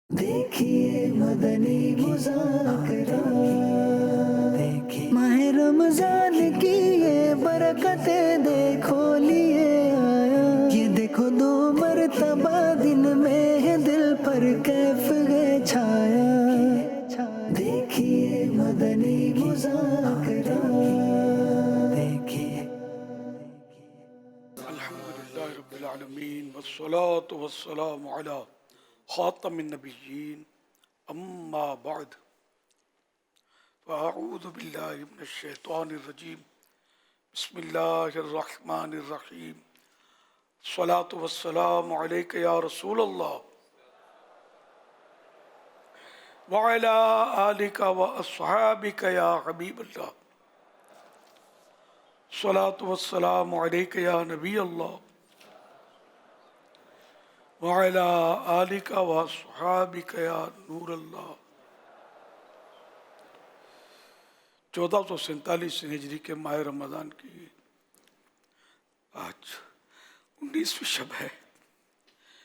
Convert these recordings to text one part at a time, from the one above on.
دیکھیے مدنی مذاکرہ، دیکھیے ماہ رمضان کی یہ برکتیں دیکھو لیے آیا، یہ دیکھو دو مرتبہ دن میں ہے دل پر کیف ہے چھایا، دیکھیے مدنی مذاکرہ، دیکھیے الحمدللہ رب العالمین والصلاة والسلام علی خاتم النبیین اما بعد فاعوذ باللہ من الشیطان الرجیم بسم اللہ الرحمن الرحیم الصلاة والسلام علیک یا رسول اللہ وعلی آلک واصحابک یا حبیب اللہ الصلاة والسلام علیک یا نبی اللہ وعلی آلک واصحابک یا نور اللہ 1447 ہجری کے ماہ رمضان کی آج 19ویں شب ہے۔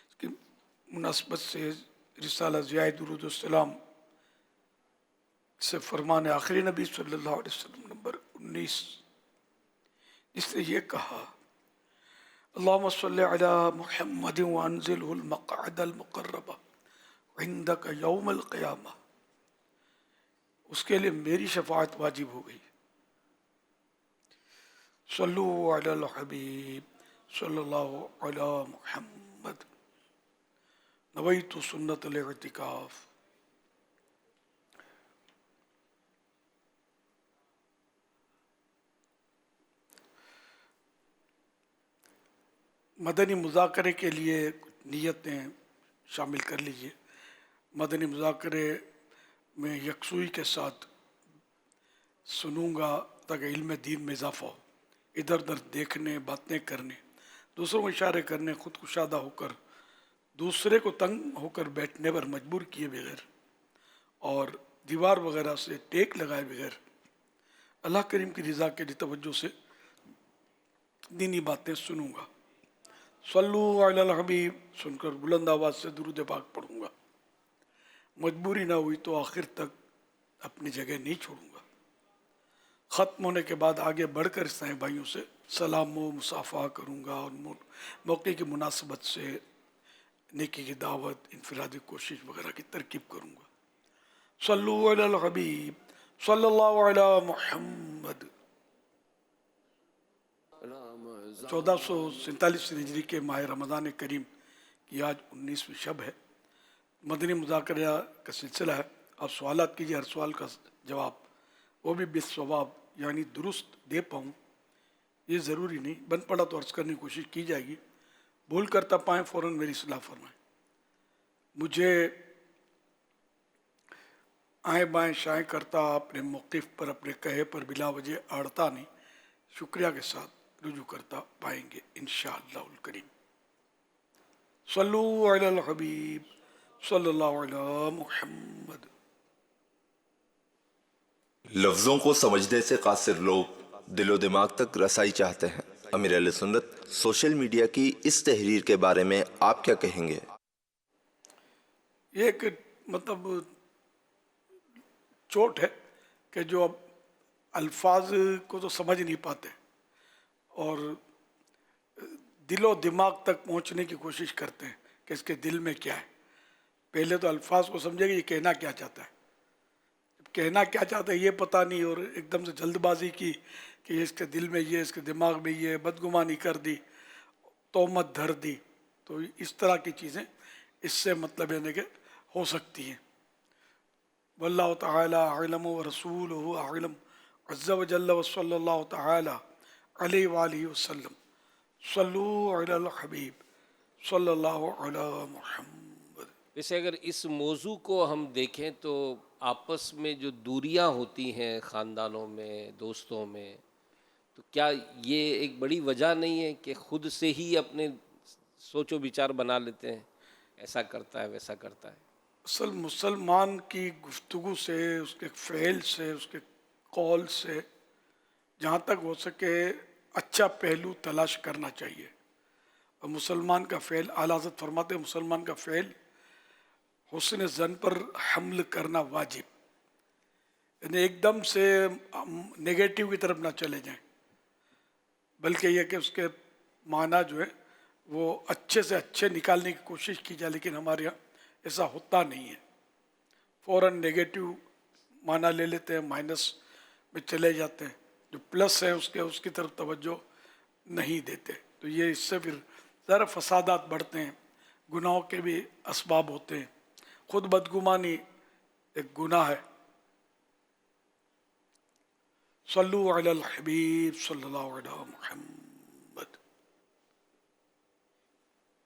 اس کی مناسبت سے رسالہ ضیاء درود السلام سے فرمان آخری نبی صلی اللہ علیہ وسلم نمبر 19، جس نے یہ کہا اللہم صلی علی محمد وانزلہ المقعد المقرب عندک یوم القیامہ، اس کے لیے میری شفاعت واجب ہو گئی۔ صلو علی الحبیب صلی اللہ علی محمد نویت سنت الاعتکاف۔ مدنی مذاکرے کے لیے نیتیں شامل کر لیجئے۔ مدنی مذاکرے میں یکسوئی کے ساتھ سنوں گا تاکہ علم دین میں اضافہ ہو، ادھر ادھر دیکھنے، باتیں کرنے، دوسروں کو اشارے کرنے، خود کشادہ ہو کر دوسرے کو تنگ ہو کر بیٹھنے پر مجبور کیے بغیر اور دیوار وغیرہ سے ٹیک لگائے بغیر اللہ کریم کی رضا کے لیے توجہ سے دینی باتیں سنوں گا۔ صلو علی الحبیب سن کر بلند آواز سے درود پاک پڑھوں گا۔ مجبوری نہ ہوئی تو آخر تک اپنی جگہ نہیں چھوڑوں گا۔ ختم ہونے کے بعد آگے بڑھ کر عیسائی بھائیوں سے سلام و مصافحہ کروں گا اور موقع کی مناسبت سے نیکی کی دعوت، انفرادی کوشش وغیرہ کی ترکیب کروں گا۔ صلو علی الحبیب صلی اللہ علی محمد۔ 1447 ہجری کے ماہ رمضان کریم کی آج 19ویں شب ہے۔ مدنی مذاکرہ کا سلسلہ ہے۔ آپ سوالات کیجیے، ہر سوال کا جواب وہ بھی بالصواب یعنی درست دے پاؤں، یہ ضروری نہیں، بن پڑا تو عرض کرنے کی کوشش کی جائے گی، بھول کرتا پائیں فوراً میری اصلاح فرمائیں۔ مجھے آئیں بائیں شائیں کرتا اپنے موقف پر، اپنے کہے پر بلا وجہ آڑتا نہیں، شکریہ کے ساتھ رجوع کرتا پائیں گے انشاءاللہ الکریم۔ صلو علی الحبیب صلی اللہ علی محمد۔ لفظوں کو سمجھنے سے قاصر لوگ دل و دماغ تک رسائی چاہتے ہیں۔ امیر اہل سنت سوشل میڈیا کی اس تحریر کے بارے میں آپ کیا کہیں گے؟ یہ ایک مطلب چوٹ ہے کہ جو اب الفاظ کو تو سمجھ نہیں پاتے اور دل و دماغ تک پہنچنے کی کوشش کرتے ہیں کہ اس کے دل میں کیا ہے۔ پہلے تو الفاظ کو سمجھے کہ یہ کہنا کیا چاہتا ہے، کہنا کیا چاہتا ہے یہ پتہ نہیں، اور ایک دم سے جلد بازی کی کہ اس کے دل میں یہ، اس کے دماغ میں یہ، بدگمانی کر دی، تہمت دھر دی، تو اس طرح کی چیزیں اس سے مطلب ہے کہ ہو سکتی ہیں۔ واللہ تعالی اعلم ورسولہ اعلم عز وجل وصلی اللہ تعالی علیہ وآلہ وسلم۔ صلو علی الحبیب صلی اللہ علی محمد۔ ویسے اگر اس موضوع کو ہم دیکھیں تو آپس میں جو دوریاں ہوتی ہیں خاندانوں میں، دوستوں میں، تو کیا یہ ایک بڑی وجہ نہیں ہے کہ خود سے ہی اپنے سوچ و بچار بنا لیتے ہیں، ایسا کرتا ہے ویسا کرتا ہے؟ اصل مسلمان کی گفتگو سے، اس کے فعل سے، اس کے قول سے جہاں تک ہو سکے اچھا پہلو تلاش کرنا چاہیے۔ اور مسلمان کا فعل، اعلیٰ حضرت فرماتے ہیں مسلمان کا فعل हुस्न ज़न पर हमल करना वाजिब, यानी एकदम से हम नेगेटिव की तरफ ना चले जाएं, बल्कि यह कि उसके माना जो है वो अच्छे से अच्छे निकालने की कोशिश की जाए। लेकिन हमारे यहाँ ऐसा होता नहीं है, फ़ौरन नेगेटिव माना ले लेते हैं, माइनस में चले जाते हैं, जो प्लस है उसकी तरफ तवज्जो नहीं देते। तो ये इससे फिर ज़रा फसादात बढ़ते हैं, गुनाहों के भी असबाब होते हैं। खुद बदगुमानी एक गुनाह है। सल्लु अलल हबीब सल्लल्लाहु अलैहि मुहम्मद।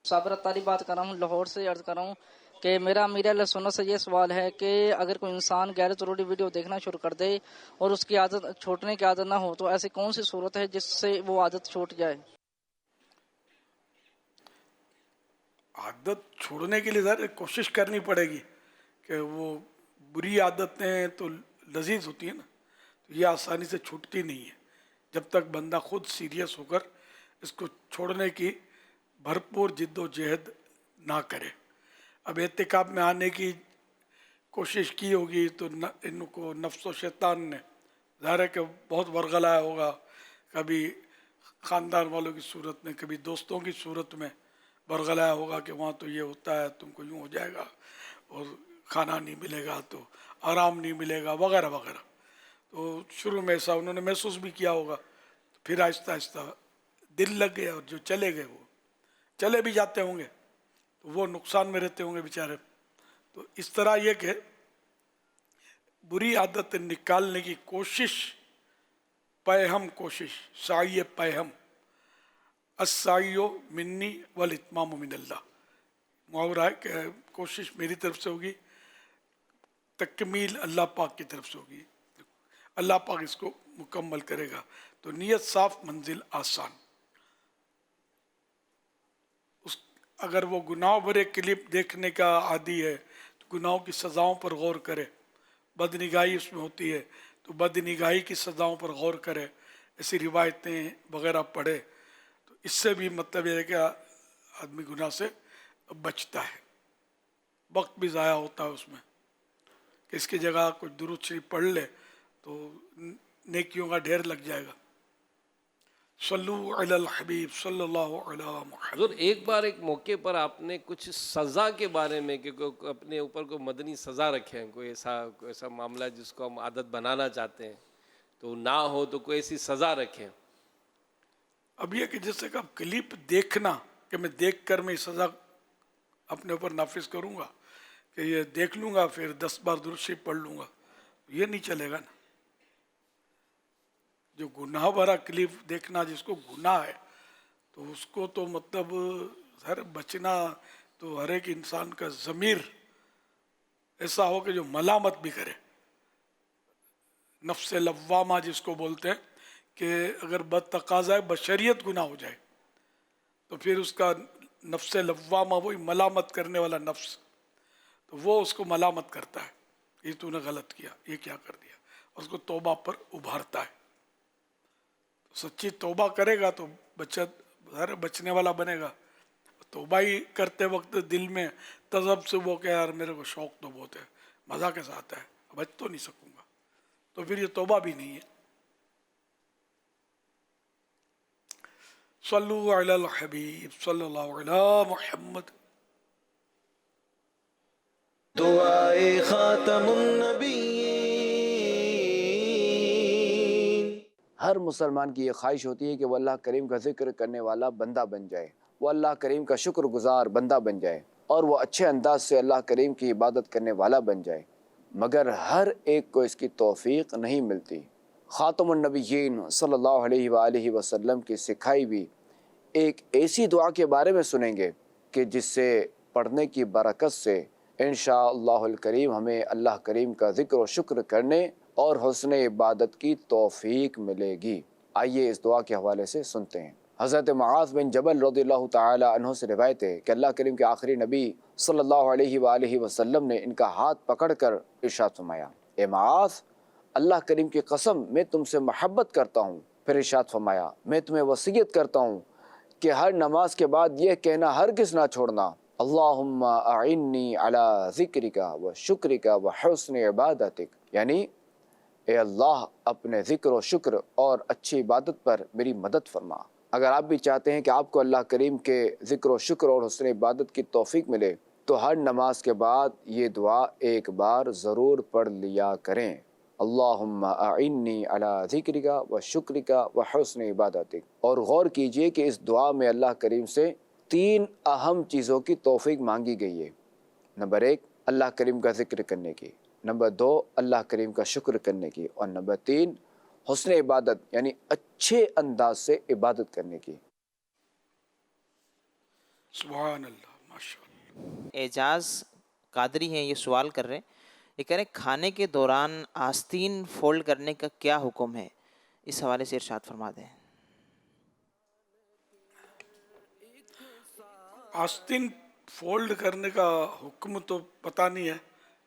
साबिर अत्तारी बात कर रहा हूँ, लाहौर से अर्ज कर रहा हूँ कि मेरा अमीर अहले सुन्नत से ये सवाल है कि अगर कोई इंसान गैर ज़रूरी वीडियो देखना शुरू कर दे और उसकी आदत छोड़ने की आदत ना हो, तो ऐसी कौन सी सूरत है जिससे वो आदत छूट जाए? आदत छोड़ने के लिए ज़रा कोशिश करनी पड़ेगी कि वो बुरी आदतें तो लजीज होती है ना, तो ये आसानी से छूटती नहीं है जब तक बंदा खुद सीरियस होकर इसको छोड़ने की भरपूर जिद्दोजहद ना करे। अब एहतिकाफ में आने की कोशिश की होगी तो इनको नफ्स व शैतान ने ज़ाहिर है कि बहुत वरगलाया होगा, कभी ख़ानदान वालों की सूरत में, कभी दोस्तों की सूरत में बरगलाया होगा कि वहाँ तो ये होता है, तुमको यूँ हो जाएगा और खाना नहीं मिलेगा तो आराम नहीं मिलेगा वगैरह वगैरह। तो शुरू में ऐसा उन्होंने महसूस भी किया होगा, तो फिर आहिस्ता आहिस्ता दिल लग गया और जो चले गए वो चले भी जाते होंगे, तो वो नुकसान में रहते होंगे बेचारे। तो इस तरह ये कि बुरी आदत निकालने की कोशिश, पैहम कोशिश, साई पैहम, अस्साइयो मिन्नी वल इत्माम मिनल्लाह, मुहावरा है कि कोशिश मेरी तरफ से होगी, तकमील अल्लाह पाक की तरफ से होगी, अल्लाह पाक इसको मुकम्मल करेगा। तो नीयत साफ, मंजिल आसान। अगर वो गुनाह भरे क्लिप देखने का आदी है तो गुनाहों की सज़ाओं पर गौर करे, बदनिगाही उसमें होती है तो बदनिगाही की सज़ाओं पर गौर करे, ऐसी रिवायतें वगैरह पढ़े, तो इससे भी मतलब यह है कि आदमी गुनाह से बचता है। वक्त भी ज़ाया होता है उसमें कि इसकी जगह कुछ दुरूद शरीफ पढ़ ले तो नेकियों का ढेर लग जाएगा। सल्लु अलल हबीब सल्लल्लाहु अलैहि मुहम्मद। हुजूर, एक बार एक मौके पर आपने कुछ सज़ा के बारे में कि अपने ऊपर कोई मदनी सज़ा रखे हैं, कोई ऐसा मामला जिसको हम आदत बनाना चाहते हैं तो ना हो, तो कोई ऐसी सज़ा रखें। अब यह कि जैसे कि अब क्लिप देखना कि मैं देख कर मैं सज़ा अपने ऊपर नाफिज करूँगा कि ये देख लूँगा फिर 10 बार दुरूद शरीफ पढ़ लूँगा, ये नहीं चलेगा ना। जो गुनाह भरा क्लिप देखना जिसको गुनाह है तो उसको तो मतलब हर बचना, तो हर एक इंसान का ज़मीर ऐसा हो कि जो मलामत भी करे, नफ्स लव्वामा जिसको बोलते हैं, कि अगर बदतकाज़ा बशरियत गुनाह हो जाए तो फिर उसका नफ्स लव्वामा वही मलामत करने वाला नफ्स, तो वो उसको मलामत करता है, ये तूने गलत किया, ये क्या कर दिया, उसको तौबा पर उभारता है। सच्ची तौबा करेगा तो बचने वाला बनेगा। तौबा ही करते वक्त दिल में तज़ब से वो क्या यार मेरे को शौक़ तो बहुत है, मज़ा कैसा आता है, बच तो नहीं सकूँगा, तो फिर ये तौबा भी नहीं है। सल्लु अलल हबीब सल्लल्लाहु अलैहि मुहम्मद। दुआए खातमुन नबीय्यीन। हर मुसलमान की ये ख्वाहिश होती है कि वो अल्लाह करीम का ज़िक्र करने वाला बंदा बन जाए, वो अल्लाह करीम का शुक्रगुज़ार बंदा बन जाए और वो अच्छे अंदाज से अल्लाह करीम की इबादत करने वाला बन जाए, मगर हर एक को इसकी तौफीक नहीं मिलती। ख़ातमुन नबिय्यीन सल्लल्लाहु अलैहि वसल्लम की सिखाई भी एक ऐसी दुआ के बारे में सुनेंगे कि जिससे पढ़ने की बरकत से इंशाअल्लाहुल करीम हमें अल्लाह करीम का ज़िक्र और शुक्र करने और हुस्न इबादत की तौफीक मिलेगी। आइए इस दुआ के हवाले से सुनते हैं। हज़रत मुआज़ बिन जबल रज़ियल्लाहु तआला अन्हु से रिवायत है कि अल्लाह करीम के आखिरी नबी सल्लल्लाहु अलैहि वसल्लम ने इनका हाथ पकड़कर इरशाद फरमाया, ए मुआज़, अल्लाह करीम की कसम मैं तुमसे मोहब्बत करता हूँ। फिर इरशाद फरमाया, मैं तुम्हें वसीयत करता हूँ कि हर नमाज के बाद यह कहना हरगिज़ ना छोड़ना اللہم اعنی علی ذکرک و شکرک و حسن عبادتک، یعنی اے اللہ اپنے ذکر و شکر اور اچھی عبادت پر میری مدد فرما۔ اگر آپ بھی چاہتے ہیں کہ آپ کو اللہ کریم کے ذکر و شکر اور حسن عبادت کی توفیق ملے تو ہر نماز کے بعد یہ دعا ایک بار ضرور پڑھ لیا کریں، اللہم اعنی علی ذکرک و شکرک و حسن عبادتک۔ اور غور کیجئے کہ اس دعا میں اللہ کریم سے 3 اہم چیزوں کی توفیق مانگی گئی ہے۔ نمبر 1 اللہ کریم کا ذکر کرنے کی، نمبر 2 اللہ کریم کا شکر کرنے کی، اور نمبر 3 حسن عبادت یعنی اچھے انداز سے عبادت کرنے کی۔ سبحان اللہ، ماشاء اللہ۔ اعجاز قادری ہیں، یہ سوال کر رہے ہیں، یہ کہہ رہے ہیں کھانے کے دوران آستین فولڈ کرنے کا کیا حکم ہے، اس حوالے سے ارشاد فرما دیں۔ آستین فولڈ کرنے کا حکم تو پتہ نہیں ہے،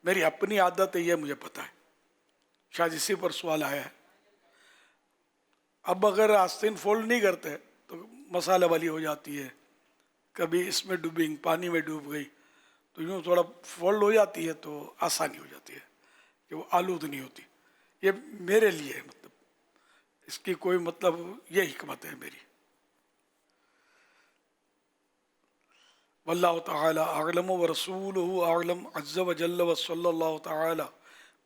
میری اپنی عادت ہے، یہ مجھے پتہ ہے، شاید اسی پر سوال آیا ہے۔ اب اگر آستین فولڈ نہیں کرتے تو مسالہ والی ہو جاتی ہے، کبھی اس میں ڈوبیں پانی میں ڈوب گئی تو یوں تھوڑا فولڈ ہو جاتی ہے تو آسانی ہو جاتی ہے کہ وہ آلود نہیں ہوتی۔ یہ میرے لیے ہے، مطلب اس کی کوئی مطلب یہ حکمت ہے میری۔ واللہ تعالی اعلم ورسولہ اعلم عز وجل وصلی اللہ تعالی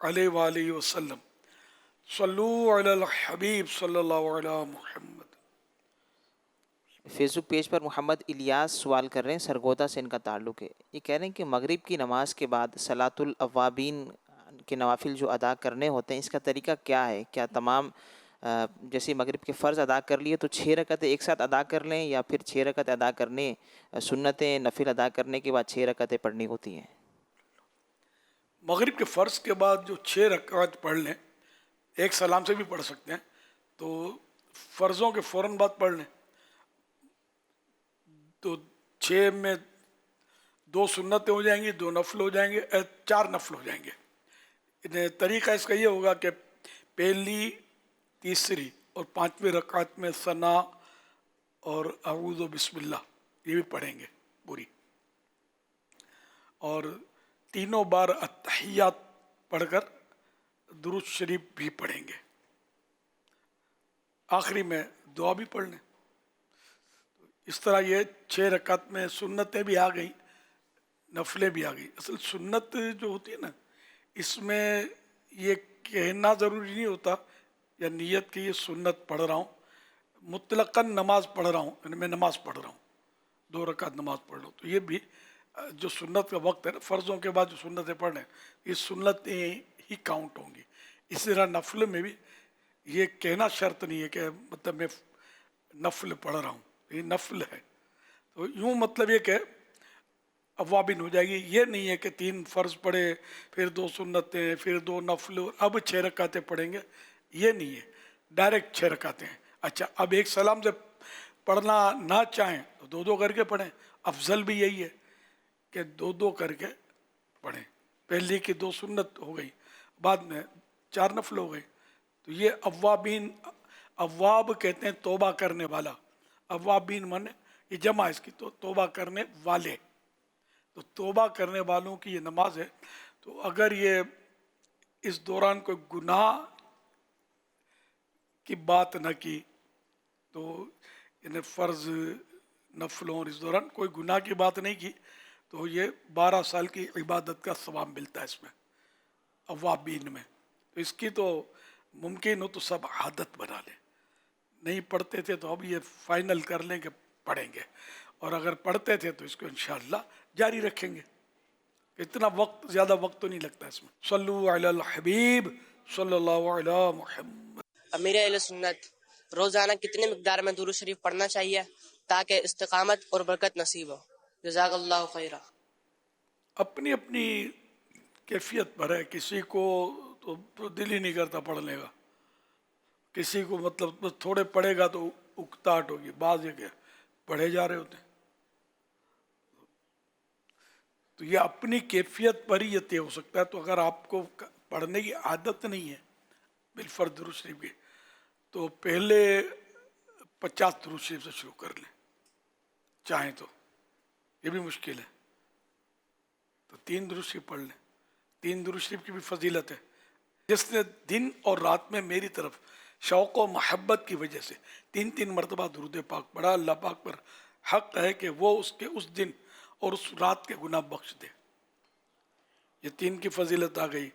علیہ وآلہ وسلم۔ صلو علی الحبیب صلی اللہ علیہ محمد۔ فیس بک پیج پر محمد الیاس سوال کر رہے ہیں، سرگودا سے ان کا تعلق ہے، یہ کہہ رہے ہیں کہ مغرب کی نماز کے بعد صلاۃ الاوابین کے نوافل جو ادا کرنے ہوتے ہیں اس کا طریقہ کیا ہے؟ کیا تمام جیسے مغرب کے فرض ادا کر لیے تو 6 رکعتیں ایک ساتھ ادا کر لیں، یا پھر 6 رکعتیں ادا کرنے سنتیں نفل ادا کرنے کے بعد 6 رکعتیں پڑھنی ہوتی ہیں؟ مغرب کے فرض کے بعد جو 6 رکعت پڑھ لیں، ایک سلام سے بھی پڑھ سکتے ہیں، تو فرضوں کے فوراً بعد پڑھ لیں، تو 6 میں 2 سنتیں ہو جائیں گی، 2 نفل ہو جائیں گے، 4 نفل ہو جائیں گے۔ طریقہ اس کا یہ ہوگا کہ پہلی، تیسری اور 5ویں رکعت میں ثنا اور اعوذ و بسم اللہ یہ بھی پڑھیں گے پوری، اور تینوں بار التحیات پڑھ کر درود شریف بھی پڑھیں گے، آخری میں دعا بھی پڑھ لیں۔ اس طرح یہ 6 رکعت میں سنتیں بھی آ گئیں، نفلیں بھی آ گئی۔ اصل سنت جو ہوتی ہے نا، اس میں یہ کہنا ضروری نہیں ہوتا یا نیت کی یہ سنت پڑھ رہا ہوں، مطلقاً نماز پڑھ رہا ہوں، یعنی میں نماز پڑھ رہا ہوں، 2 رکعت نماز پڑھ رہا ہوں، تو یہ بھی جو سنت کا وقت ہے نا، فرضوں کے بعد جو سنتیں پڑھ رہے ہیں یہ سنتیں ہی کاؤنٹ ہوں گی۔ اسی طرح نفل میں بھی یہ کہنا شرط نہیں ہے کہ مطلب میں نفل پڑھ رہا ہوں، یہ نفل ہے، تو یوں مطلب یہ کہ اوابین ہو جائے گی۔ یہ نہیں ہے کہ 3 فرض پڑھے، پھر 2 سنتیں، پھر 2 نفل، اب 6 رکعتیں پڑھیں گے، یہ نہیں ہے، ڈائریکٹ 6 رکعتیں ہیں۔ اچھا، اب ایک سلام سے پڑھنا نہ چاہیں تو 2 کر کے پڑھیں، افضل بھی یہی ہے کہ 2 کر کے پڑھیں، پہلی کی 2 سنت ہو گئی، بعد میں 4 نفل ہو گئی۔ تو یہ اوابین، اواب کہتے ہیں توبہ کرنے والا، اوابین من یہ جمع اس کی، تو توبہ کرنے والے، تو توبہ کرنے والوں کی یہ نماز ہے۔ تو اگر یہ اس دوران کوئی گناہ کی بات نہ کی تو انہیں فرض نفلوں اور اس دوران کوئی گناہ کی بات نہیں کی تو یہ 12 سال کی عبادت کا ثواب ملتا ہے اس میں، اوابین میں۔ تو اس کی تو ممکن ہو تو سب عادت بنا لیں، نہیں پڑھتے تھے تو اب یہ فائنل کر لیں کہ پڑھیں گے، اور اگر پڑھتے تھے تو اس کو انشاءاللہ جاری رکھیں گے۔ اتنا وقت، زیادہ وقت تو نہیں لگتا اس میں۔ صلو علی الحبیب صلی اللہ علیہ محمد۔ امیر اہل سنت روزانہ کتنے مقدار میں درود شریف پڑھنا چاہیے تاکہ استقامت اور برکت نصیب ہو؟ جزاک اللہ خیرہ۔ اپنی اپنی کیفیت پر ہے، کسی کو تو دل ہی نہیں کرتا پڑھنے کا، کسی کو مطلب تھوڑے پڑھے گا تو اکتاہٹ ہوگی، بعض یہ کہ پڑھے جا رہے ہوتے ہیں، تو یہ اپنی کیفیت پر ہی یہ طے ہو سکتا ہے۔ تو اگر آپ کو پڑھنے کی عادت نہیں ہے بالفرض درود شریف کی تو پہلے 50 درود شریف سے شروع کر لیں، چاہیں تو، یہ بھی مشکل ہے، تو 3 درود شریف پڑھ لیں. 3 درود شریف کی بھی فضیلت ہے. جس نے دن اور رات میں میری طرف شوق و محبت کی وجہ سے 3 مرتبہ درود پاک پڑھا, اللہ پاک پر حق ہے کہ وہ اس کے اس دن اور اس رات کے گناہ بخش دے. یہ 3 کی فضیلت آ گئی.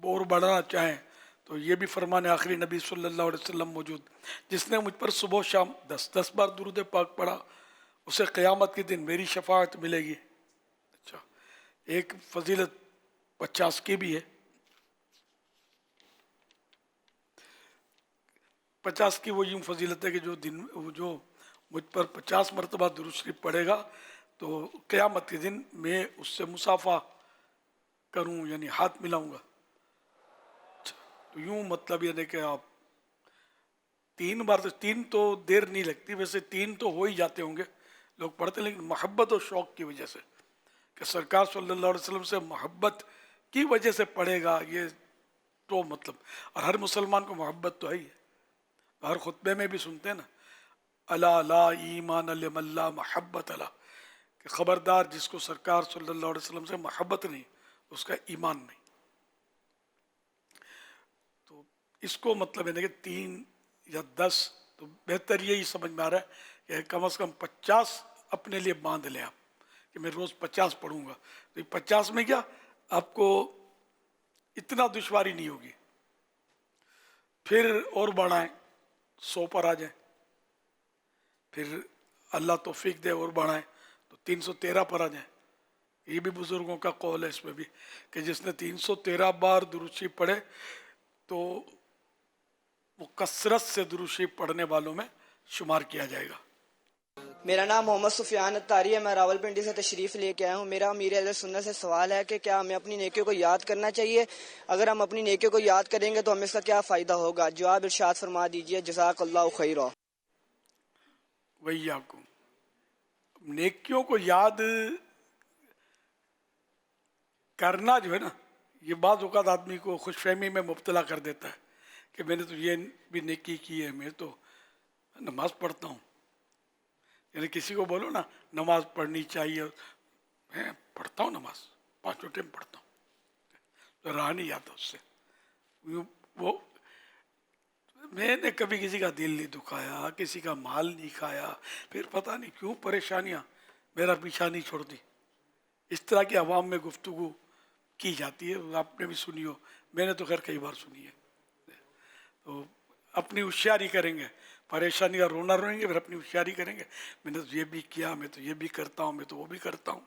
اور بڑھنا چاہیں تو یہ بھی فرمان آخری نبی صلی اللہ علیہ وسلم موجود, جس نے مجھ پر صبح و شام 10 بار درود پاک پڑھا اسے قیامت کے دن میری شفاعت ملے گی. اچھا, ایک فضیلت 50 کی بھی ہے. 50 کی وہ یوں فضیلت ہے کہ جو مجھ پر 50 مرتبہ درود شریف پڑھے گا تو قیامت کے دن میں اس سے مصافحہ کروں, یعنی ہاتھ ملاؤں گا. تو یوں مطلب یہ نہیں کہ آپ 3 بار, 3 تو دیر نہیں لگتی, ویسے 3 تو ہو ہی جاتے ہوں گے لوگ پڑھتے, لیکن محبت اور شوق کی وجہ سے کہ سرکار صلی اللہ علیہ وسلم سے محبت کی وجہ سے پڑھے گا, یہ تو مطلب. اور ہر مسلمان کو محبت تو ہے ہی ہے. ہر خطبے میں بھی سنتے ہیں نا, الا لا ایمان لمن لا محبت لا, کہ خبردار جس کو سرکار صلی اللہ علیہ وسلم سے محبت نہیں اس کا ایمان نہیں. تو اس کو مطلب ہے کہ 3 یا 10, تو بہتر یہی سمجھ میں آ رہا ہے کہ کم از کم 50 اپنے لیے باندھ لیں آپ کہ میں روز 50 پڑھوں گا. تو 50 میں کیا آپ کو اتنا دشواری نہیں ہوگی. پھر اور بڑھائیں, 100 پر آ جائیں. پھر اللہ توفیق دے اور بڑھائیں تو 313 پر آ جائیں. یہ بھی بزرگوں کا قول ہے اس میں بھی کہ جس نے 313 بار درود شریف پڑھے تو وہ کثرت سے درود شریف پڑھنے والوں میں شمار کیا جائے گا. میرا نام محمد سفیان اتاری ہے. میں راول پنڈی سے تشریف لے کے آیا ہوں. میرا امیر اہل سنت سے سوال ہے کہ کیا ہمیں اپنی نیکیوں کو یاد کرنا چاہیے؟ اگر ہم اپنی نیکیوں کو یاد کریں گے تو ہمیں اس کا کیا فائدہ ہوگا؟ جواب ارشاد فرما دیجیے, جزاک اللہ خیرہ. وہی آپ کو نیکیوں کو یاد کرنا جو ہے نا, یہ بعض اوقات آدمی کو خوش فہمی میں مبتلا کر دیتا ہے کہ میں نے تو یہ بھی نیکی کی ہے, میں تو نماز پڑھتا ہوں. یعنی کسی کو بولو نا نماز پڑھنی چاہیے, میں پڑھتا ہوں نماز 5 ٹائم پڑھتا ہوں, تو رہا نہیں جاتا اس سے. وہ میں نے کبھی کسی کا دل نہیں دکھایا, کسی کا مال نہیں کھایا, پھر پتہ نہیں کیوں پریشانیاں میرا پیچھا نہیں چھوڑتی. اس طرح کی عوام میں گفتگو کی جاتی ہے, آپ نے بھی سنی ہو, میں نے تو خیر کئی بار سنی ہے. تو اپنی ہوشیاری کریں گے, پریشانی کا رونا روئیں گے, پھر اپنی ہوشیاری کریں گے, میں نے تو یہ بھی کیا, میں تو یہ بھی کرتا ہوں, میں تو وہ بھی کرتا ہوں.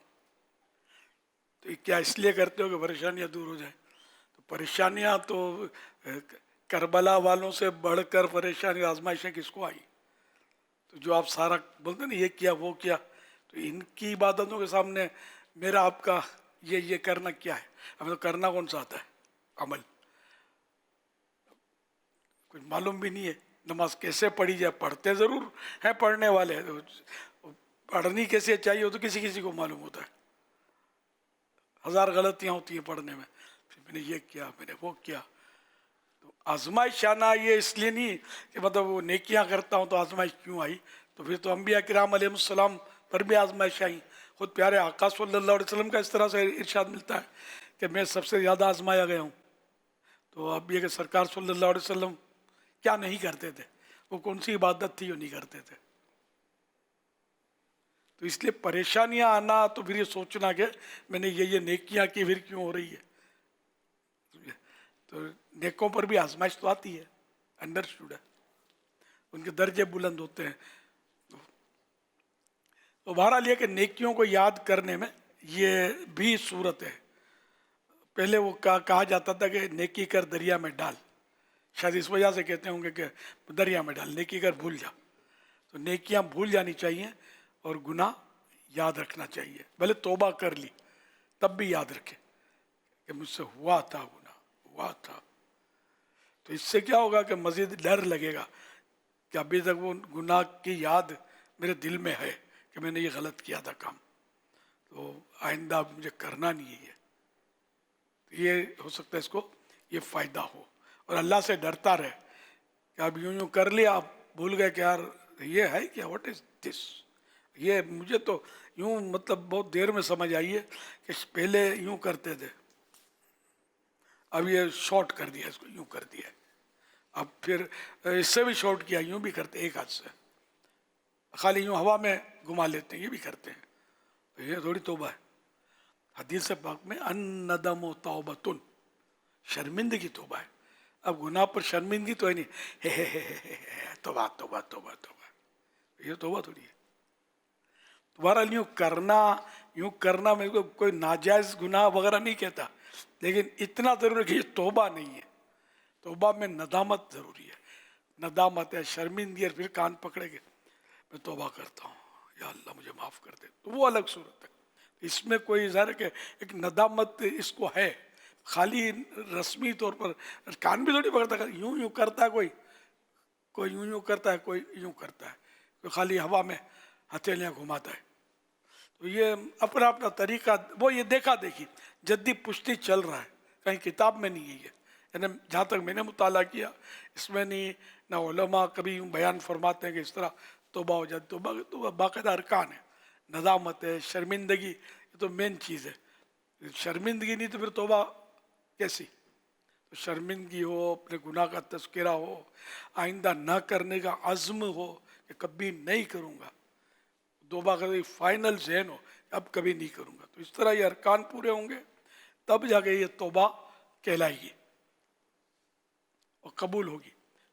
تو یہ کیا اس لیے کرتے ہو کہ پریشانیاں دور ہو جائیں؟ تو پریشانیاں تو کربلا والوں سے بڑھ کر پریشانی آزمائشیں کس کو آئی؟ تو جو آپ سارا بولتے ہیں نا یہ کیا وہ کیا, تو ان کی عبادتوں کے سامنے میرا آپ کا یہ کرنا کیا ہے؟ ہمیں تو کرنا کون سا آتا ہے عمل, کچھ معلوم بھی نہیں ہے. نماز کیسے پڑھی جائے, پڑھتے ضرور ہیں پڑھنے والے, پڑھنی کیسے چاہیے وہ تو کسی کسی کو معلوم ہوتا ہے. 1000 غلطیاں ہوتی ہیں پڑھنے میں, پھر میں نے یہ کیا, میں نے وہ کیا. تو آزمائش آنا یہ اس لیے نہیں کہ مطلب وہ نیکیاں کرتا ہوں تو آزمائش کیوں آئی, تو پھر تو انبیاء کرام علیہ السلام پر بھی آزمائش آئیں. خود پیارے آقا صلی اللہ علیہ وسلم کا اس طرح سے ارشاد ملتا ہے کہ میں سب سے زیادہ آزمایا گیا ہوں. تو اب یہ کہ سرکار صلی اللہ علیہ وسلم کیا نہیں کرتے تھے, وہ کون سی عبادت تھی جو نہیں کرتے تھے. تو اس لیے پریشانیاں آنا تو پھر یہ سوچنا کہ میں نے یہ نیکیاں کی پھر کیوں ہو رہی ہے. تو نیکوں پر بھی آزمائش تو آتی ہے, انڈرسٹوڈ ہے, ان کے درجے بلند ہوتے ہیں. تو بہرحال یہ کہ نیکیوں کو یاد کرنے میں یہ بھی صورت ہے. پہلے وہ کہا جاتا تھا کہ نیکی کر دریا میں ڈال, شاید اس وجہ سے کہتے ہوں گے کہ دریا میں ڈال, نیکی کر بھول جا. تو نیکیاں بھول جانی چاہیے اور گناہ یاد رکھنا چاہیے. بھلے توبہ کر لی تب بھی یاد رکھے کہ مجھ سے ہوا تھا گناہ, ہوا تھا. تو اس سے کیا ہوگا کہ مزید ڈر لگے گا کہ ابھی تک وہ گناہ کی یاد میرے دل میں ہے کہ میں نے یہ غلط کیا تھا کام, تو آئندہ مجھے کرنا نہیں ہے. یہ ہو سکتا ہے اس کو یہ فائدہ ہو, اور اللہ سے ڈرتا رہے کہ اب یوں کر لیا, آپ بھول گئے کہ یار یہ ہے کیا, واٹ از دس, یہ مجھے تو یوں مطلب بہت دیر میں سمجھ آئی ہے کہ پہلے یوں کرتے تھے، اب یہ شارٹ کر دیا، اس کو یوں کر دیا، اب پھر اس سے بھی شارٹ کیا، یوں بھی کرتے ایک ہاتھ سے، خالی یوں ہوا میں گھما لیتے ہیں، یہ بھی کرتے ہیں. تو یہ تھوڑی توبہ ہے. حدیث پاک میں الندم توبۃ، شرمندگی توبہ ہے. اب گناہ پر شرمندگی تو ہے نہیں، توبہ توبہ توبہ توبہ، یہ توبہ تھوڑی ہے. بہرحال یوں کرنا میں کوئی ناجائز گناہ وغیرہ نہیں کہتا، لیکن اتنا ضرور ہے کہ یہ توبہ نہیں ہے. توبہ میں ندامت ضروری ہے، ندامت ہے، شرمندگی، اور پھر کان پکڑے گے میں توبہ کرتا ہوں یا اللہ مجھے معاف کر دے، تو وہ الگ صورت ہے. اس میں کوئی ظاہر ہے کہ ایک ندامت اس کو ہے، خالی رسمی طور پر کان بھی تھوڑی پکڑتا ہے، یوں یوں کرتا ہے، کوئی یوں یوں کرتا ہے، کوئی یوں کرتا ہے، کوئی خالی ہوا میں ہتھیلیاں گھماتا ہے. تو یہ اپنا اپنا طریقہ، وہ یہ دیکھا دیکھی جدی پشتی چل رہا ہے، کہیں کتاب میں نہیں ہے یہ، یعنی جہاں تک میں نے مطالعہ کیا اس میں نہیں، نہ علماء کبھی یوں بیان فرماتے ہیں کہ اس طرح توبہ ہو جاتی. توبہ باقاعدہ ارکان ہے، ندامت ہے، شرمندگی، یہ تو مین چیز ہے. شرمندگی نہیں تو پھر توبہ کیسی؟ تو شرمندگی ہو، اپنے گناہ کا تذکرہ ہو، آئندہ نہ کرنے کا عزم ہو کہ کبھی نہیں کروں گا، توبہ کا فائنل ذہن ہو اب کبھی نہیں کروں گا. تو اس طرح یہ ارکان پورے ہوں گے تب جا کے یہ توبہ کہلائے گی اور قبول ہوگی.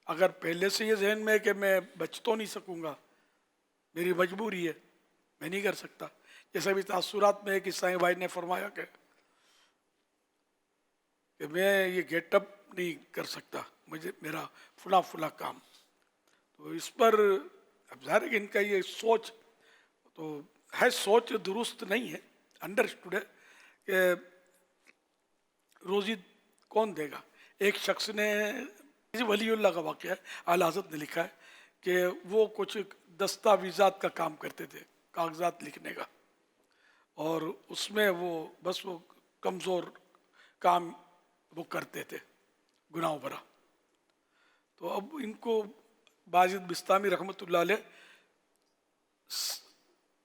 اگر پہلے سے یہ ذہن میں ہے کہ میں بچ تو نہیں سکوں گا، میری مجبوری ہے، میں نہیں کر سکتا، جیسے بھی تاثرات میں ایک عیسائی بھائی نے فرمایا کہ میں یہ گیٹ اپ نہیں کر سکتا، مجھے میرا فلاں فلاں کام. تو اس پر اب ظاہر ہے کہ ان کا یہ سوچ تو ہے، سوچ درست نہیں ہے، انڈرسٹوڈ ہے کہ روزی کون دے گا. ایک شخص نے، ولی اللہ کا واقعہ ہے، اعلیٰ حضرت نے لکھا ہے کہ وہ کچھ دستاویزات کا کام کرتے تھے، کاغذات لکھنے کا، اور اس میں وہ کمزور کام وہ کرتے تھے، گناہوں بھرا. تو اب ان کو باجد بستامی رحمۃ اللہ علیہ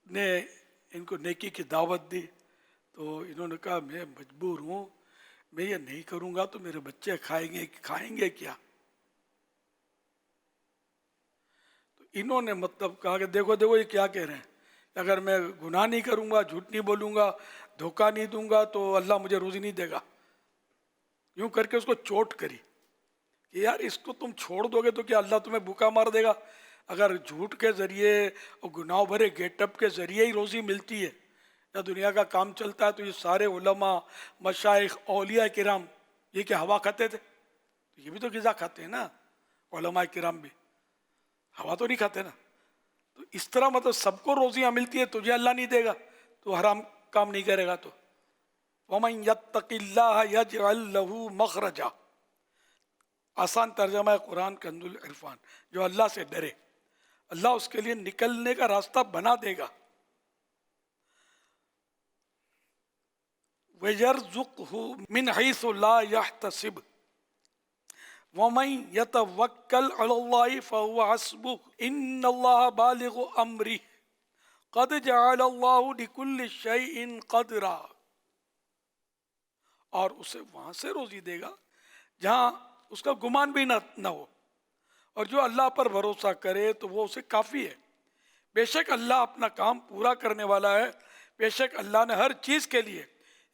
نے ان کو نیکی کی دعوت دی، تو انہوں نے کہا میں مجبور ہوں، میں یہ نہیں کروں گا تو میرے بچے کھائیں گے کیا؟ تو انہوں نے مطلب کہا کہ دیکھو یہ کیا کہہ رہے ہیں، اگر میں گناہ نہیں کروں گا، جھوٹ نہیں بولوں گا، دھوکہ نہیں دوں گا تو اللہ مجھے روزی نہیں دے گا. یوں کر کے اس کو چوٹ کری کہ یار اس کو تم چھوڑ دو گے تو کیا اللہ تمہیں بھوکا مار دے گا؟ اگر جھوٹ کے ذریعے اور گناہ بھرے گیٹ اپ کے ذریعے ہی روزی ملتی ہے یا دنیا کا کام چلتا ہے، تو یہ سارے علماء، مشائخ، اولیاء کرام یہ کہ ہوا کھاتے تھے؟ یہ بھی تو غذا کھاتے ہیں نا، علماء کرام بھی ہوا تو نہیں کھاتے نا. تو اس طرح مطلب سب کو روزیاں ملتی ہے، تجھے اللہ نہیں دے گا تو حرام کام نہیں کرے گا. تو وَمَن يَتَّقِ اللَّهَ يَجْعَلْ لَهُ مَخْرَجًا، آسان ترجمہ ہے قرآن کنز العرفان، جو اللہ سے ڈرے اللہ اس کے لیے نکلنے کا راستہ بنا دے گا. وَيَرْزُقْهُ مِنْ حَيْثُ لَا يَحْتَسِبُ وَمَن يَتَوَكَّلْ عَلَى اللَّهِ فَهُوَ حَسْبُهُ إِنَّ اللَّهَ بَالِغُ أَمْرِهِ قَدْ جَعَلَ اللَّهُ لِكُلِّ شَيْءٍ قَدْرًا. اور اسے وہاں سے روزی دے گا جہاں اس کا گمان بھی نہ ہو، اور جو اللہ پر بھروسہ کرے تو وہ اسے کافی ہے. بے شک اللہ اپنا کام پورا کرنے والا ہے، بے شک اللہ نے ہر چیز کے لیے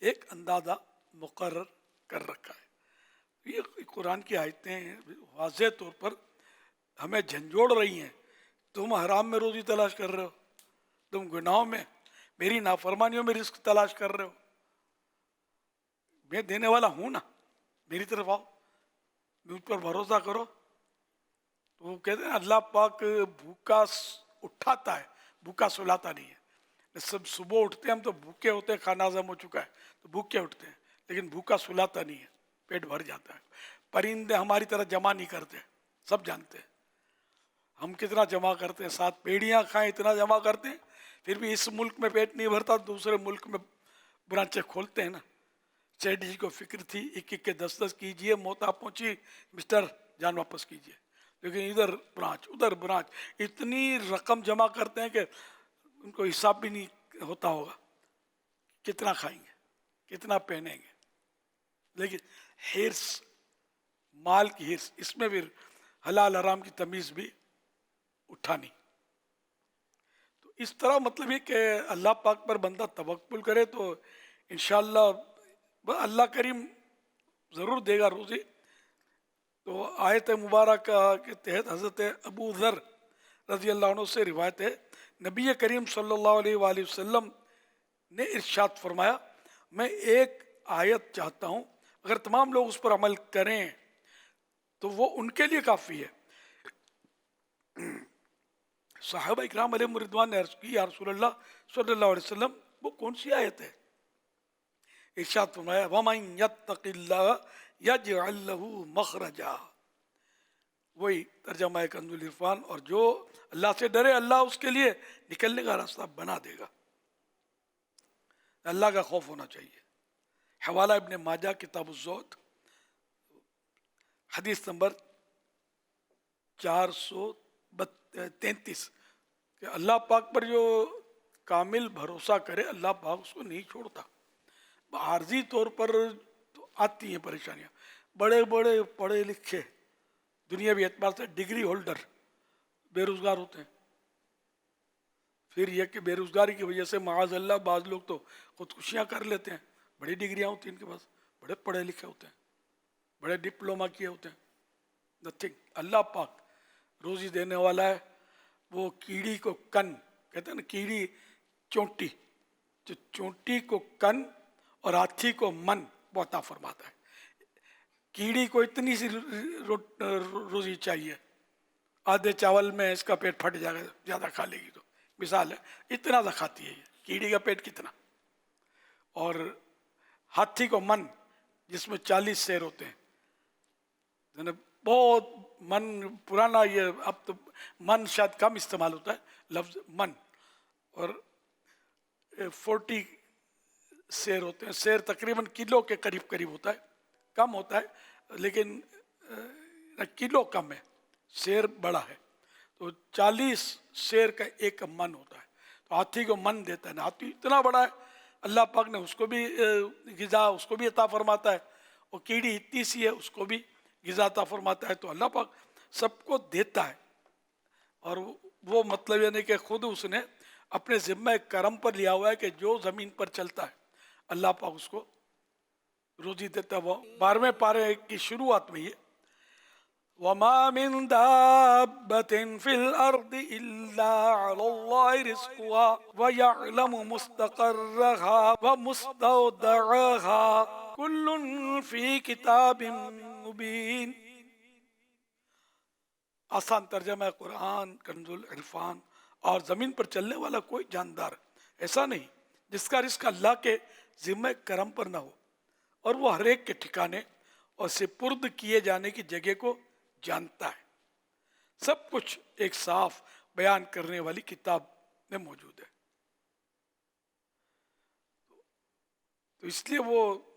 ایک اندازہ مقرر کر رکھا ہے. یہ قرآن کی آیتیں واضح طور پر ہمیں جھنجھوڑ رہی ہیں. تم حرام میں روزی تلاش کر رہے ہو، تم گناہوں میں، میری نافرمانیوں میں رزق تلاش کر رہے ہو، میں دینے والا ہوں نا، میری طرف آؤ، مجھ پر بھروسہ کرو. تو وہ کہتے ہیں اللہ پاک بھوکا اٹھاتا ہے، بھوکا سلاتا نہیں ہے. سب صبح اٹھتے ہیں ہم تو بھوکے ہوتے ہیں، کھانا ہضم ہو چکا ہے تو بھوکے اٹھتے ہیں، لیکن بھوکا سلاتا نہیں ہے، پیٹ بھر جاتا ہے. پرندے ہماری طرح جمع نہیں کرتے، سب جانتے ہیں ہم کتنا جمع کرتے ہیں، 7 پیڑیاں کھائیں اتنا جمع کرتے ہیں، پھر بھی اس ملک میں پیٹ نہیں بھرتا، دوسرے ملک میں برانچیں کھولتے ہیں نا. سیٹھ جی کو فکر تھی 1 کے 10 کیجئے، موت آ پہنچی، مسٹر جان واپس کیجئے، لیکن ادھر برانچ ادھر برانچ، اتنی رقم جمع کرتے ہیں کہ उनको हिसाब भी नहीं होता होगा कितना खाएंगे कितना पहनेंगे, लेकिन हिर्स, माल की हिर्स, इसमें भी हलाल हराम की तमीज़ भी उठानी। तो इस तरह मतलब ये कि अल्लाह पाक पर बंदा तवक्कुल करे तो इंशाअल्लाह अल्लाह करीम ज़रूर देगा रोज़ी। तो आयत मुबारक के तहत हज़रत अबू ज़र रज़ी अल्लाह अन्हु से रिवायत है, नबी करीम सल्लल्लाहु अलैहि वसल्लम ने इरशाद फरमाया, मैं एक आयत चाहता हूँ, अगर तमाम लोग उस पर अमल करें तो वो उनके लिए काफ़ी है। साहबा इकराम अलैहिम रिदवान ने अर्ज़ की, या रसूलल्लाह सल्लल्लाहु अलैहि वसल्लम वो कौन सी आयत है? इरशाद फरमाया, वमन यत्तक़िल्लाह यजअल लहू मखरजा। वही तर्जमा कंजुल इरफान, और जो अल्लाह से डरे अल्लाह उसके लिए निकलने का रास्ता बना देगा। अल्लाह का खौफ होना चाहिए। हवाला इब्ने माजा किताबुज़्ज़ुहद हदीस नंबर 433 कि अल्लाह पाक पर जो कामिल भरोसा करे अल्लाह पाक उसको नहीं छोड़ता। आर्जी तौर पर तो आती हैं परेशानियाँ, बड़े बड़े पढ़े लिखे दुनियावी एतबार से डिग्री होल्डर बेरोज़गार होते हैं। फिर यह कि बेरोज़गारी की वजह से माज़ अल्लाह बाज़ लोग तो खुदकुशियाँ कर लेते हैं। बड़ी डिग्रियाँ होती हैं इनके पास, बड़े पढ़े लिखे होते हैं, बड़े डिप्लोमा किए होते हैं, नथिंग। अल्लाह पाक रोज़ी देने वाला है। वो कीड़ी को कन कहते हैं ना, कीड़ी चोंटी, जो चोंटी को कन और हाथी को मन वो अता फरमाता है। कीड़ी को इतनी सी रोज़ी चाहिए, आधे चावल में इसका पेट फट जाएगा ज़्यादा खा लेगी तो, मिसाल है, इतना सा खाती है ये कीड़ी का पेट कितना। और हाथी को मन जिसमें 40 शेर होते हैं, बहुत मन पुराना, ये अब तो मन शायद कम इस्तेमाल होता है लफ्ज़ मन। और 40 शेर होते हैं। शेर तकरीबन किलो के करीब करीब होता है, कम होता है लेकिन किलो कम है, शेर बड़ा है। तो 40 शेर का एक मन होता है। तो हाथी को मन देता है ना, हाथी इतना बड़ा है, अल्लाह पाक ने उसको भी ग़िज़ा उसको भी अता फरमाता है, और कीड़ी इतनी सी है उसको भी ग़िज़ा अता फरमाता है। तो अल्लाह पाक सबको देता है। और वो मतलब यानी कि खुद उसने अपने ज़िम्मे करम पर लिया हुआ है कि जो ज़मीन पर चलता है अल्लाह पाक उसको रोज़ी देता है। वो 12वें पारे की शुरुआत में ये, वमा मिन दाब्बतिन फिल अर्दि इल्ला अलल्लाहि रिज़्क़ुहा व यअलमु मुस्तक़र्रहा व मुस्तौदअहा कुल्लुन फी किताबिन मुबीन। आसान तर्जमा है कुरान कंजुल इरफान। और ज़मीन पर चलने वाला कोई जानदार ऐसा नहीं जिसका रिस्क अल्लाह के ज़िम्मे करम पर ना हो, और वो हर एक के ठिकाने और सिपुर्द किए जाने की जगह को जानता है। सब कुछ एक साफ बयान करने वाली किताब में मौजूद है। तो इसलिए वो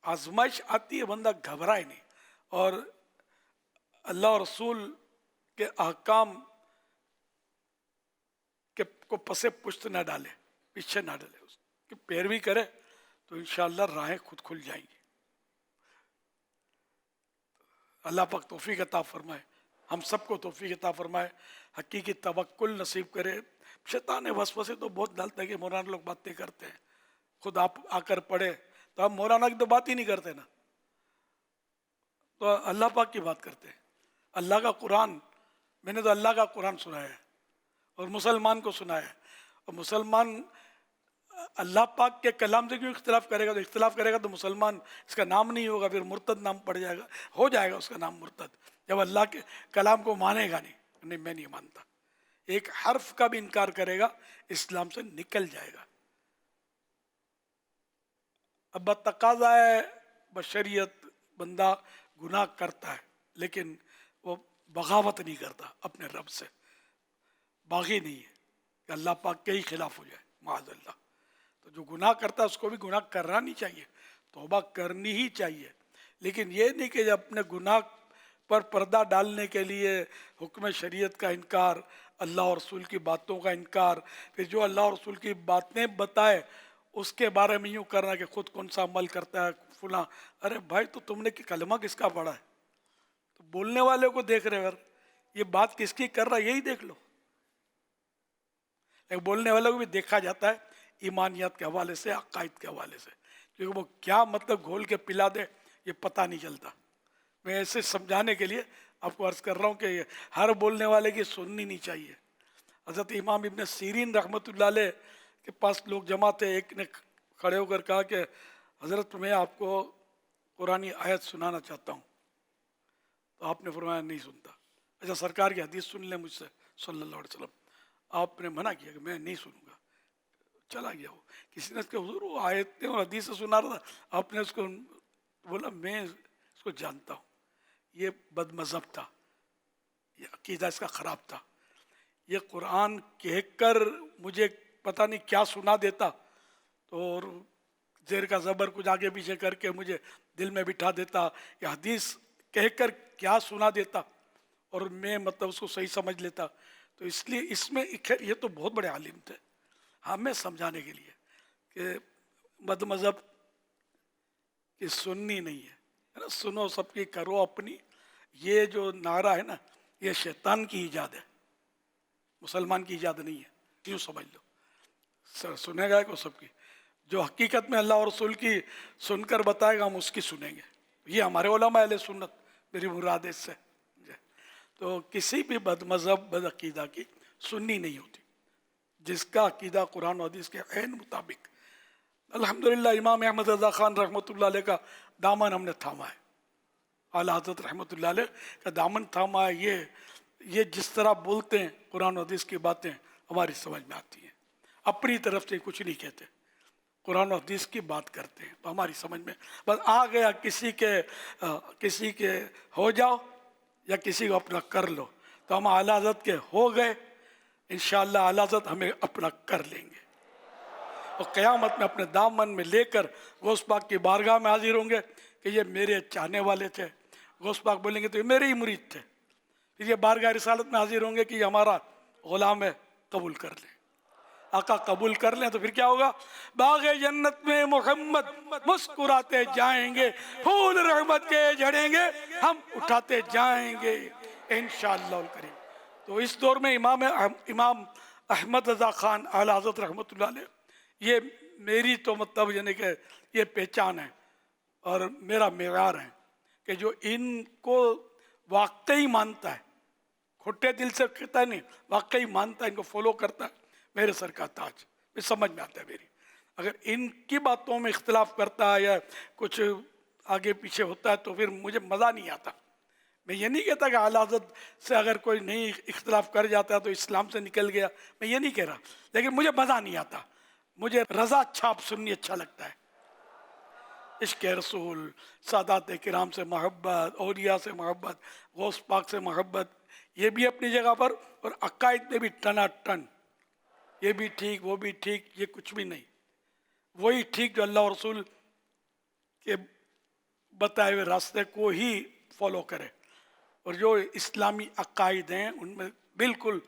आजमाइश आती है, बंदा घबराए नहीं, और अल्लाह और रसूल के अहकाम के को पसे पुश्त ना डाले, पीछे ना डाले, उसकी पैरवी करे तो इंशाअल्लाह राहें खुद खुल जाएंगी। अल्लाह पाक तौफीक अता फरमाए, हम सबको तौफीक अता फरमाए, हकीकी तवक्कुल नसीब करे। शैतान वसवसे तो बहुत डालता है कि मौलाना लोग बातें करते हैं, खुद आप आकर पढ़े तो हम मौलाना की तो बात ही नहीं करते ना, तो अल्लाह पाक की बात करते हैं। अल्लाह का कुरान, मैंने तो अल्लाह का कुरान सुनाया है और मुसलमान को सुनाया है। और मुसलमान अल्लाह पाक के कलाम से क्यों इख्तिलाफ करेगा? तो इख्तिलाफ करेगा तो मुसलमान इसका नाम नहीं होगा, फिर मुर्तद नाम पड़ जाएगा, हो जाएगा उसका नाम मुर्तद, जब अल्लाह के कलाम को मानेगा नहीं मैं नहीं मानता, एक हर्फ का भी इनकार करेगा इस्लाम से निकल जाएगा। अब तकाज़ा है बशरियत, बंदा गुनाह करता है लेकिन वो बगावत नहीं करता अपने रब से, बागी नहीं है कि अल्लाह पाक के ही खिलाफ हो जाए माअज़ल्लाह। तो जो गुनाह करता है उसको भी गुनाह करना नहीं चाहिए, तौबा करनी ही चाहिए, लेकिन ये नहीं कि अपने गुनाह पर पर्दा डालने के लिए हुक्म शरीयत का इनकार, अल्लाह और रसूल की बातों का इनकार, फिर जो अल्लाह और रसूल की बातें बताए उसके बारे में यूँ करना कि खुद कौन सा अमल करता है फला। अरे भाई तो तुमने कि कलमा किसका पढ़ा है? तो बोलने वाले को देख रहे अगर ये बात किसकी कर रहा है यही देख लो। लेकिन बोलने वाले को भी देखा जाता है ईमानियत के हवाले से, अकायद के हवाले से, क्योंकि वो क्या मतलब घोल के पिला दे ये पता नहीं चलता। मैं ऐसे समझाने के लिए आपको अर्ज कर रहा हूँ कि हर बोलने वाले की सुननी नहीं चाहिए। हज़रत इमाम इब्न सीरीन रहमतुल्लाह अलैह के पास लोग जमा थे, एक ने खड़े होकर कहा कि हज़रत मैं आपको कुरानी आयत सुनाना चाहता हूँ। तो आपने फरमाया नहीं सुनता। अच्छा सरकार की हदीस सुन ले मुझसे सल्लल्लाहु अलैहि वसल्लम। आपने मना किया कि मैं नहीं सुनूंगा, चला गया वो। किसी ने उसके हुजूर वो आयतें और हदीस से सुना रहा था, आपने उसको बोला मैं इसको जानता हूँ, ये बदमज़हब था, ये अकीदा इसका ख़राब था, ये कुरान कहकर मुझे पता नहीं क्या सुना देता तो और ज़ेर का ज़बर कुछ आगे पीछे करके मुझे दिल में बिठा देता, या हदीस कहकर क्या सुना देता और मैं मतलब उसको सही समझ लेता। तो इसलिए इसमें खैर ये तो बहुत बड़े आलिम थे, हमें समझाने के लिए कि बदमज़हब की सुननी नहीं है ना, सुनो सबकी करो अपनी। ये जो नारा है ना ये शैतान की ईजाद है, मुसलमान की ईजाद नहीं है, यूँ समझ लो। सुनेगा को सबकी, जो हकीकत में अल्लाह और रसूल की सुनकर बताएगा हम उसकी सुनेंगे। ये हमारे उलमा अहले सुन्नत, मेरी मुराद इससे। तो किसी भी बदमज़हब बदअकीदा की सुन्नी नहीं होती, जिसका अकीदा कुरान और हदीस के ऐन मुताबिक। अल्हम्दुलिल्लाह इमाम अहमद रज़ा ख़ान रहमतुल्लाह अलैह का दामन हमने थामा है, आला हज़रत रहमतुल्लाह अलैह का दामन थामा है। ये जिस तरह बोलते हैं कुरान और हदीस की बातें हमारी समझ में आती हैं, अपनी तरफ से कुछ नहीं कहते, कुरान और हदीस की बात करते हैं तो हमारी समझ में बस आ गया किसी के हो जाओ या किसी को अपना कर लो, तो हम आला हज़रत के हो गए, इंशाअल्लाह आला हज़रत हमें अपना कर लेंगे और क़यामत में अपने दामन में लेकर गौस पाक की बारगाह में हाजिर होंगे कि ये मेरे चाहने वाले थे। गौस पाक बोलेंगे तो ये मेरे ही मुरीद थे। फिर ये बारगाह रिसालत में हाजिर होंगे कि ये हमारा ग़ुलाम है, कबूल कर लें। आका कबूल कर लें तो फिर क्या होगा? बाग़े जन्नत में मोहम्मद मुस्कुराते जाएंगे, फूल रहमत के झड़ेंगे, हम उठाते जाएंगे इंशाअल्लाह करीम। तो इस दौर में इमाम अहमद रज़ा ख़ान आला हज़रत रहमतुल्लाह अलैह, ये मेरी तो मतलब यानी कि ये पहचान है और मेरा मेयार है कि जो इनको वाकई मानता है, खोटे दिल से कहता है नहीं, वाकई मानता है, इनको फॉलो करता है, मेरे सर का ताज। ये समझ में आता है मेरी। अगर इनकी बातों में इख्तलाफ करता है या कुछ आगे पीछे होता है तो फिर मुझे मज़ा नहीं आता। मैं ये नहीं कहता कि आला हज़रत से अगर कोई नहीं इख्तलाफ कर जाता है तो इस्लाम से निकल गया, मैं ये नहीं कह रहा, लेकिन मुझे मज़ा नहीं आता। मुझे रज़ा छाप सुननी अच्छा लगता है। इश्क़ रसूल, सादात किराम से मोहब्बत, औलिया से मोहब्बत, गौस पाक से मोहब्बत, ये भी अपनी जगह पर, और अकायद में भी टनाटन, ये भी ठीक वो भी ठीक, ये कुछ भी नहीं। वही ठीक जो अल्लाह और रसूल के बताए हुए रास्ते को ही फॉलो करे, और जो इस्लामी अकायद हैं उनमें बिल्कुल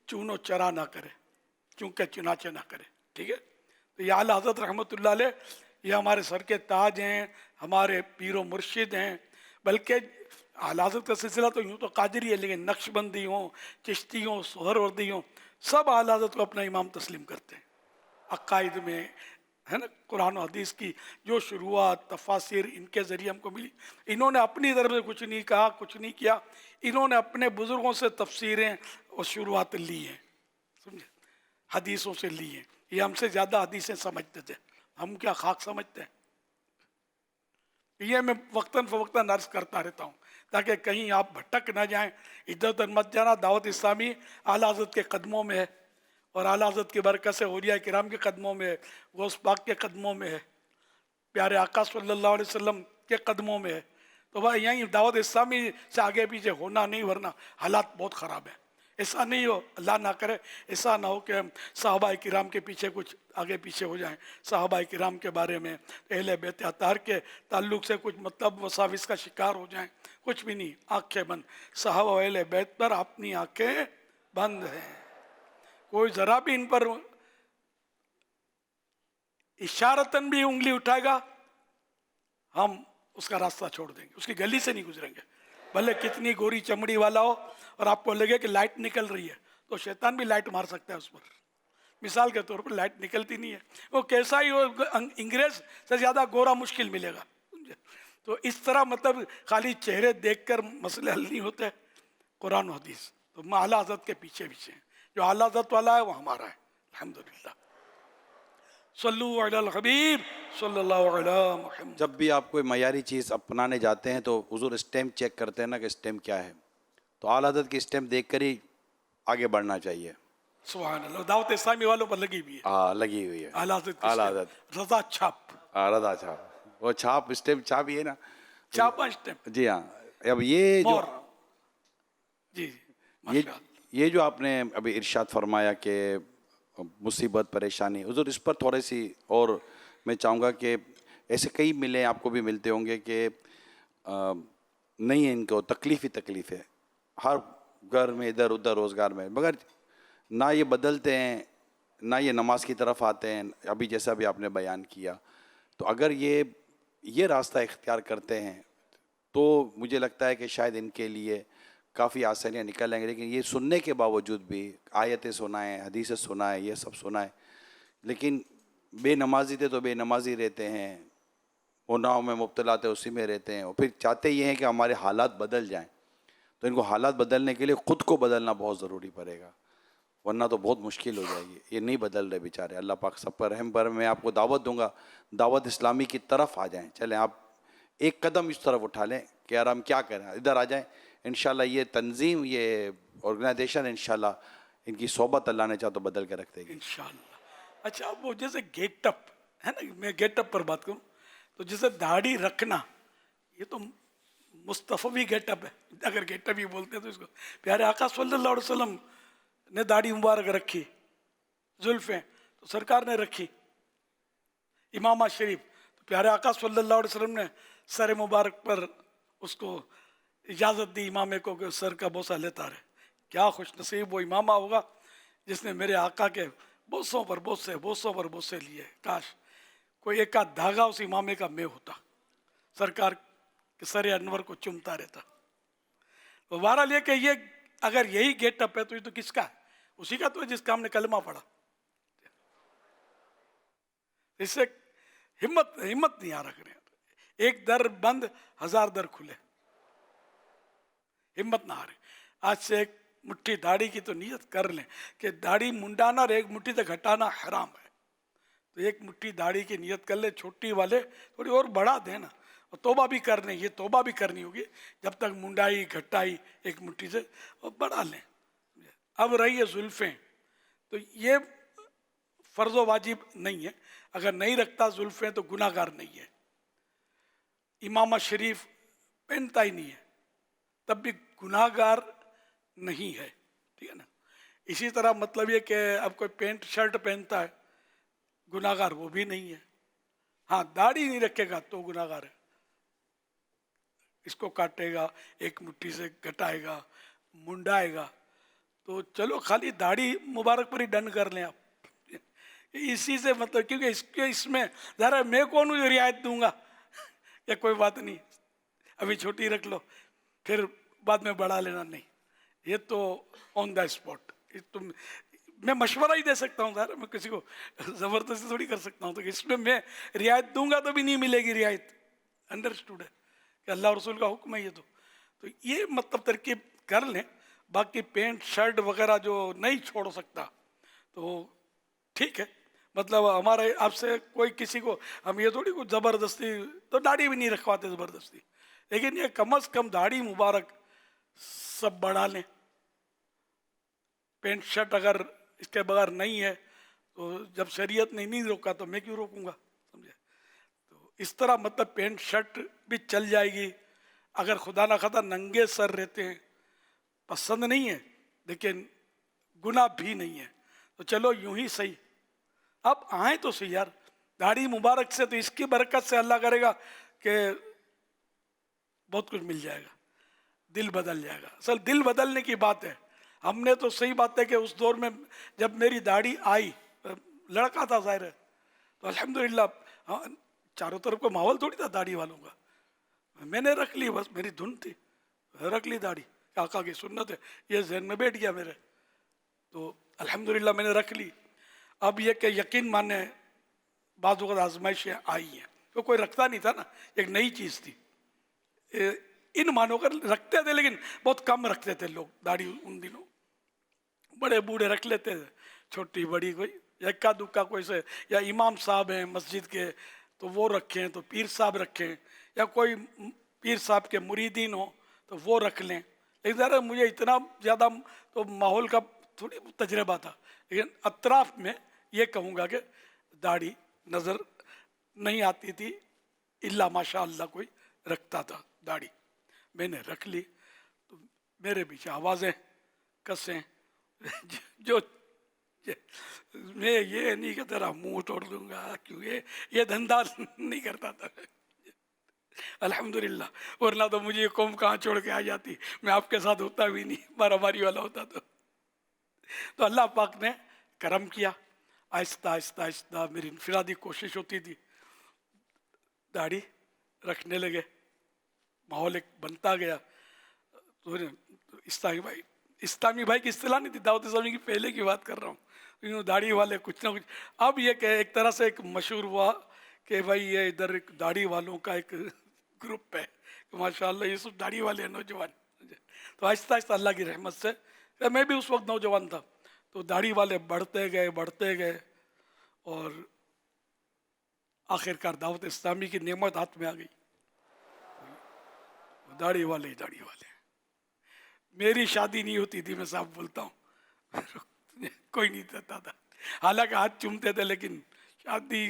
चूनो चरा ना करे, चूँके चुनाचे ना करे। ठीक है, तो ये आला हज़रत रहमतुल्लाह अलैह ये हमारे सर के ताज हैं, हमारे पीरो मुर्शिद हैं। बल्कि आला हज़रत का सिलसिला तो यूँ तो कादरी है, लेकिन नक्शबंदी हों, चिश्ती हों, सोहरवर्दी हों, सब आला हज़रत को अपना इमाम तस्लीम करते हैं। अकायद में है ना, कुरान और हदीस की जो शुरुआत तफासिर इनके ज़रिए हमको मिली, इन्होंने अपनी तरफ से कुछ नहीं कहा, कुछ नहीं किया, इन्होंने अपने बुज़ुर्गों से तफसीरें और शुरुआत ली हैं, समझे, हदीसों से ली हैं। ये हमसे ज़्यादा हदीसें समझते थे, हम क्या खाक समझते हैं। ये मैं वक्तन फ़वक्तन अर्ज़ करता रहता हूँ ताकि कहीं आप भटक ना जाएं, इधर उधर मत जाना। दावत इस्लामी आला हज़रत के कदमों में है और आला हज़रत की बरकत से औलिया किराम के कदमों में है, गौस पाक के कदमों में है, प्यारे आका सल्लल्लाहु अलैहि वसल्लम के कदमों में है। तो भाई यहीं दावत इस्लामी से आगे पीछे होना नहीं, वरना हालात बहुत ख़राब है। ऐसा नहीं हो, अल्लाह ना करे ऐसा ना हो कि हम सहाबा किराम के पीछे कुछ आगे पीछे हो जाएं। सहाबा किराम के बारे में, अहले बैत अतार के ताल्लुक़ से कुछ मतलब वसाविस का शिकार हो जाएं, कुछ भी नहीं। आँखें बंद, सहाबा अहले बैत पर अपनी आँखें बंद हैं। कोई ज़रा भी इन पर इशारतन भी उंगली उठाएगा हम उसका रास्ता छोड़ देंगे, उसकी गली से नहीं गुजरेंगे, भले कितनी गोरी चमड़ी वाला हो। और आपको लगे कि लाइट निकल रही है तो शैतान भी लाइट मार सकता है उस पर। मिसाल के तौर पर लाइट निकलती नहीं है, वो कैसा ही हो, अंग्रेज से ज़्यादा गोरा मुश्किल मिलेगा। तो इस तरह मतलब खाली चेहरे देखकर मसले हल नहीं होते। कुरान और हदीस तो हम आला हज़रत के पीछे पीछे हैं, जो आला हज़रत वाला है वो हमारा है अल्हम्दुलिल्लाह। सल्लु अलल हबीब सल्लल्लाहु अलैहि मुहम्मद। जब भी आप कोई मयारी चीज़ अपनाने जाते हैं तो हुजूर स्टैम्प चेक करते हैं ना कि स्टैम्प क्या है, तो आला हज़रत की स्टैम्प देख कर ही आगे बढ़ना चाहिए। सुभान अल्लाह, दावत इस्लामी वालों पर लगी हुई है। हाँ, लगी हुई है आला हज़रत की आला स्टैम्प, हज़रत, रज़ा छाप, रज़ा छाप, वो छाप स्टैम्प छाप ही है ना, छापा स्टैम्प। जी हाँ। अब ये जो जी ये जो आपने अभी इरशाद फरमाया कि मुसीबत परेशानी, हुजूर इस पर थोड़ी सी और मैं चाहूँगा कि ऐसे कई मिले आपको भी मिलते होंगे कि नहीं है, इनको तकलीफ़ ही तकलीफ़ है हर घर में, इधर उधर रोज़गार में, मगर ना ये बदलते हैं ना ये नमाज की तरफ आते हैं। अभी जैसा भी आपने बयान किया, तो अगर ये रास्ता इख्तियार करते हैं तो मुझे लगता है कि शायद इनके लिए काफ़ी आसानियाँ निकल आएंगी। लेकिन ये सुनने के बावजूद भी आयतें सुनाएं, हदीसें सुनाएं, ये सब सुनाएं, लेकिन बेनमाजी थे तो बेनमाजी रहते हैं, गुनाहों में मुब्तला थे उसी में रहते हैं, और फिर चाहते ये हैं कि हमारे हालात बदल जाएं। तो इनको हालात बदलने के लिए ख़ुद को बदलना बहुत ज़रूरी पड़ेगा, वरना तो बहुत मुश्किल हो जाएगी। ये नहीं बदल रहे बेचारे, अल्लाह पाक सब पर रहम पर। मैं आपको दावत दूंगा, दावत इस्लामी की तरफ आ जाएं। चलें आप एक कदम इस तरफ उठा लें कि यार हम क्या करें, इधर आ जाएं। इंशाल्लाह ये तंजीम, ये ऑर्गेनाइजेशन इंशाल्लाह इनकी सोबत अल्लाह ने चाहा तो बदल के रख देगी इंशाल्लाह। अच्छा, वो जैसे गेटअप है ना, मैं गेटअप पर बात करूं तो जैसे दाढ़ी रखना, ये तो मुस्तफ़वी गेटअप है, अगर गेटअप ही बोलते हैं तो इसको। प्यारे आका सल्लल्लाहु अलैहि वसल्लम ने दाढ़ी मुबारक रखी, जुल्फ़ें तो सरकार ने रखी, इमामा शरीफ तो प्यारे आका सल्लल्लाहु अलैहि वसल्लम ने सर मुबारक पर उसको इजाज़त दी इमामे को कि सर का बोसा लेता रहे। क्या खुश नसीब वो इमामा होगा जिसने मेरे आका के बोसों पर बोसे लिए। काश कोई एक आध धागा उस इमामे का मैं होता, सरकार के सर अनवर को चूमता रहता। तो बहरहाल ये कि ये अगर यही गेटअप है तो ये तो किसका है? उसी का तो है जिसका हमने कलमा पढ़ा। इससे हिम्मत नहीं आ रखने, एक दर बंद हजार दर खुले, हिम्मत ना हारे। आज से एक मुट्ठी दाढ़ी की तो नियत कर लें कि दाढ़ी मुंडाना और एक मुट्ठी तक घटाना हराम है, तो एक मुट्ठी दाढ़ी की नियत कर ले। छोटी वाले थोड़ी और बढ़ा देना, और तौबा भी करने, ये तौबा भी करनी होगी जब तक मुंडाई घटाई एक मुट्ठी से और बढ़ा लें। अब रही है जुल्फ़ें, तो ये फ़र्ज़ वाजिब नहीं है, अगर नहीं रखता जुल्फ़ें तो गुनाहगार नहीं है। इमामा शरीफ पहनता ही नहीं है तब भी गुनाहगार नहीं है, ठीक है ना। इसी तरह मतलब ये कि अब कोई पेंट शर्ट पहनता है, गुनाहगार वो भी नहीं है। हाँ, दाढ़ी नहीं रखेगा तो गुनाहगार है, इसको काटेगा, एक मुट्ठी से घटाएगा, मुंडाएगा, तो चलो खाली दाढ़ी मुबारक पर ही डन कर लें आप। इसी से मतलब, क्योंकि इसमें ज़रा मैं कौन हूँ रियायत दूंगा या कोई बात नहीं, अभी छोटी रख लो फिर बाद में बढ़ा लेना, नहीं, ये तो ऑन द स्पॉट। तो मैं मशवरा ही दे सकता हूँ सर, मैं किसी को ज़बरदस्ती थोड़ी कर सकता हूँ। तो इसमें मैं रियायत दूंगा तो भी नहीं मिलेगी रियायत, अंडरस्टूड है कि अल्लाह रसूल का हुक्म है ये। तो ये मतलब तरकीब कर लें। बाकी पेंट शर्ट वगैरह जो नहीं छोड़ सकता तो ठीक है, मतलब हमारे आपसे कोई किसी को हम ये थोड़ी कुछ ज़बरदस्ती, तो दाढ़ी भी नहीं रखवाते ज़बरदस्ती, लेकिन ये कम अज़ कम दाढ़ी मुबारक सब बढ़ा लें। पेंट शर्ट अगर इसके बगैर नहीं है तो जब शरीयत ने नहीं रोका तो मैं क्यों रोकूंगा, समझे। तो इस तरह मतलब पेंट शर्ट भी चल जाएगी। अगर खुदा ना खादा नंगे सर रहते हैं, पसंद नहीं है लेकिन गुनाह भी नहीं है, तो चलो यूं ही सही। अब आए तो सही यार, दाढ़ी मुबारक से तो इसकी बरकत से अल्लाह करेगा कि बहुत कुछ मिल जाएगा, दिल बदल जाएगा। असल दिल बदलने की बात है। हमने तो सही बात है कि उस दौर में जब मेरी दाढ़ी आई, लड़का था ज़ाहिर है, तो अल्हम्दुलिल्लाह हाँ, चारों तरफ का माहौल थोड़ी था दाढ़ी वालों का, मैंने रख ली, बस मेरी धुन थी, रख ली दाढ़ी, आका की सुन्नत है, ये जहन में बैठ गया मेरे, तो अल्हम्दुलिल्लाह मैंने रख ली। अब ये कि यकीन माने बाज़ वक़्त आजमाइशें आई हैं, तो कोई रखता नहीं था ना, एक नई चीज़ थी, इन मानों कर रखते थे लेकिन बहुत कम रखते थे लोग दाढ़ी उन दिनों, बड़े बूढ़े रख लेते थे, छोटी बड़ी कोई इक्का दुक्का कोई से, या इमाम साहब हैं मस्जिद के तो वो रखें, तो पीर साहब रखें, या कोई पीर साहब के मुरीदीन हो तो वो रख लें। लेकिन ज़रा मुझे इतना ज़्यादा तो माहौल का थोड़ी तजर्बा था, लेकिन अतराफ में ये कहूँगा कि दाढ़ी नज़र नहीं आती थी, इल्ला माशा अल्लाह कोई रखता था दाढ़ी, मैंने रख ली, तो मेरे पीछे आवाज़ें कसें जो मैं ये नहीं कि तेरा मुंह तोड़ दूंगा, क्यों ये धंधा नहीं करता था अल्हम्दुलिल्लाह, वरना तो मुझे ये कौम कहाँ छोड़ के आ जाती, मैं आपके साथ होता भी नहीं, मारामारी वाला होता तो अल्लाह पाक ने करम किया, आहिस्ता आहिस्ता आहिस्ता मेरी इनफरादी कोशिश होती थी, दाढ़ी रखने लगे, माहौल एक बनता गया। तो इस्लामी भाई की इस्तिलाह नहीं थी, दावत इस्लामी की पहले की बात कर रहा हूँ, यूँ दाढ़ी वाले कुछ ना कुछ। अब ये कि एक तरह से एक मशहूर हुआ कि भाई ये इधर एक दाढ़ी वालों का एक ग्रुप है, माशाल्लाह ये सब दाढ़ी वाले हैं नौजवान। तो आहिस्ता आहिस्ता अल्लाह की रहमत से, मैं भी उस वक्त नौजवान था, तो दाढ़ी वाले बढ़ते गए और आखिरकार दावत इस्लामी की नेमत हाथ में आ गई, दाढ़ी वाले ही दाढ़ी वाले। मेरी शादी नहीं होती थी, मैं साफ बोलता हूँ कोई नहीं देता था, हालांकि हाथ चूमते थे लेकिन शादी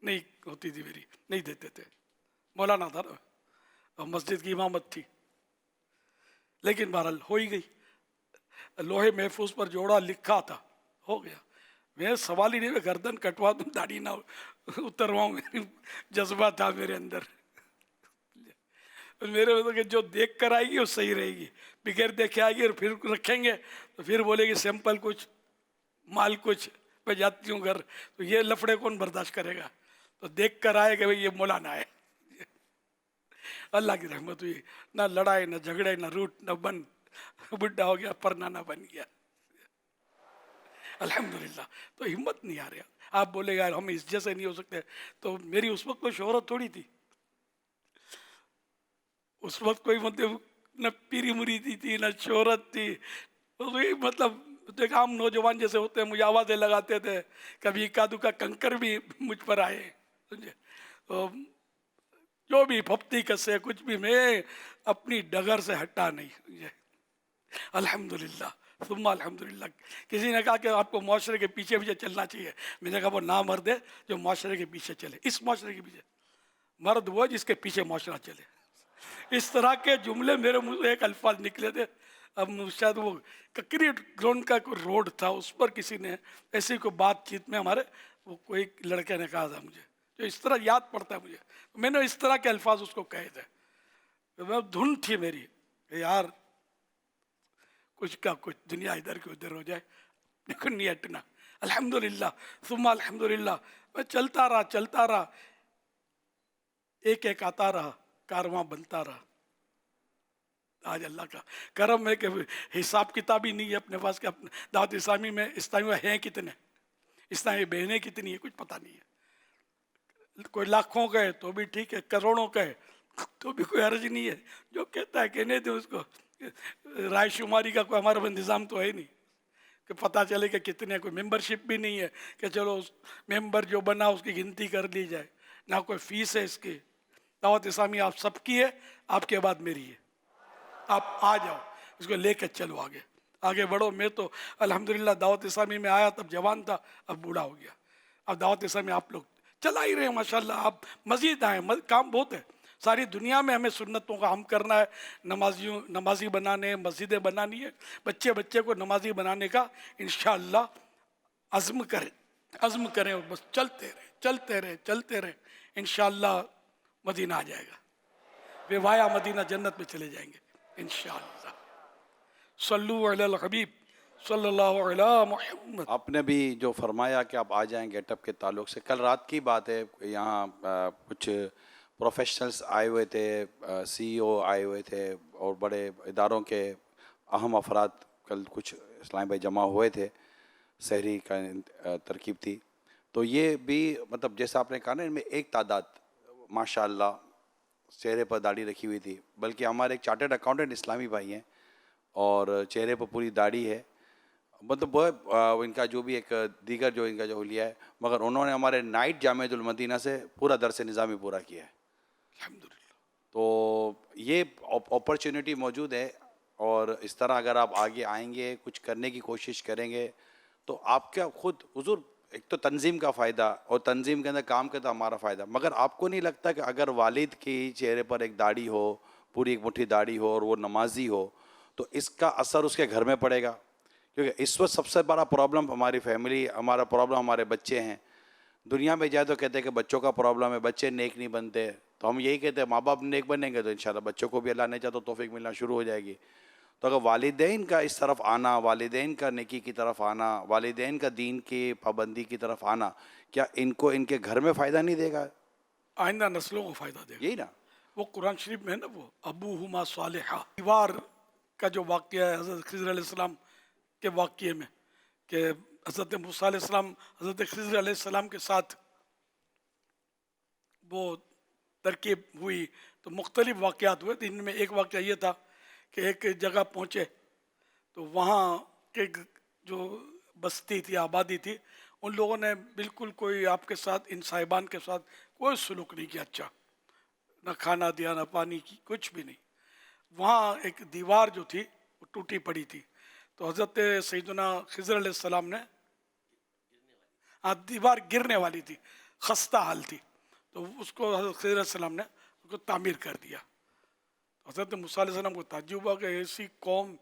नहीं होती थी मेरी, नहीं देते थे, मौलाना था ना और मस्जिद की इमामत थी, लेकिन बहरहाल हो ही गई। लोहे महफूज पर जोड़ा लिखा था, हो गया। मैं सवाल ही नहीं, मैं गर्दन कटवा दूँ दाढ़ी ना उतरवाऊँ, जज्बा था मेरे अंदर। मेरे मतलब कि जो देख कर आएगी वो सही रहेगी, बगैर देखे आएगी और फिर रखेंगे तो फिर बोलेगी सैंपल कुछ माल कुछ, मैं जाती हूँ घर, तो ये लफड़े कौन बर्दाश्त करेगा। तो देख कर आए कि भाई ये मौलाना है। अल्लाह की रहमत हुई, ना लड़ाई ना झगड़े ना रूट ना बन, बुढ़ा हो गया परनाना बन गया अल्हम्दुलिल्लाह। तो हिम्मत नहीं आ रहा, आप बोले यार हम इस जैसे नहीं हो सकते, तो मेरी उस वक्त कोई शोहरत थोड़ी थी, उस वक्त कोई मतलब न पीरी मुरीदी थी न शोहरत थी, तो मतलब तो एक आम नौजवान जैसे होते हैं, मुझे आवाज़ें लगाते थे, कभी इक्का दुक्का कंकर भी मुझ पर आए, समझे। तो जो भी फप्ती कसे कुछ भी, मैं अपनी डगर से हटा नहीं, समझे। अल्हम्दुलिल्लाह सुम्मा अल्हम्दुलिल्लाह। किसी ने कहा कि आपको माशरे के पीछे पीछे चलना चाहिए, मैंने कहा वो ना मर्द है जो माशरे के पीछे चले, इस माशरे के पीछे, मर्द वो जिसके पीछे माशरा चले। इस तरह के जुमले मेरे मुँह से एक अल्फाज निकले थे। अब शायद वो ककरी ग्राउंड का कोई रोड था, उस पर किसी ने ऐसी कोई बातचीत में हमारे वो कोई लड़के ने कहा था मुझे, जो इस तरह याद पड़ता है मुझे, तो मैंने इस तरह के अल्फाज उसको कहे थे। तो मैं धुन थी मेरी यार कुछ का कुछ, दुनिया इधर की उधर हो जाए, लेकिन नहीं हटना। अल्हम्दुलिल्लाह सुम्मा अल्हम्दुलिल्लाह, मैं चलता रहा, एक एक आता रहा, कारवां बनता रहा। आज अल्लाह का करम है कि हिसाब किताब ही नहीं है अपने पास, कि अपने दावत इस्लामी में इस्लामी हैं कितने, इस्लामी बहनें कितनी है कुछ पता नहीं है। कोई लाखों कहे तो भी ठीक है, करोड़ों कहे तो भी कोई हर्ज नहीं है, जो कहता है कहने दे उसको। राय शुमारी का कोई हमारे इंतज़ाम तो है नहीं कि पता चले कि कितने, कोई मेंबरशिप भी नहीं है कि चलो उस मेंबर जो बना उसकी गिनती कर ली जाए, ना कोई फीस है इसकी। दावत इस्लामी आप सबकी है, आपके बाद मेरी है, आप आ जाओ इसको लेके चलो, आगे बढ़ो। मैं तो अल्हम्दुलिल्लाह दावत इस्लामी में आया तब जवान था, अब बूढ़ा हो गया। अब दावत इस्लामी आप लोग चला ही रहे हैं माशाल्लाह, आप मज़ीद आए, काम बहुत है। सारी दुनिया में हमें सुन्नतों का हम करना है, नमाजी बनाने, मस्जिदें बनानी है, बच्चे को नमाजी बनाने का इंशाअल्लाह अज़्म करें और बस चलते रहे इंशाअल्लाह मदीना आ जाएगा, वे वाया मदीना जन्नत में चले जाएंगे इंशाअल्लाह। सल्लु अलल हबीब सल्लल्लाहु अलैहि मुहम्मद। आपने भी जो फरमाया कि आप आ जाएं गेटअप के ताल्लुक से, कल रात की बात है, यहाँ कुछ प्रोफेशनल्स आए हुए थे, CEO आए हुए थे और बड़े इदारों के अहम अफराद कल कुछ इस्लामी भाई जमा हुए थे, सहरी का तरकीब थी। तो ये भी मतलब जैसा आपने कहा ना, इनमें एक तादाद माशाअल्लाह चेहरे पर दाढ़ी रखी हुई थी, बल्कि हमारे एक चार्टर्ड अकाउंटेंट इस्लामी भाई हैं और चेहरे पर पूरी दाढ़ी है, मतलब वो इनका जो भी एक दीगर जो इनका जो हुलिया है, मगर उन्होंने हमारे नाइट जामिअतुल मदीना से पूरा दरस निज़ामी पूरा किया है अल्हम्दुलिल्लाह। तो ये अपॉर्चुनिटी मौजूद है और इस तरह अगर आप आगे आएंगे, कुछ करने की कोशिश करेंगे तो आपका खुद हुजूर, एक तो तंजीम का फ़ायदा और तंजीम के अंदर काम का तो हमारा फ़ायदा, मगर आपको नहीं लगता कि अगर वालिद की चेहरे पर एक दाढ़ी हो, पूरी एक मुट्ठी दाढ़ी हो और वो नमाजी हो, तो इसका असर उसके घर में पड़ेगा? क्योंकि इस वक्त सबसे बड़ा प्रॉब्लम हमारी फैमिली, हमारा प्रॉब्लम हमारे बच्चे हैं। दुनिया में जाए तो कहते हैं कि बच्चों का प्रॉब्लम है, बच्चे नेक नहीं बनते, तो हम यही कहते हैं माँ बाप नेक बनेंगे तो इंशाल्लाह बच्चों को भी अल्लाह ने चाहे तो तौफीक मिलना शुरू हो जाएगी। तो अगर वालिदैन का इस तरफ आना, वालिदैन का नेकी की तरफ आना, वालिदैन का दीन की पाबंदी की तरफ आना, क्या इनको इनके घर में फ़ायदा नहीं देगा? आइंदा नस्लों को फ़ायदा देगा। यही ना, वो कुरान शरीफ में है ना, वो अबू हुमा सालिहा, दीवार का जो वाक़या है हज़रत खिज़र अलैहिस्सलाम के वाक़ये में, कि हज़रत मूसा अलैहिस्सलाम हज़रत खिज़र अलैहिस्सलाम के साथ वो तरकीब हुई तो मुख्तलिफ वाक़यात हुए। इनमें एक वाक़या ये था कि एक जगह पहुँचे तो वहाँ के जो बस्ती थी, आबादी थी, उन लोगों ने बिल्कुल कोई आपके साथ, इन साहिबान के साथ कोई सलूक नहीं किया अच्छा, न खाना दिया, न पानी की, कुछ भी नहीं। वहाँ एक दीवार जो थी वो टूटी पड़ी थी, तो हज़रत सैयदना खिज़र अलैहिस्सलाम ने, हाँ दीवार गिरने वाली थी, खस्ता हाल थी, तो उसको हज़रत खिज़र अलैहिस्सलाम ने उसको तामीर कर दिया। हज़रत मूसा अलैहिस्सलाम को ताज्जुब हुआ कि ऐसी कौम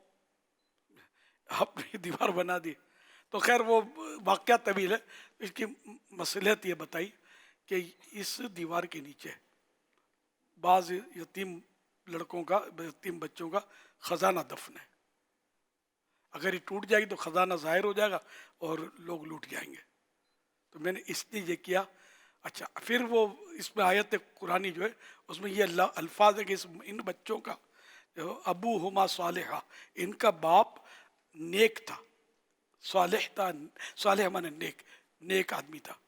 अपनी दीवार बना दी। तो खैर वो वाक़या तवील है, इसकी मसलहत ये बताई कि इस दीवार के नीचे बाज़ यतीम लड़कों का, यतीम बच्चों का ख़जाना दफन है। अगर ये टूट जाएगी तो ख़जाना ज़ाहिर हो जाएगा और लोग लूट जाएंगे। तो मैंने इसलिए ये किया। अच्छा, फिर वो इसमें आयत कुरानी जो है उसमें ये अल्फाज है कि इन बच्चों का अबू हुमा सालिहा, इनका बाप नेक था, सालिह था, सालिह माने नेक, नेक आदमी था।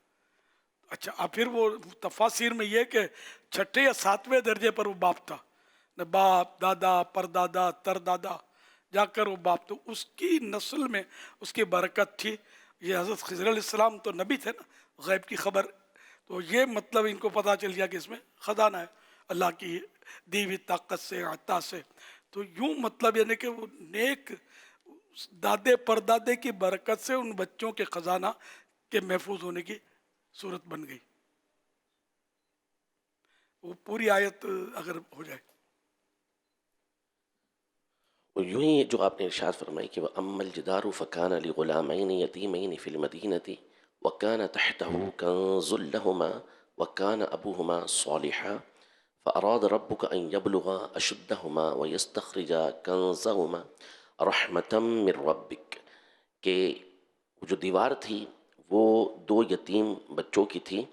अच्छा, अब फिर वो तफासिर में ये कि 6ठे या 7वें दर्जे पर वो बाप था, न बाप, दादा, परदादा, तरदादा, जाकर वो बाप, तो उसकी नस्ल में उसकी बरकत थी। ये हज़रत खिज़र अलैहिस्सलाम तो नबी थे ना, गैब की खबर, तो ये मतलब इनको पता चल गया कि इसमें ख़जाना है अल्लाह की दी हुई ताकत से, अता से। तो यूँ मतलब यानी कि वो नेक दादे परदादे की बरकत से उन बच्चों के ख़जाना के महफूज होने की सूरत बन गई। वो पूरी आयत अगर हो जाए। और यूं ही जो आपने इरशाद फरमाई कि वह अम्मल जिदारु फ़कान लिग़ुलामैनि यतीमैनि फ़िल मदीनति वकान तहतहु कंज़ुल लहुमा वकान अबूहुमा सालिहा फ़अराद रब्बुक अन यबलुगा अशुद्दहुमा वयस्तख़रिजा कंज़हुमा रहमतम मिर रब्बिक, के जो दीवार थी वो 2 यतीम बच्चों की थी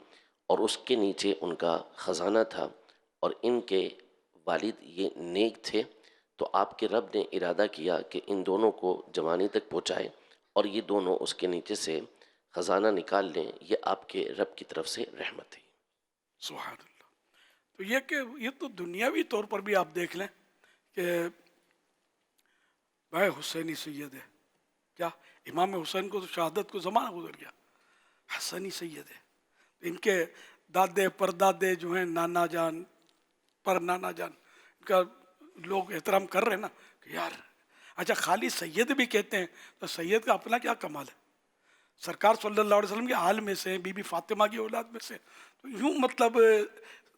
और उसके नीचे उनका ख़जाना था और इनके वालिद ये नेक थे, तो आपके रब ने इरादा किया कि इन दोनों को जवानी तक पहुँचाए और ये दोनों उसके नीचे से ख़जाना निकाल लें। ये आपके रब की तरफ से रहमत है। सुभान अल्लाह। तो ये कि ये तो दुनियावी तौर पर भी आप देख लें कि भाई हुसैनी सैयद है, क्या इमाम हुसैन को तो शहादत को ज़माना गुजर गया, हसनी सैयद है। इनके दादे परदादे जो हैं, नाना जान पर नाना जान, इनका लोग एहतराम कर रहे हैं ना कि यार। अच्छा, खाली सैयद भी कहते हैं तो सैयद का अपना क्या कमाल है। सरकार सल्लल्लाहु अलैहि वसल्लम के आल में से, बीबी फातिमा की औलाद में से, तो यूँ मतलब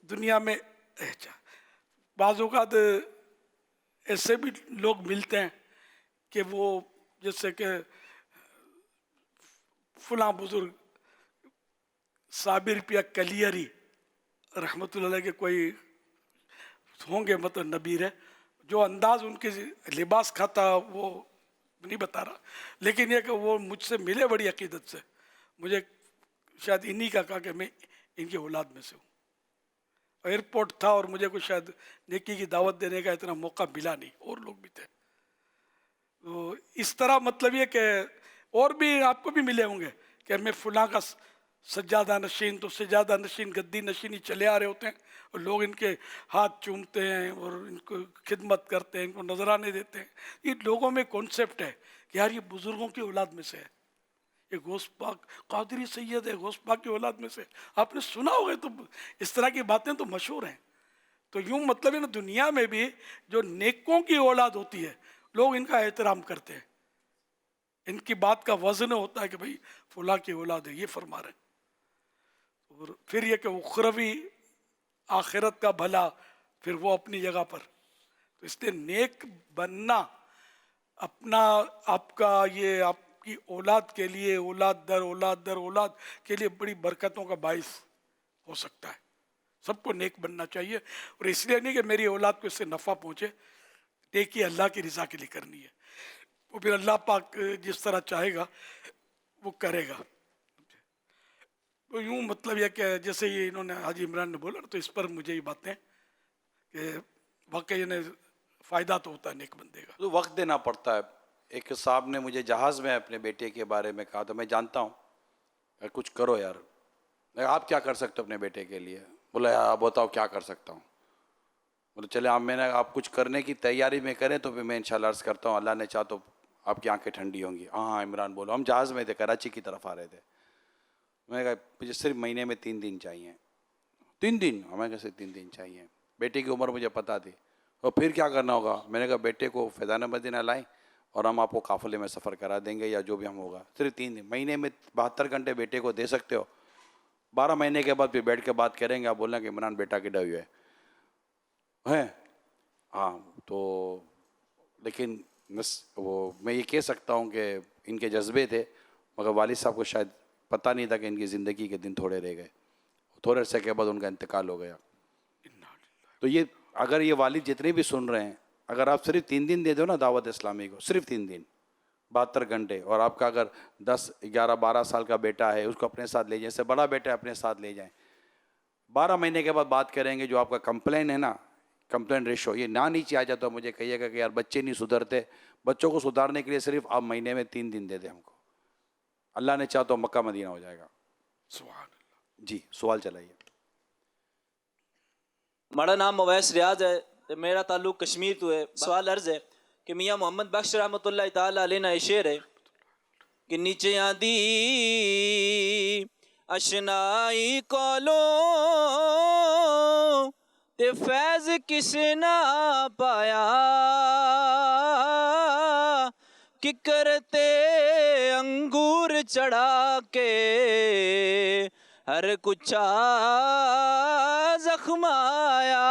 दुनिया में अच्छा बाज़ औक़ात ऐसे भी लोग मिलते हैं कि वो जैसे कि फलां बुज़ुर्ग साबिर पिया कलियरी रहमतुल्लाह अलैह के कोई होंगे, मतलब नबीर है, जो अंदाज उनके लिबास का था वो नहीं बता रहा, लेकिन ये कि वो मुझसे मिले बड़ी अकीदत से, मुझे शायद इन्हीं का कहा कि मैं इनकी औलाद में से हूँ। एयरपोर्ट था और मुझे कुछ शायद नेकी की दावत देने का इतना मौका मिला नहीं, और लोग भी थे। तो इस तरह मतलब ये कि और भी आपको भी मिले होंगे कि मैं फुला का सज्जादा नशीन, तो सज्जादा नशीन गद्दी नशीन ही चले आ रहे होते हैं और लोग इनके हाथ चूमते हैं और इनको खिदमत करते हैं, इनको नजराने देते हैं। ये लोगों में कॉन्सेप्ट है कि यार ये बुजुर्गों की औलाद में से है, ये गौस पाक कादरी सैयद है, गौस पाक की औलाद में से। आपने सुना होगा, तो इस तरह की बातें तो मशहूर हैं। तो यूं मतलब है ना, दुनिया में भी जो नेकों की औलाद होती है लोग इनका एहतराम करते हैं, इनकी बात का वजन होता है कि भाई फुला की औलाद है, ये फरमा रहे हैं। और फिर ये कि उखरवी आखिरत का भला फिर वो अपनी जगह पर। तो इसलिए नेक बनना अपना आपका ये आपकी औलाद के लिए औलाद दर औलाद के लिए बड़ी बरकतों का बाइस हो सकता है। सबको नेक बनना चाहिए, और इसलिए नहीं कि मेरी औलाद को इससे नफ़ा पहुँचे, नेकी अल्लाह की रज़ा के लिए करनी है, वो फिर अल्लाह पाक जिस तरह चाहेगा वो करेगा। तो यूँ मतलब यह कि जैसे ये इन्होंने हाजी इमरान ने बोला, तो इस पर मुझे ये बातें कि वाकई इन्हें फ़ायदा तो होता है नेक बंदे का। तो वक्त देना पड़ता है। एक साहब ने मुझे जहाज़ में अपने बेटे के बारे में कहा, तो मैं जानता हूँ कुछ करो यार, आप क्या कर सकते हो अपने बेटे के लिए? बोला यार आप बताओ क्या कर सकता हूँ। बोले चले आप कुछ करने की तैयारी में करें तो फिर मैं इंशाल्लाह अर्ज़ करता हूँ, अल्लाह ने चाहा तो आपकी आंखें ठंडी होंगी। हाँ इमरान बोलो। हम जहाज़ में थे, कराची की तरफ आ रहे थे। मैंने कहा मुझे सिर्फ महीने में 3 दिन चाहिए। 3 दिन? हमें कैसे 3 दिन चाहिए? बेटे की उम्र मुझे पता थी। और फिर क्या करना होगा? मैंने कहा बेटे को फैज़ान मदीना लाएं और हम आपको काफ़िले में सफ़र करा देंगे या जो भी हम होगा। सिर्फ 3 दिन, महीने में 72 घंटे बेटे को दे सकते हो। 12 महीने के बाद फिर बैठ के बात करेंगे, आप बोलना कि इमरान बेटा की डर है। हाँ तो लेकिन वो मैं ये कह सकता हूँ कि इनके जज्बे थे, मगर वालिद साहब को शायद पता नहीं था कि इनकी ज़िंदगी के दिन थोड़े रह गए। थोड़े अरसे के बाद उनका इंतकाल हो गया। तो ये अगर ये वालिद जितने भी सुन रहे हैं, अगर आप सिर्फ 3 दिन दे दो ना दावत इस्लामी को, सिर्फ 3 दिन 72 घंटे, और आपका अगर 10, 11, 12 साल का बेटा है उसको अपने साथ ले जाएं, इससे बड़ा बेटा है अपने साथ ले जाएं। 12 महीने के बाद बात करेंगे। जो आपका कंप्लेन है ना, कंप्लेन रेशो ये ना नीचे आ जाता, तो मुझे कहिएगा कि यार बच्चे नहीं सुधरते। बच्चों को सुधारने के लिए सिर्फ आप महीने में 3 दिन दे दें हमको, अल्लाह ने चाहा तो मक्का मदीना हो जाएगा। जी सवाल चलाइए। हमारा नाम अवैस रियाज है, मेरा ताल्लुक कश्मीर तो है। सवाल अर्ज है कि मियाँ मोहम्मद बख्श रहमतुल्लाह ताला अलैह ना शेर है कि नीचे आंदी अशनाई कॉलो ते फैज किस ना पाया कि करते अंगूर चढ़ा के हर कुछा जख्माया।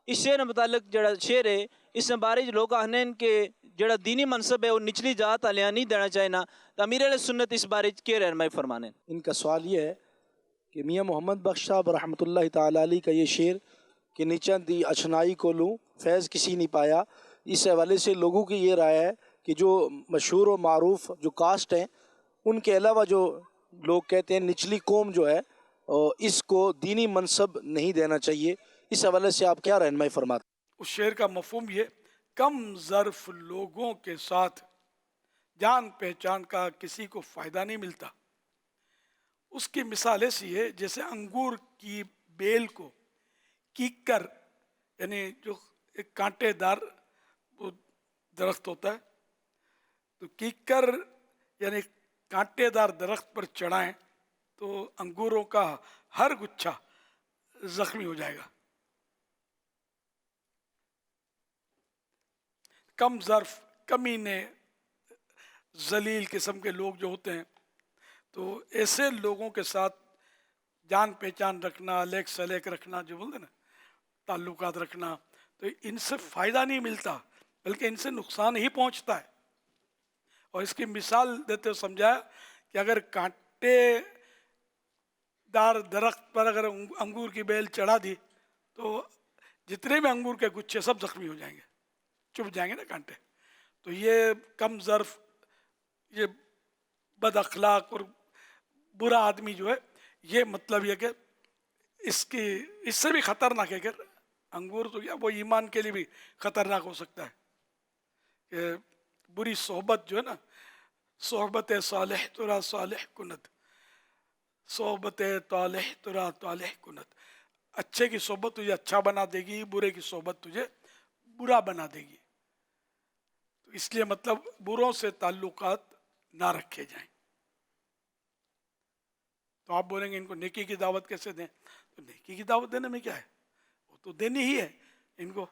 इस शेर मुतालिक जड़ा शेर है, इस बारे लोग आखने कि जड़ा दीनी मनसब है वो निचली जात आलिया नहीं देना चाहिए ना, तो अमीर अहले सुन्नत इस बारे के रहनुमाई फरमाने। इनका सवाल ये है कि मियाँ मोहम्मद बख्श साहब रहमतुल्लाह ताला अलैह का ये शेर कि नीचा दी अशनाई को लूँ फैज़ किसी नहीं पाया, इस हवाले से लोगों की ये राय है कि जो मशहूर और मारूफ जो कास्ट हैं उनके अलावा जो लोग कहते हैं निचली कौम जो है इसको दीनी मनसब नहीं देना चाहिए, इस हवाले से आप क्या रहनुमाई फरमाते? उस शेर का मफहूम ये, कम ज़र्फ लोगों के साथ जान पहचान का किसी को फ़ायदा नहीं मिलता। उसकी मिसाल ऐसी है जैसे अंगूर की बेल को कीकर, यानी जो एक कांटेदार दरख्त होता है, तो कीकर यानी कांटेदार दरख्त पर चढ़ाएं तो अंगूरों का हर गुच्छा जख्मी हो जाएगा। कम ज़र्फ, कमीने, जलील किस्म के लोग जो होते हैं, तो ऐसे लोगों के साथ जान पहचान रखना, लेक सलेक रखना, जो बोलते ना ताल्लुकात रखना, तो इनसे फ़ायदा नहीं मिलता बल्कि इनसे नुकसान ही पहुंचता है। और इसकी मिसाल देते हुए समझाया कि अगर कांटेदार दरख्त पर अगर अंगूर की बेल चढ़ा दी तो जितने भी अंगूर के गुच्छे सब जख्मी हो जाएंगे, चुभ जाएंगे ना कांटे। तो ये कम ज़र्फ, ये बद अखलाक और बुरा आदमी जो है, ये मतलब ये कि इससे भी ख़तरनाक है कि अंगूर तो क्या, वो ईमान के लिए भी ख़तरनाक हो सकता है कि बुरी सोहबत जो है ना, सोहबत सालेह तुरा सालेह कुनत, सोहबत तालेह तुरा तालेह कुनत। अच्छे की सोहबत तुझे अच्छा बना देगी, बुरे की सोहबत तुझे बुरा बना देगी। तो इसलिए मतलब बुरों से ताल्लुकात ना रखे जाएं। तो आप बोलेंगे इनको नेकी की दावत कैसे दें? तो नेकी की दावत देने में क्या है, वो तो देनी ही है। इनको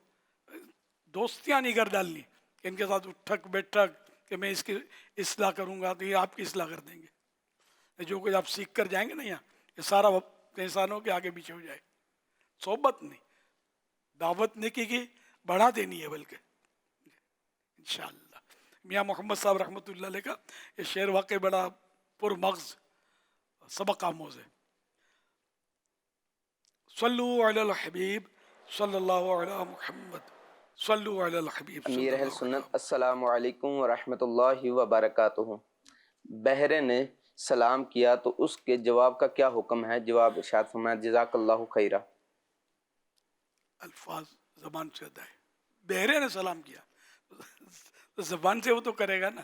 दोस्तियां नहीं कर डालनी कि इनके साथ उठक बैठक कि मैं इसकी इस्लाह करूंगा तो ये आपकी इस्लाह कर देंगे। जो कुछ आप सीख कर जाएंगे ना यहाँ, ये सारा इंसानों के आगे पीछे हो जाए। सोहबत नहीं, दावत नेकी की बढ़ा देनी है बल्कि इंशाअल्लाह। मियाँ मोहम्मद साहब रहमतुल्लाह अलैह का ये शेर वाकई बड़ा पुरमग़ज़ सबक आमोज़ है। सल्लु अलल हबीब सल्लल्लाहु अलैहि मुहम्मद सल्लु अलल हबीब। अमीर अहल सुन्नत अस्सलामु अलैकुम व रहमतुल्लाहि व बरकातुहू। बहरे ने सलाम किया तो उसके जवाब का क्या हुक्म है? जवाब इरशाद फरमाया जज़ाकल्लाहु खैरा। अल्फाज ज़बान से अदा है। बहरे ने सलाम किया तो ज़बान से वो तो करेगा ना।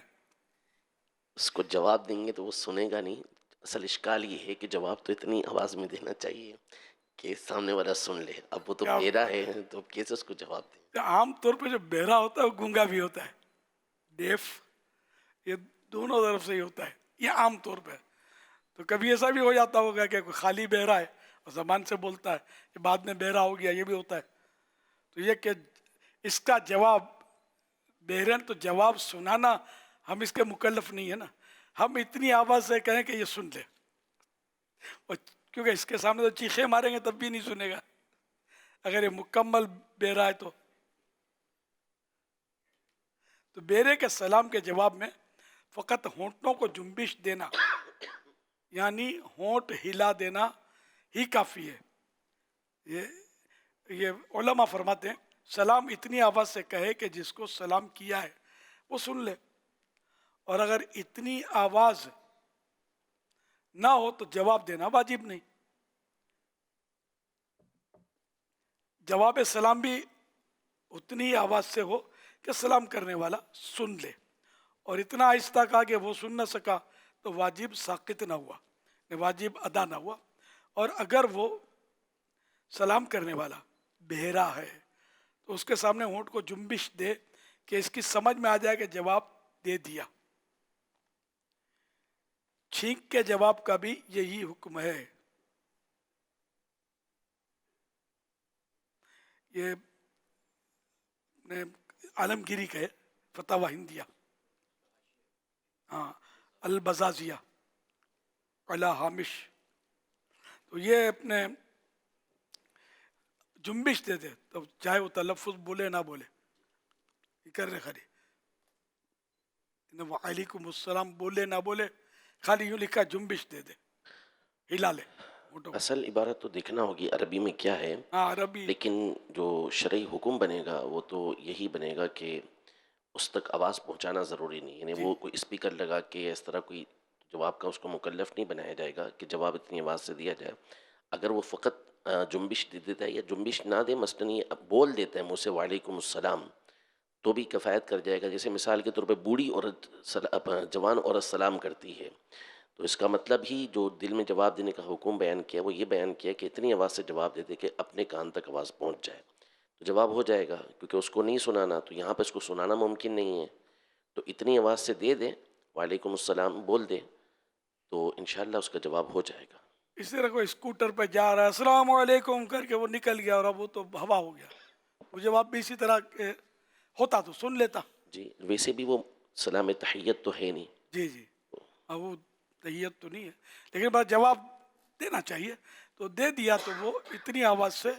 उसको जवाब देंगे तो वो सुनेगा नहीं। असल इश्काल ये है कि जवाब तो इतनी आवाज़ में देना चाहिए कि सामने वाला सुन ले। अब वो तो बहरा है तो कैसे उसको जवाब दें? आम तौर पे जो बहरा होता है वो गूंगा भी होता है, डेफ, ये दोनों तरफ से ही होता है, ये आम तौर पे। तो कभी ऐसा भी हो जाता होगा कि कोई खाली बहरा है और ज़बान से बोलता है, ये बाद में बहरा हो गया, ये भी होता है। तो ये कि इसका जवाब, बहरे तो जवाब सुनाना हम इसके मुकल्लफ नहीं है ना। हम इतनी आवाज़ से कहें कि ये सुन ले, और क्योंकि इसके सामने तो चीखे मारेंगे तब भी नहीं सुनेगा अगर ये मुकम्मल बहरा है। तो बहरे के सलाम के जवाब में फ़कत होंठों को जुम्बिश देना, यानी होंठ हिला देना ही काफ़ी है। ये उलमा फरमाते हैं सलाम इतनी आवाज़ से कहे कि जिसको सलाम किया है वो सुन ले, और अगर इतनी आवाज़ ना हो तो जवाब देना वाजिब नहीं। जवाब सलाम भी उतनी ही आवाज़ से हो कि सलाम करने वाला सुन ले, और इतना आहिस्ता कहा कि वो सुन ना सका तो वाजिब साकित ना हुआ, वाजिब अदा ना हुआ। और अगर वो सलाम करने वाला बहरा है तो उसके सामने होंठ को जुम्बिश दे कि इसकी समझ में आ जाए कि जवाब दे दिया। छींक के जवाब का भी यही हुक्म है। ये आलमगिरी का फतवा हिंदिया, हाँ, अल बजाजिया अला हामिश। तो ये अपने जुम्बिश दे दे, तो चाहे वो तलफ़ुज़ बोले ना बोले, कर रहे खाली वालेकुम अस्सलाम बोले ना बोले, खाली यूँ लिखा जुम्बिश दे दे, हिला ले। असल इबारत तो देखना होगी अरबी में क्या है। हाँ अरबी, लेकिन जो शरई हुक्म बनेगा वो तो यही बनेगा कि उस तक आवाज़ पहुंचाना ज़रूरी नहीं, यानी वो कोई स्पीकर लगा के इस तरह कोई जवाब का उसको मुकल्लफ नहीं बनाया जाएगा कि जवाब इतनी आवाज़ से दिया जाए। अगर वो फ़कत जुम्बिश दे देता है या जुम्बिश ना दे, मसलन ये बोल देता है मुँह से वालेकुम अस्सलाम, तो भी कफ़ायत कर जाएगा। जैसे मिसाल के तौर पे बूढ़ी औरत जवान औरत सलाम करती है, तो इसका मतलब ही जो दिल में जवाब देने का हुक्म बयान किया वो ये बयान किया कि इतनी आवाज़ से जवाब देते कि अपने कान तक आवाज़ पहुंच जाए, तो जवाब हो जाएगा। क्योंकि उसको नहीं सुनाना, तो यहाँ पर इसको सुनाना मुमकिन नहीं है, तो इतनी आवाज़ से दे दे, वालेकुम अस्सलाम बोल दे, तो इंशाअल्लाह उसका जवाब हो जाएगा। इस तरह कोई स्कूटर पर जा रहा है अस्सलाम वालेकुम करके वो निकल गया और अब वो तो हवा हो गया, वो जवाब भी इसी तरह होता तो सुन लेता। जी, वैसे भी वो सलाम तहियत तो है नहीं। जी जी, अब वो तहियत तो नहीं है, लेकिन बात जवाब देना चाहिए, तो दे दिया। तो वो इतनी आवाज़ से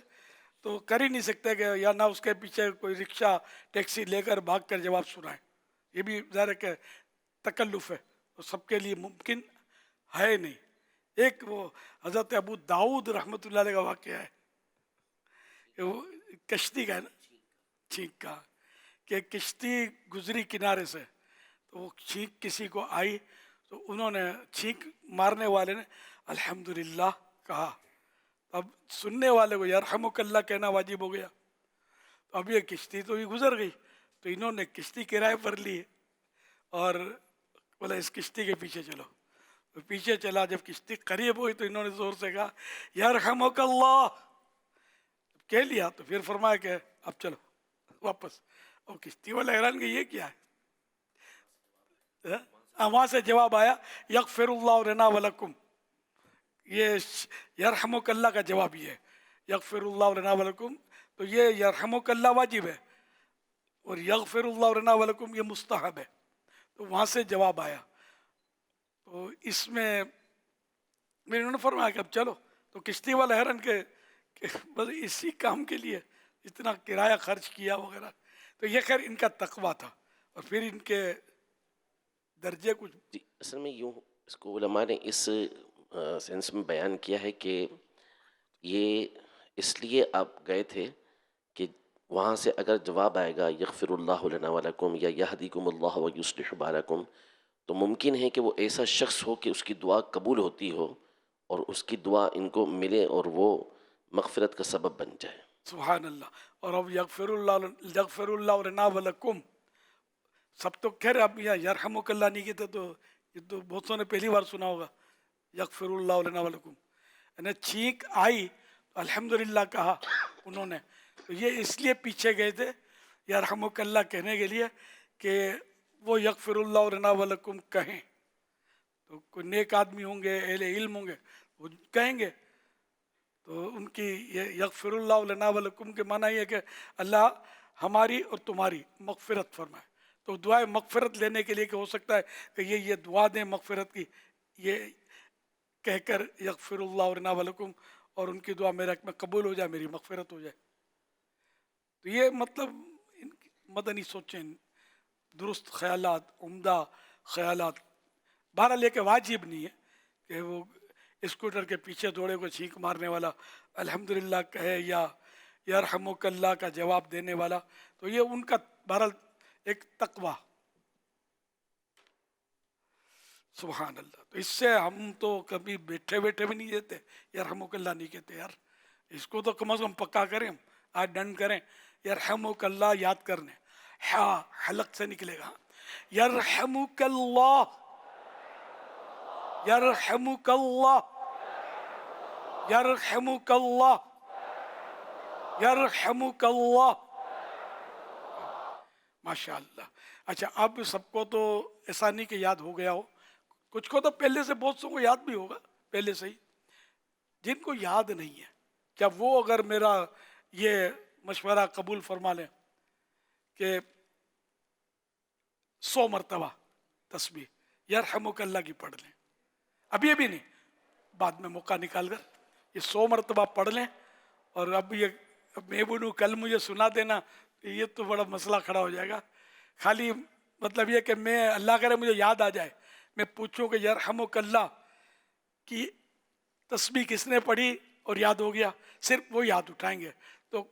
तो कर ही नहीं सकते कि या ना उसके पीछे कोई रिक्शा टैक्सी लेकर भाग कर जवाब सुनाए, ये भी ज़रा के तकल्लुफ़ है, तो सबके लिए मुमकिन है नहीं। एक वो हज़रत अबू दाऊद रहमतुल्लाह अलैह का वाक़या है कि वो کشتی کا ہے نا, چھینک کا, کہ کشتی گزری کنارے سے تو وہ چھینک کسی کو آئی تو انہوں نے, چھینک مارنے والے نے الحمدللہ کہا, اب سننے والے کو یرحمک اللہ کہنا واجب ہو گیا. تو اب یہ کشتی تو یہ گزر گئی, تو انہوں نے کشتی کرائے پر لی اور بولا اس کشتی کے پیچھے چلو. تو پیچھے چلا, جب کشتی قریب ہوئی تو انہوں نے زور سے کہا یرحمک اللہ, کہہ لیا تو پھر فرمایا کہ اب چلو واپس. اور کشتی والا حیران کہ یہ کیا ہے, وہاں سے جواب آیا یغفر اللہ لنا ولکم, یہ یرحمک اللہ کا جواب یہ ہے, یغفر اللہ لنا ولکم, تو یہ یرحمک اللہ واجب ہے اور یغفر اللہ لنا ولکم یہ مستحب ہے. تو وہاں سے جواب آیا. تو اس میں انہوں نے فرمایا کہ اب چلو. تو کشتی والا حیران کہ بس اسی کام کے لیے اتنا کرایہ خرچ کیا وغیرہ. تو یہ خیر ان کا تقویٰ تھا, اور پھر ان کے درجے کچھ. جی اصل میں یوں اس کو علماء نے اس سینس میں بیان کیا ہے کہ یہ اس لیے آپ گئے تھے کہ وہاں سے اگر جواب آئے گا یغفر اللہ لنا ولکم یا یہدیکم اللہ ویصلح بالکم, تو ممکن ہے کہ وہ ایسا شخص ہو کہ اس کی دعا قبول ہوتی ہو اور اس کی دعا ان کو ملے اور وہ مغفرت کا سبب بن جائے. سبحان اللہ. اور اب یغفر اللہ لنا ولکم سب تو کہہ رہے, اب یہاں یرحمک اللہ نہیں کہتے تو یہ تو بہت سو نے پہلی بار سنا ہوگا یغفر اللہ لنا ولکم. یعنی چھینک آئی تو الحمدللہ کہا انہوں نے, تو یہ اس لیے پیچھے گئے تھے یرحمک اللہ کہنے کے لیے کہ وہ یغفر اللہ لنا ولکم کہیں. تو کوئی نیک آدمی ہوں گے, اہل علم ہوں گے, وہ کہیں گے. تو ان کی یہ یغفر اللہ لنا ولکم کے معنی یہ کہ اللہ ہماری اور تمہاری مغفرت فرمائے. تو دعائے مغفرت لینے کے لیے کہ ہو سکتا ہے کہ یہ دعا دیں مغفرت کی, یہ کہہ کر یغفر اللہ لنا ولکم, اور ان کی دعا میرے حق میں قبول ہو جائے, میری مغفرت ہو جائے. تو یہ مطلب مدنی سوچیں, درست خیالات, عمدہ خیالات. بہرحال یہ کہ واجب نہیں ہے کہ وہ اسکوٹر کے پیچھے دوڑے کو چھینک مارنے والا الحمدللہ کہے یا یرحمک اللہ کا جواب دینے والا. تو یہ ان کا بہرحال ایک تقویٰ. سبحان اللہ. تو اس سے ہم تو کبھی بیٹھے بیٹھے بھی نہیں دیتے یرحمک اللہ نہیں کہتے. یار اس کو تو کم از کم پکا کریں, ہم آج ڈن کریں یرحمک اللہ یاد کرنے, ہاں حلق سے نکلے گا یرحمک اللہ, یرحمک اللہ, یرحمک اللہ, یرحمک اللہ. ماشاء اللہ. اچھا اب سب کو تو ایسا نہیں کہ یاد ہو گیا ہو, کچھ کو تو پہلے سے, بہت سو کو یاد بھی ہوگا پہلے سے ہی. جن کو یاد نہیں ہے کیا وہ اگر میرا یہ مشورہ قبول فرما لیں کہ 100 مرتبہ تسبیح یرحمک اللہ کی پڑھ لیں, ابھی نہیں, بعد میں موقع نکال کر یہ 100 مرتبہ پڑھ لیں. اور اب یہ میں بولوں کل مجھے سنا دینا, یہ تو بڑا مسئلہ کھڑا ہو جائے گا. خالی مطلب یہ کہ میں اللہ کرے مجھے یاد آ جائے, میں پوچھوں کہ یرحمک اللہ کی تسبیح کس نے پڑھی اور یاد ہو گیا, صرف وہ یاد اٹھائیں گے تو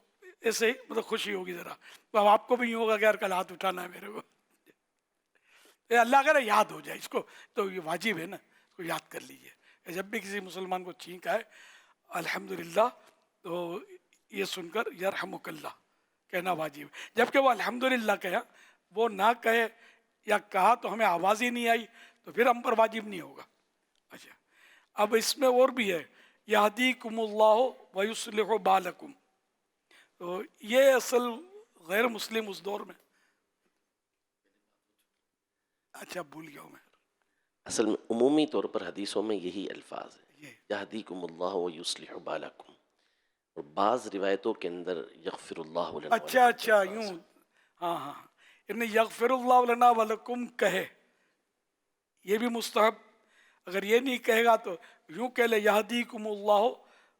ایسے ہی مطلب خوشی ہوگی ذرا. تو اب آپ کو بھی یوں ہوگا کہ یار کل ہاتھ اٹھانا ہے میرے کو, اللہ کرے یاد ہو جائے اس کو. تو یہ واجب ہے نا, اس کو یاد کر لیجئے. جب بھی کسی مسلمان کو چھینک آئے الحمدللہ تو یہ سن کر یرحمک اللہ کہنا واجب ہے. جبکہ وہ الحمدللہ کہا, وہ نہ کہے یا کہا تو ہمیں آواز ہی نہیں آئی تو پھر ہم پر واجب نہیں ہوگا. اچھا اب اس میں اور بھی ہے یہدیکم اللہ ویصلح بالکم. تو یہ اصل غیر مسلم اس دور میں, اچھا بھول گیا ہوں میں, اصل میں عمومی طور پر حدیثوں میں یہی الفاظ ہیں یہدیکم اللہ ویصلح بالکم, اور بعض روایتوں کے اندر یغفر اللہ لنا. اچھا یوں, ہاں ابن یغفر اللہ لنا ولکم کہے, یہ بھی مستحب. اگر یہ نہیں کہے گا تو یوں کہہ لے یہدیکم اللہ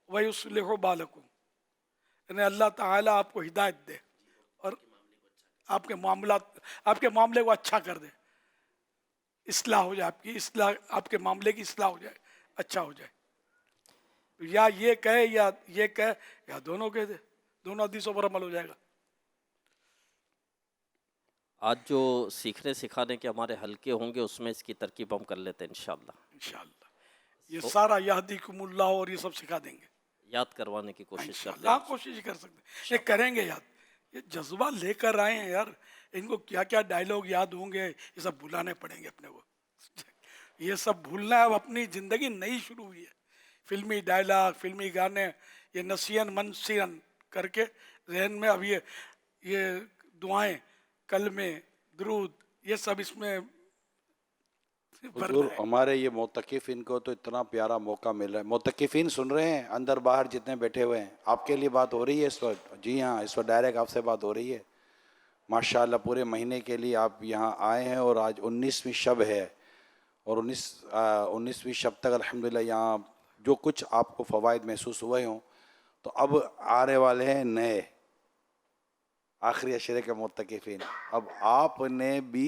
ویصلح بالکم, یعنی اللہ تعالیٰ آپ کو ہدایت دے اور آپ کے معاملے کو اچھا کر دے, اصلاح ہو جائے, آپ کی اصلاح, آپ کے معاملے کی اصلاح ہو جائے, اچھا ہو جائے. یا یہ کہے یا یہ کہے یا دونوں کہہ دے, दोनों हदीसों पर अमल हो जाएगा। आज जो सीखने सिखाने के हमारे हल्के होंगे उसमें इसकी तरकीब हम कर लेते हैं इंशाअल्लाह। ये सारा यहदीकुमुल्लाह और ये सब सिखा देंगे, याद करवाने की कोशिश करते इंशाअल्लाह हैं। कोशिश कर सकते हैं, ये करेंगे याद। ये जज्बा लेकर आए हैं यार, इनको क्या क्या डायलॉग याद होंगे, ये सब भुलाने पड़ेंगे अपने को। ये सब भूलना है, अब अपनी ज़िंदगी नई शुरू हुई है। फिल्मी डायलॉग, फिल्मी गाने, ये नसियन मनसियन करके जहन में अब ये दुआएं, कलमे, दुरूद, ये सब इसमें हुजूर, हमारे ये मोतकिफ़िन को तो इतना प्यारा मौका मिल रहा है। मोतकिफ़िन सुन रहे हैं, अंदर बाहर जितने बैठे हुए हैं, आपके लिए बात हो रही है इस वक्त। जी हाँ, इस वक्त डायरेक्ट आपसे बात हो रही है। माशाअल्लाह पूरे महीने के लिए आप यहाँ आए हैं और आज 19वीं शब है और 19वीं शब तक अल्हम्दुलिल्लाह यहाँ जो कुछ आपको फ़वाइद महसूस हुए हों, तो अब आने वाले हैं नए आखिरी अशरे के मुत्तकिफ़ीन। अब आपने भी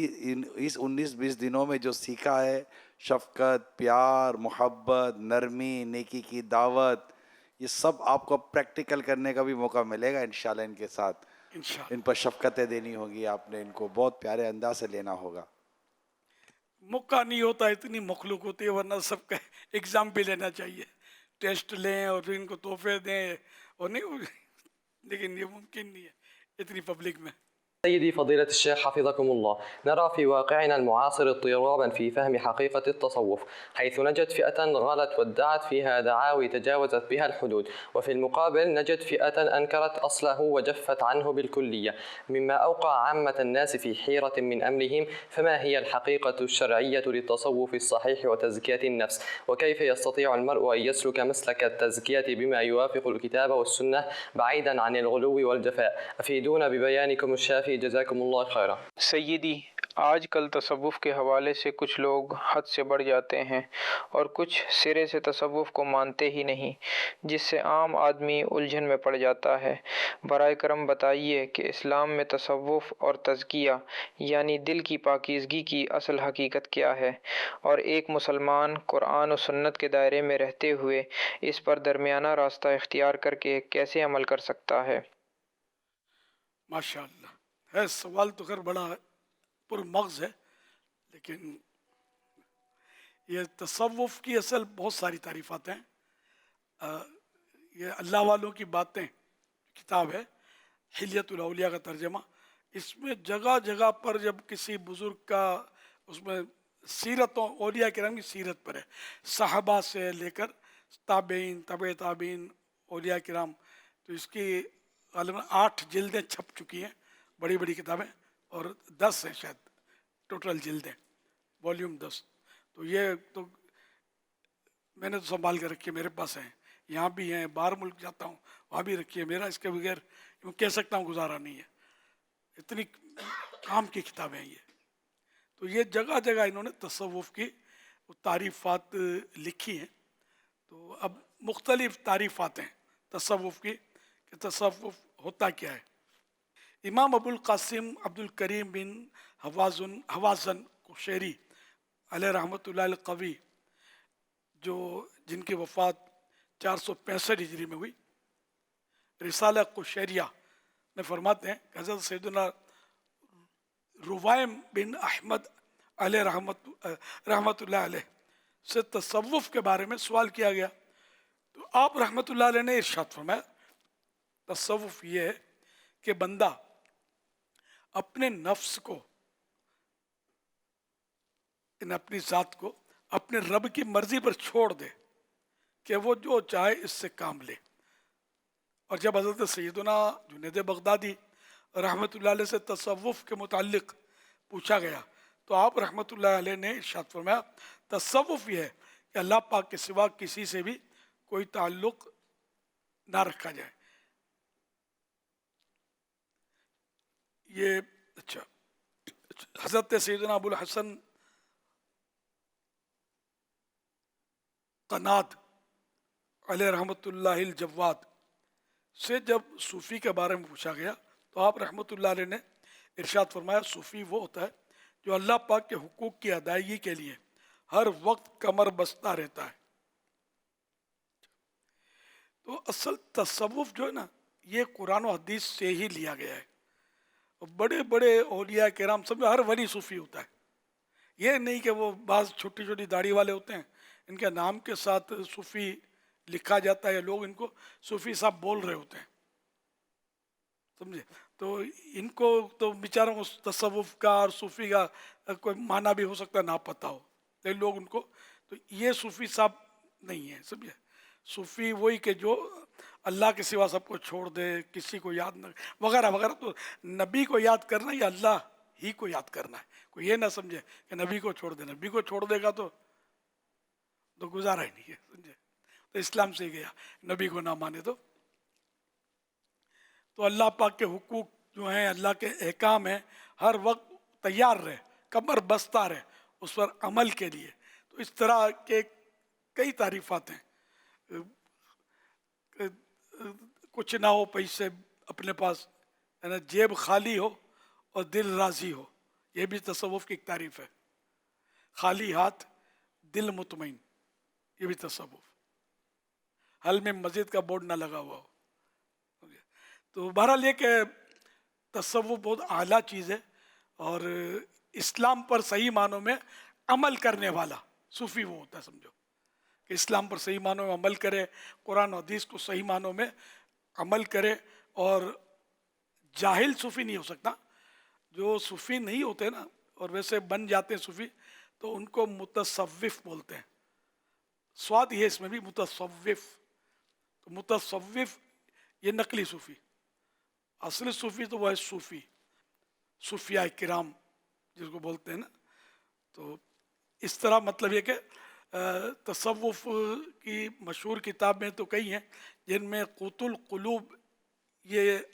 इस 19-20 दिनों में जो सीखा है, शफ़क़त, प्यार, मोहब्बत, नरमी, नेकी की दावत, ये सब आपको प्रैक्टिकल करने का भी मौका मिलेगा इंशाल्लाह। इनके साथ इन पर शफ़क़तें देनी होगी, आपने इनको बहुत प्यारे अंदाज से लेना होगा। मौका नहीं होता, इतनी मखलूक होती है, वरना सबका एग्ज़ाम भी लेना चाहिए, टेस्ट लें और फिर इनको तोहफे दें और नहीं, लेकिन ये मुमकिन नहीं है इतनी पब्लिक में। سيدي فضيلة الشيخ حفظكم الله، نرى في واقعنا المعاصر اضطرابا في فهم حقيقة التصوف، حيث نجد فئة غلت وادعت فيها دعاوي تجاوزت بها الحدود، وفي المقابل نجد فئة أنكرت أصله وجفت عنه بالكلية، مما أوقع عامة الناس في حيرة من أمرهم. فما هي الحقيقة الشرعية للتصوف الصحيح وتزكية النفس؟ وكيف يستطيع المرء أن يسلك مسلك التزكية بما يوافق الكتاب والسنة بعيدا عن الغلو والجفاء؟ أفيدونا ببيانكم الشافي جزاكم اللہ خیرا۔ سیدی، آج کل تصوف کے حوالے سے کچھ لوگ حد سے بڑھ جاتے ہیں اور کچھ سرے سے تصوف کو مانتے ہی نہیں، جس سے عام آدمی الجھن میں پڑ جاتا ہے۔ برائے کرم بتائیے کہ اسلام میں تصوف اور تزکیہ یعنی دل کی پاکیزگی کی اصل حقیقت کیا ہے، اور ایک مسلمان قرآن و سنت کے دائرے میں رہتے ہوئے اس پر درمیانہ راستہ اختیار کر کے کیسے عمل کر سکتا ہے؟ ماشاءاللہ ہے سوال تو خیر بڑا پر مغز ہے، لیکن یہ تصوف کی اصل بہت ساری تعریفات ہیں۔ یہ اللہ والوں کی باتیں کتاب ہے، حلیت الاولیاء کا ترجمہ، اس میں جگہ جگہ پر جب کسی بزرگ کا اس میں سیرتوں اولیاء کرام کی سیرت پر ہے، صحابہ سے لے کر تابعین، تبع تابعین، اولیاء کرام، تو اس کی غالباً 8 جلدیں چھپ چکی ہیں، بڑی بڑی کتابیں، اور 10 ہیں شاید ٹوٹل جلدیں، والیوم 10۔ تو یہ تو میں نے تو سنبھال کے رکھی ہے، میرے پاس ہیں، یہاں بھی ہیں، باہر ملک جاتا ہوں وہاں بھی رکھی ہے، میرا اس کے بغیر کہہ سکتا ہوں گزارا نہیں ہے، اتنی کام کی کتابیں ہیں یہ۔ تو یہ جگہ جگہ انہوں نے تصوف کی تعریفات لکھی ہیں۔ تو اب مختلف تعریفات ہیں تصوف کی کہ تصوف ہوتا کیا ہے۔ امام ابو القاسم عبد الکریم بن حوازن قشیری علیہ رحمۃ اللہ القوی، جو جن کی وفات 465 ہجری میں ہوئی، رسالہ قشیریہ میں فرماتے ہیں کہ حضرت سیدنا روائم بن احمد علیہ رحمۃ اللہ علیہ سے تصوف کے بارے میں سوال کیا گیا، تو آپ رحمۃ اللہ علیہ نے ارشاد فرمایا تصوف یہ ہے کہ بندہ اپنے نفس کو، اپنی ذات کو اپنے رب کی مرضی پر چھوڑ دے کہ وہ جو چاہے اس سے کام لے۔ اور جب حضرت سیدنا جنید بغدادی رحمۃ اللہ علیہ سے تصوف کے متعلق پوچھا گیا تو آپ رحمۃ اللہ علیہ نے ارشاد فرمایا تصوف یہ ہے کہ اللہ پاک کے سوا کسی سے بھی کوئی تعلق نہ رکھا جائے۔ یہ اچھا، حضرت سیدنا ابو الحسن قناد علیہ رحمۃ اللہ الجواد سے جب صوفی کے بارے میں پوچھا گیا تو آپ رحمۃ اللہ علیہ نے ارشاد فرمایا صوفی وہ ہوتا ہے جو اللہ پاک کے حقوق کی ادائیگی کے لیے ہر وقت کمر بستہ رہتا ہے۔ تو اصل تصوف جو ہے نا، ये कुरान और हदीस से ही लिया गया है। और बड़े बड़े औलिया किराम सब, हर वली सूफ़ी होता है, ये नहीं कि वो बाज़ छोटी छोटी दाढ़ी वाले होते हैं, इनके नाम के साथ सूफ़ी लिखा जाता है, लोग इनको सूफ़ी साहब बोल रहे होते हैं, समझे। तो इनको तो बेचारों को तसव्वुफ़ का और सूफ़ी का कोई माना भी हो सकता है ना पता हो, लेकिन लोग उनको, तो ये सूफ़ी साहब नहीं है, समझे। सूफ़ी वही कि जो अल्लाह के सिवा सबको छोड़ दे, किसी को याद न वगैरह वगैरह। तो नबी को याद करना या अल्लाह ही को याद करना है, कोई ये ना समझे कि नबी को छोड़ दे, नबी को छोड़ देगा तो गुजारा ही नहीं है, समझे। तो इस्लाम से गया, नबी को ना माने तो अल्लाह पाक के हुकूक जो हैं, अल्लाह के अहकाम हैं, हर वक्त तैयार रहे, कमर बस्ता रहे उस पर अमल के लिए। तो इस तरह के कई तारीफ़ात हैं। कुछ ना हो पैसे अपने पास, है ना, जेब खाली हो और दिल राज़ी हो, ये भी तसव्वुफ़ की एक तारीफ़ है। खाली हाथ दिल मुतमईन, ये भी तसव्वुफ़। हल में मस्जिद का बोर्ड ना लगा हुआ हो। तो बहरहाल ये कि तसव्वुफ़ बहुत आला चीज़ है, और इस्लाम पर सही मानों में अमल करने वाला सूफ़ी वो होता है, समझो कि इस्लाम पर सही मानों में अमल करे, कुरान हदीस को सही मानों में अमल करे। और जाहिल सूफ़ी नहीं हो सकता, जो सूफ़ी नहीं होते ना और वैसे बन जाते हैं सूफ़ी, तो उनको मुतसव्विफ़ बोलते हैं। स्वाद ये इसमें भी मुतसव्विफ़, तो मुतसव्विफ़ ये नकली सूफ़ी, असली सूफ़ी तो वह है सूफ़ी, सूफिया किराम जिसको बोलते हैं ना। तो इस तरह मतलब ये कि तसव्वुफ़ की मशहूर किताब में तो कई हैं, जिनमें क़ुतुल क़ुलूब ये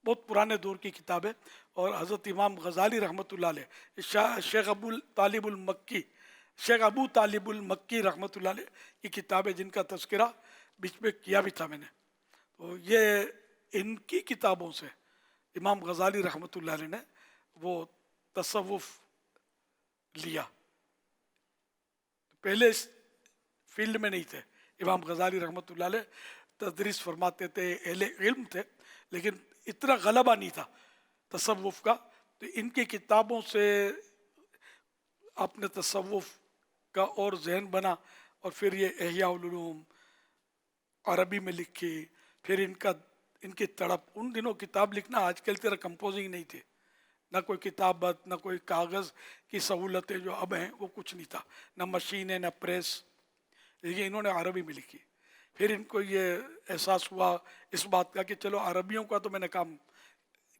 बहुत पुराने दौर की किताब है, और हज़रत इमाम गज़ाली रहमतुल्लाह अलैह, शेख अबू तालिबुल मक्की रहमतुल्लाह अलैह की किताब है, जिनका तज़किरा बीच में किया भी था मैंने। तो ये इनकी किताबों से इमाम गज़ाली रहमतुल्लाह अलैह ने वो तसव्वुफ़ लिया। पहले इस फील्ड में नहीं थे, इमाम गज़ाली रहमतुल्लाह अलैह तदरीस फरमाते थे, अहले इल्म थे, लेकिन इतना गलबा नहीं था तसव्वुफ़ का। तो इनकी किताबों से अपने तसव्वुफ़ का और जहन बना, और फिर ये इहया उल-उलूम अरबी में लिखी, फिर इनकी तड़प। उन दिनों किताब लिखना आजकल तरह कंपोजिंग नहीं थी, ना कोई किताबत, ना कोई कागज़ की सहूलतें जो अब हैं वो कुछ नहीं था, ना मशीनें, ना प्रेस। ये इन्होंने अरबी में लिखी। फिर इनको ये एहसास हुआ इस बात का कि चलो अरबियों का तो मैंने काम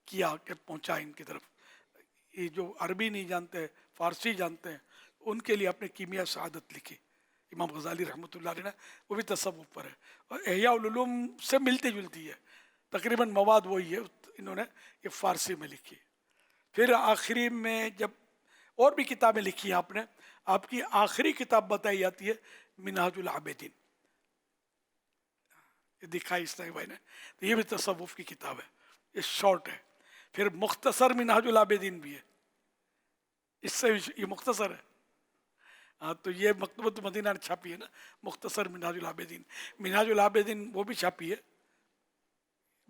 किया कि पहुँचा इनकी तरफ, ये जो अरबी नहीं जानते, फ़ारसी जानते हैं, उनके लिए अपने कीमिया शहादत लिखी इमाम गज़ाली रहमतुल्लाह अलैह ने, वो भी तसव्वुफ़ पर है और इहया उल-उलूम से मिलती जुलती है, तकरीबन मवाद वही है, इन्होंने ये फ़ारसी में लिखी। फिर आखिरी में जब और भी किताबें लिखी हैं आपने, आपकी आखिरी किताब बताई जाती है मिनहाजुल आबिदीन, ये दिखाई इस्लामी भाई ने, तो ये भी तसव्वुफ़ की किताब है, ये शॉर्ट है। फिर मुख्तसर मिनहाजुल आबिदीन भी है, इससे ये मुख्तसर है। हाँ, तो ये मकतबत मदीना ने छापी है ना, मुख्तसर मिनहाजुल आबिदीन। मिनहाजुल आबिदीन वो भी छापी है,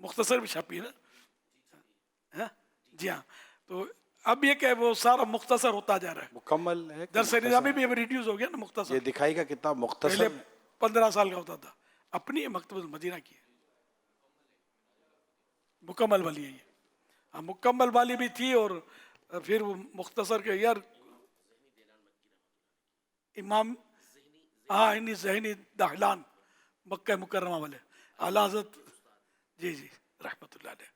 मुख्तसर भी छापी है ना, हाँ जी हाँ। तो अब ये क्या वो सारा मुख्तसर होता जा रहा है, मुकम्मल है। दरस निज़ामी भी अब रिड्यूस हो गया ना मुख्तसर। ये दिखाई का कितना मुख्तसर, पहले 15 साल का होता था, अपनी मकतबत मदीना की है, मुकम्मल वाली है ये। हाँ, मुकम्मल वाली भी थी, और फिर वो मुख्तसर के यार इमाम, हाँ इन्हीं ज़हनी दाहलान मक्का मुकर्रमा वाले आला हज़रत जी जी रहमतुल्लाह अलैह,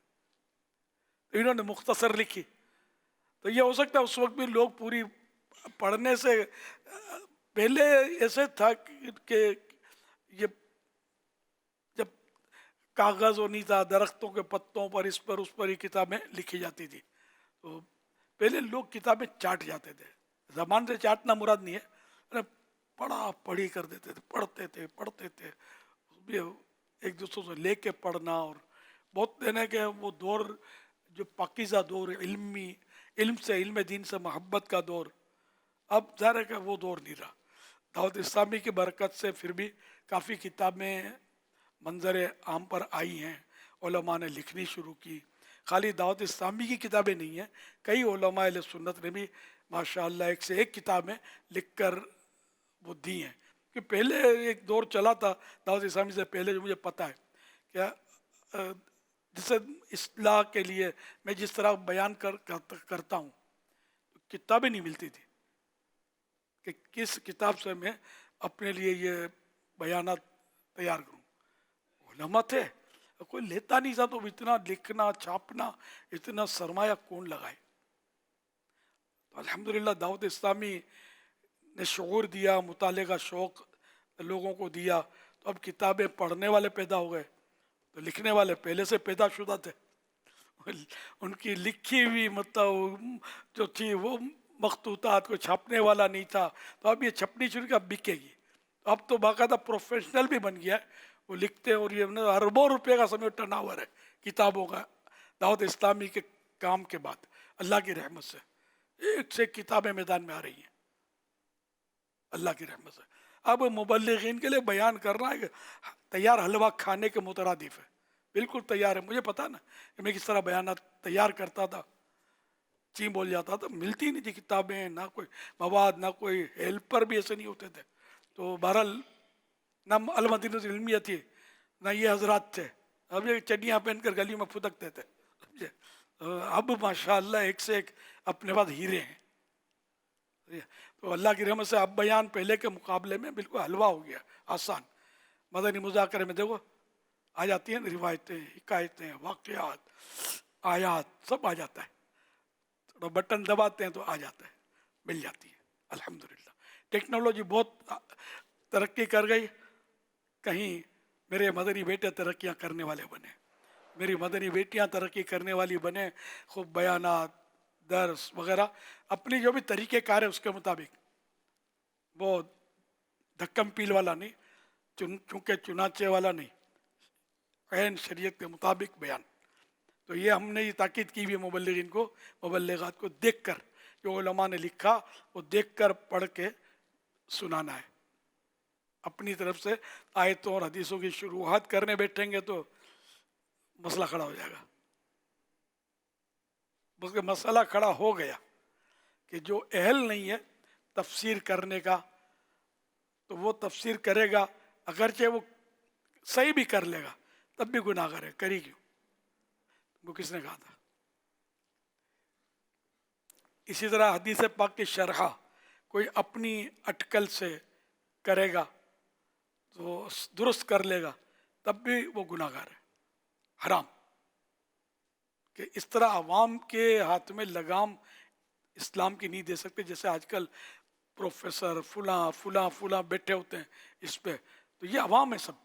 तो इन्होंने मुख्तसर लिखी। तो ये हो सकता है उस वक्त भी लोग पूरी पढ़ने से पहले ऐसे था कि ये जब कागज़ और नहीं था, दरख्तों के पत्तों पर इस पर उस पर ही किताबें लिखी जाती थी। तो पहले लोग किताबें चाट जाते थे, ज़बान से चाटना मुराद नहीं है, पढ़ी कर देते थे, पढ़ते थे एक दूसरे से लेके पढ़ना। और बहुत देने के वो दौर जो पाकीज़ा दौर, इल्म से, इल्म दीन से मोहब्बत का दौर, अब ज़ाहिर है कि वो दौर नहीं रहा। दावत इस्लामी की बरकत से फिर भी काफ़ी किताबें मंजर आम पर आई हैं, उलमा ने लिखनी शुरू की। खाली दावत इस्लामी की किताबें नहीं हैं, कई उलमा अहले सुन्नत ने भी माशाअल्लाह एक से एक किताबें लिख कर वो दी हैं। कि पहले एक दौर चला था दावत इस्लामी से पहले, जो मुझे पता है, क्या जिसे इस्लाह के लिए मैं जिस तरह बयान करता हूँ, तो किताबें नहीं मिलती थी कि किस किताब से मैं अपने लिए ये बयानात तैयार करूँ। उलमा थे, कोई लेता नहीं था, तो इतना लिखना छापना, इतना सरमाया कौन लगाए। तो अल्हम्दुलिल्लाह दावत इस्लामी ने शऊर दिया, मुताले का शौक़ लोगों को दिया, तो अब किताबें पढ़ने वाले पैदा हो गए, तो लिखने वाले पहले से पैदा शुदा थे। उनकी लिखी हुई मतलब जो थी वो मखतूतात को छापने वाला नहीं था, तो अब ये छपनी शुरू की, अब बिकेगी। अब तो बाकायदा प्रोफेशनल भी बन गया है, वो लिखते हैं, और ये अरबों रुपये का समय टर्नओवर है किताबों का दावत इस्लामी के काम के बाद। अल्लाह की रहमत से एक से किताबें मैदान में आ रही हैं, अल्लाह की रहमत से। अब मुबल्लिगीन के लिए बयान करना है तैयार हलवा खाने के मुतरादिफ है, बिल्कुल तैयार है। मुझे पता ना कि मैं किस तरह बयान तैयार करता था, ची बोल जाता था, मिलती नहीं थी किताबें, ना कोई मवाद, ना कोई हेल्पर भी ऐसे नहीं होते थे। तो बहरहाल ना अलमदीनत इल्मिया थी, ना ये हजरात थे, अब ये चड्डियाँ पहन कर गली में फुदकते थे। अब माशाअल्लाह एक से एक अपने पास हीरे हैं। तो अल्लाह की रहमत से अब बयान पहले के मुकाबले में बिल्कुल हलवा हो गया, आसान। मदनी मुज़ाकरे में देखो आ जाती हैं रिवायतें, हिकायतें, वाक़यात, आयात, सब आ जाता है। थोड़ा बटन दबाते हैं तो आ जाता है, मिल जाती है अल्हम्दुलिल्लाह। टेक्नोलॉजी बहुत तरक्की कर गई। कहीं मेरे मदनी बेटे तरक्कियाँ करने वाले बने, मेरी मदनी बेटियाँ तरक्की करने वाली बने, खूब बयानात, दर्स वगैरह अपनी जो भी तरीक़े कार है उसके मुताबिक, वो धक्कम पील वाला नहीं, चूँकि चुनाचे वाला नहीं, ऐन शरीयत के मुताबिक बयान। तो ये हमने ये ताकीद की भी मुबल्लिगीन को, मुबल्लिगात को देख कर, जो उलमा ने लिखा वो देख कर पढ़ के सुनाना है। अपनी तरफ से आयतों और हदीसों की शुरुआत करने बैठेंगे तो मसला खड़ा हो जाएगा। बल्कि मसला खड़ा हो गया कि जो अहल नहीं है तफसीर करने का, तो वो तफसीर करेगा, अगरचे वो सही भी कर लेगा तब भी गुनाहगार है, करी क्यों? वो किसने कहा था? इसी तरह हदीस पाक की शरहा कोई अपनी अटकल से करेगा तो दुरुस्त कर लेगा तब भी वो गुनाहगार है, हराम। कि इस तरह आवाम के हाथ में लगाम इस्लाम की नहीं दे सकते, जैसे आजकल प्रोफेसर फुला फुला फुला बैठे होते हैं इस पे, तो ये आवाम है सब,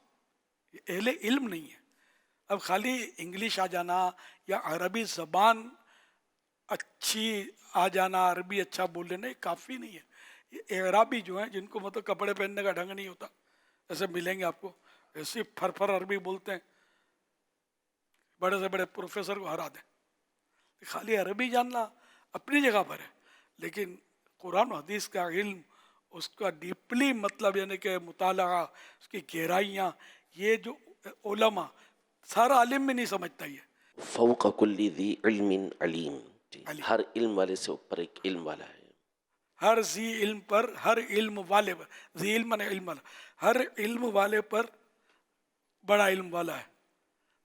ये अहले इल्म नहीं है। अब खाली इंग्लिश आ जाना या अरबी ज़बान अच्छी आ जाना, अरबी अच्छा बोल लेना ये काफ़ी नहीं है। ये अरबी जो हैं जिनको मतलब कपड़े पहनने का ढंग नहीं होता, ऐसे मिलेंगे आपको, ऐसी फरफर अरबी बोलते हैं, बड़े से बड़े प्रोफेसर को हरा दें। खाली अरबी जानना अपनी जगह पर है, लेकिन कुरान और हदीस का इल्म, उसका डीपली मतलब यानी कि मुताला, उसकी गहराइयाँ, ये जो उलमा सारा आलिम में नहीं समझता। ये फ़ौक़ कुल्लि ज़ी इल्मिन अलीम, हर इल्म वाले से ऊपर एक इल्म वाला है। हर ज़ी इल्म पर, हर इल्म वाले पर, ज़ी इल्म ने इल्म वाला, हर इल्म वाले पर बड़ा इल्म वाला है।